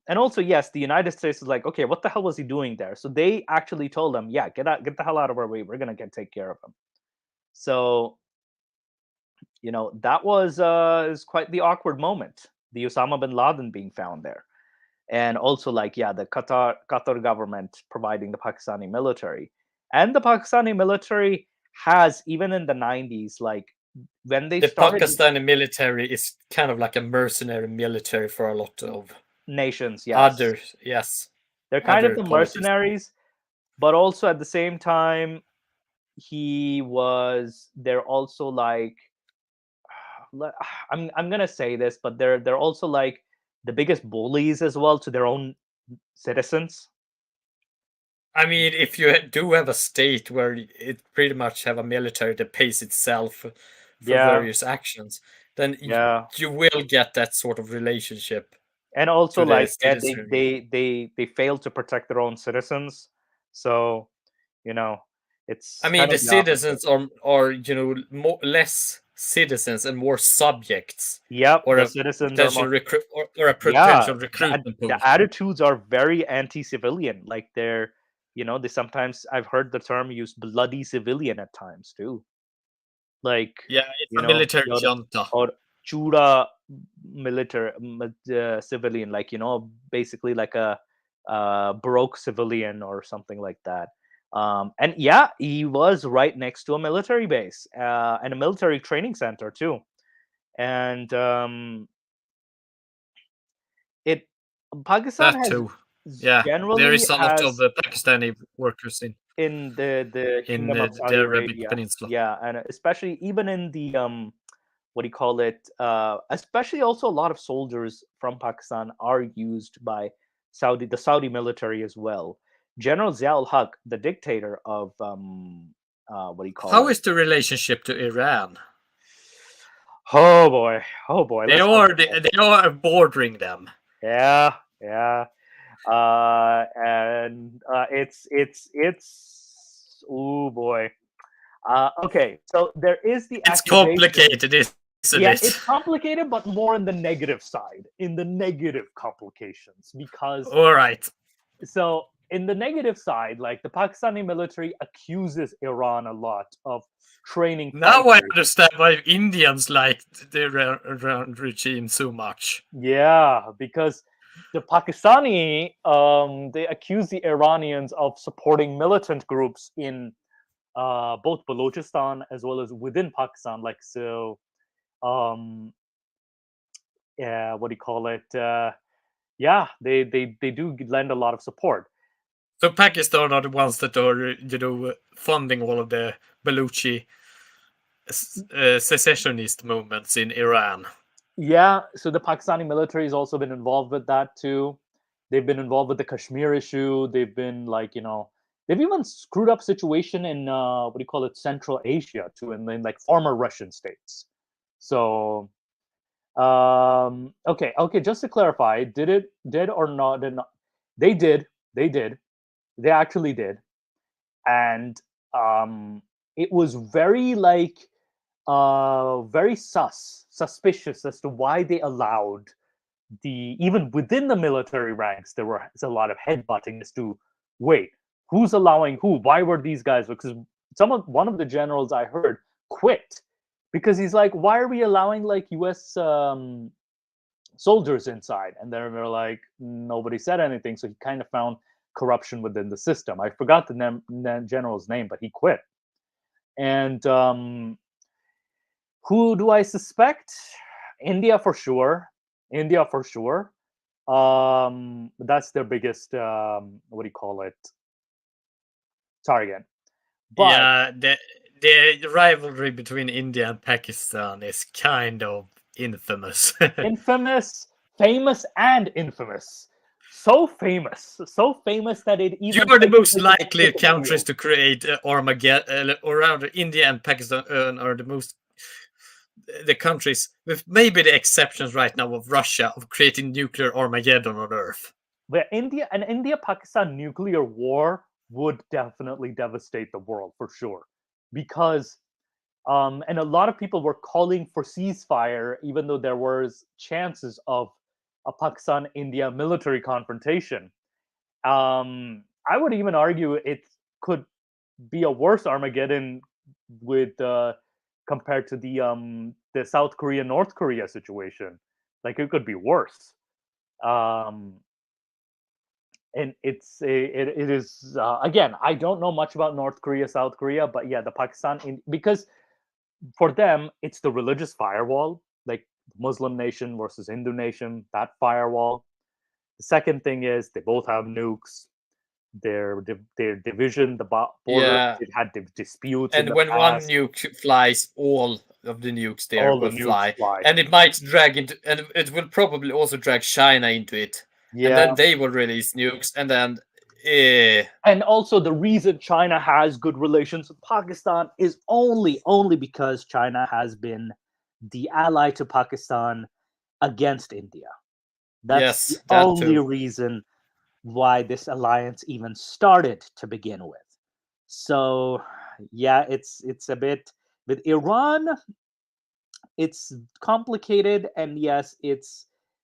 also, yes, the United States is like, okay, what the hell was he doing there? So they actually told him, yeah, get the hell out of our way. We're gonna take care of him. So, that was is quite the awkward moment. The Osama bin Laden being found there, and also like, yeah, the Qatar government providing the Pakistani military, and the Pakistani military has, even in the 90s, like when they started, Pakistani military is kind of like a mercenary military for a lot of nations. Yes, others. Yes, they're kind of the mercenaries, but also at the same time, they're also like, I'm gonna say this, but they're also like the biggest bullies as well to their own citizens. I mean, if you do have a state where it pretty much have a military that pays itself for various actions, then you will get that sort of relationship. And also, like, they fail to protect their own citizens. So, It's I mean, kind the of the opposite. citizens are less citizens and more subjects, Yep, or the a citizens are potential more. recruit or a Yeah, potential recruitment pool. the attitudes are very anti-civilian. Like they're, they sometimes I've heard the term used bloody civilian at times too. Like Yeah, it's a know, military you're- junta. or chura military civilian, like basically like a broke civilian or something like that. And yeah, he was right next to a military base and a military training center too. And Pakistan That has too. Yeah, generally there is a lot has of Pakistani workers in the in Kingdom of Saudi the Arabic Arabia. Peninsula. Yeah, and especially even in the what do you call it? Especially also a lot of soldiers from Pakistan are used by the Saudi military as well. General Zia-ul-Haq, the dictator of what do you call How it? is the relationship to Iran? Oh boy, oh boy. They are bordering them. Yeah, yeah. And it's oh boy. Okay, so there is the It's accusation. complicated, isn't Yeah, it? it's complicated, but more in the negative side, in the negative complications, because All right. so in the negative side, like the Pakistani military accuses Iran a lot of training. Now I fighters. understand why Indians like the Iran regime so much. Yeah, because the Pakistani they accuse the Iranians of supporting militant groups in both Balochistan as well as within Pakistan. Like so, yeah, what do you call it? Yeah, they do lend a lot of support. So Pakistan are the ones that are, funding all of the Baluchi secessionist movements in Iran. Yeah, so the Pakistani military has also been involved with that too. They've been involved with the Kashmir issue. They've been like, they've even screwed up situation in what do you call it, Central Asia too, in like former Russian states. So, okay, just to clarify, did or not? Did not? They did. They actually did, and it was very like very suspicious as to why they allowed even within the military ranks there was a lot of headbutting as to wait, who's allowing who, why were these guys, because one of the generals I heard quit because he's like, why are we allowing like US soldiers inside? And they're like, nobody said anything, so he kind of found corruption within the system. I forgot the general's name, but he quit. And who do I suspect? India for sure. That's their biggest what do you call it, target. But yeah, the rivalry between India and Pakistan is kind of infamous. famous and infamous. So famous that it even. You are the most likely countries to create Armageddon, or rather, India and Pakistan are the countries, with maybe the exceptions right now of Russia, of creating nuclear Armageddon on Earth. Where India-Pakistan nuclear war would definitely devastate the world for sure, because and a lot of people were calling for ceasefire, even though there was chances of a Pakistan-India military confrontation. I would even argue it could be a worse Armageddon with compared to the South Korea North Korea situation. Like it could be worse. And it is again, I don't know much about North Korea, South Korea, but yeah, the Pakistan, because for them it's the religious firewall, like Muslim nation versus Hindu nation, that firewall. The second thing is they both have nukes. Their division, the border, it had disputes. And when one nuke flies, all of the nukes there will fly. And it might drag into, and it will probably also drag China into it. Yeah. And then they will release nukes, and then and also the reason China has good relations with Pakistan is only because China has been the ally to Pakistan against India. That's the only reason why this alliance even started to begin with. So yeah, it's a bit with Iran. It's complicated, and yes,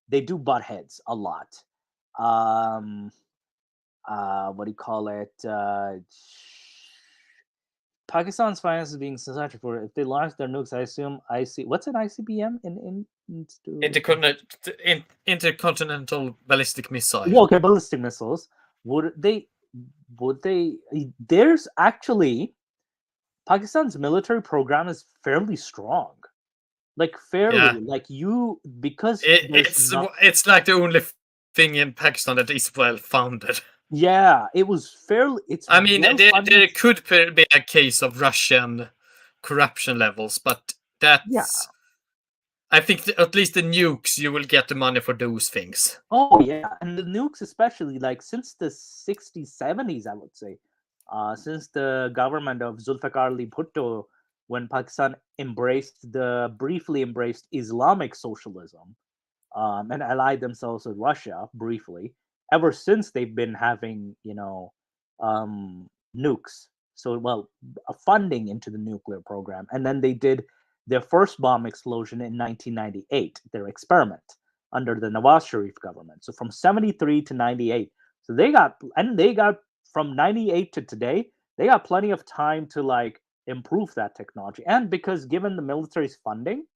they do butt heads a lot. Um, what do you call it? Pakistan's finances being censored for if they launch their nukes. I assume what's an ICBM in Intercontinental ballistic missile. yeah, okay, ballistic missiles. Would they? There's actually Pakistan's military program is fairly strong. Like fairly, Yeah. like you because It's like the only thing in Pakistan that is well founded. Yeah, it was fairly. It's I mean, well there funded. could be a case of Russian corruption levels, but that's. I think at least the nukes, you will get the money for those things. Oh yeah, and the nukes especially, like since the 60s, 70s, I would say, since the government of Zulfikar Ali Bhutto, when Pakistan briefly embraced Islamic socialism, and allied themselves with Russia briefly. Ever since they've been having, nukes. So, well, a funding into the nuclear program, and then they did their first bomb explosion in 1998, their experiment under the Nawaz Sharif government. So from 73 to 98. So they got from 98 to today, they got plenty of time to like improve that technology. And because given the military's funding,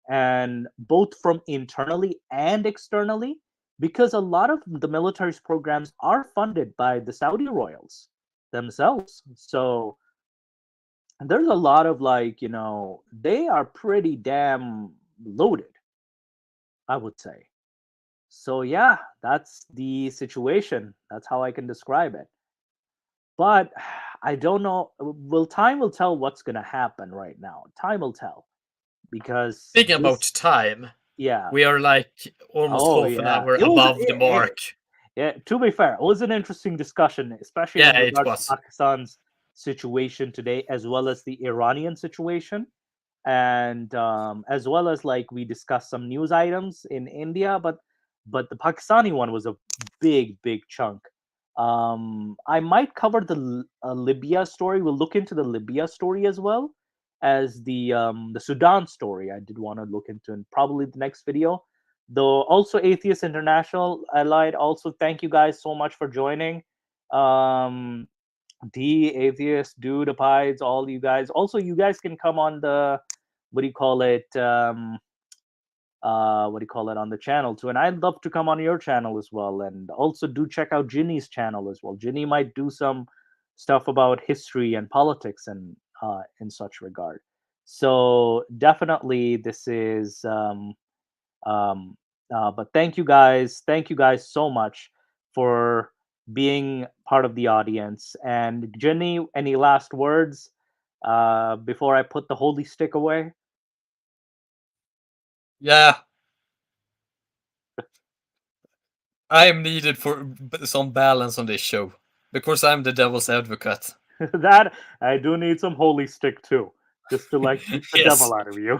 and both from internally and externally, because a lot of the military's programs are funded by the Saudi royals themselves. So there's a lot of they are pretty damn loaded, I would say. So yeah, that's the situation. That's how I can describe it. But I don't know. Time will tell what's gonna happen right now. Time will tell. Because Speaking about time, yeah, we are like almost half an hour above the mark. Yeah, to be fair, it was an interesting discussion, especially in regards to Pakistan's situation today, as well as the Iranian situation, and as well as like we discussed some news items in India, but the Pakistani one was a big chunk. I might cover the Libya story. We'll look into the Libya story as well as the Sudan story. I did want to look into in probably the next video. Though also Atheist International Allied. Also, thank you guys so much for joining. D Atheist, Dude, Apides, all you guys. Also, you guys can come on the what do you call it? On the channel too. And I'd love to come on your channel as well. And also do check out Ginny's channel as well. Ginny might do some stuff about history and politics and in such regard. So definitely this is but thank you guys so much for being part of the audience. And Jenny, any last words before I put the holy stick away? Yeah, I am needed for some balance on this show because I'm the devil's advocate. That I do need some holy stick too, just to like keep the devil out of you.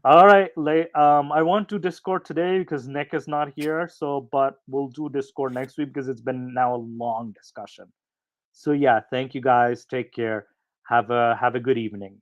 All right, I want to Discord today because Nick is not here. So, but we'll do Discord next week because it's been now a long discussion. So yeah, thank you guys. Take care. Have a good evening.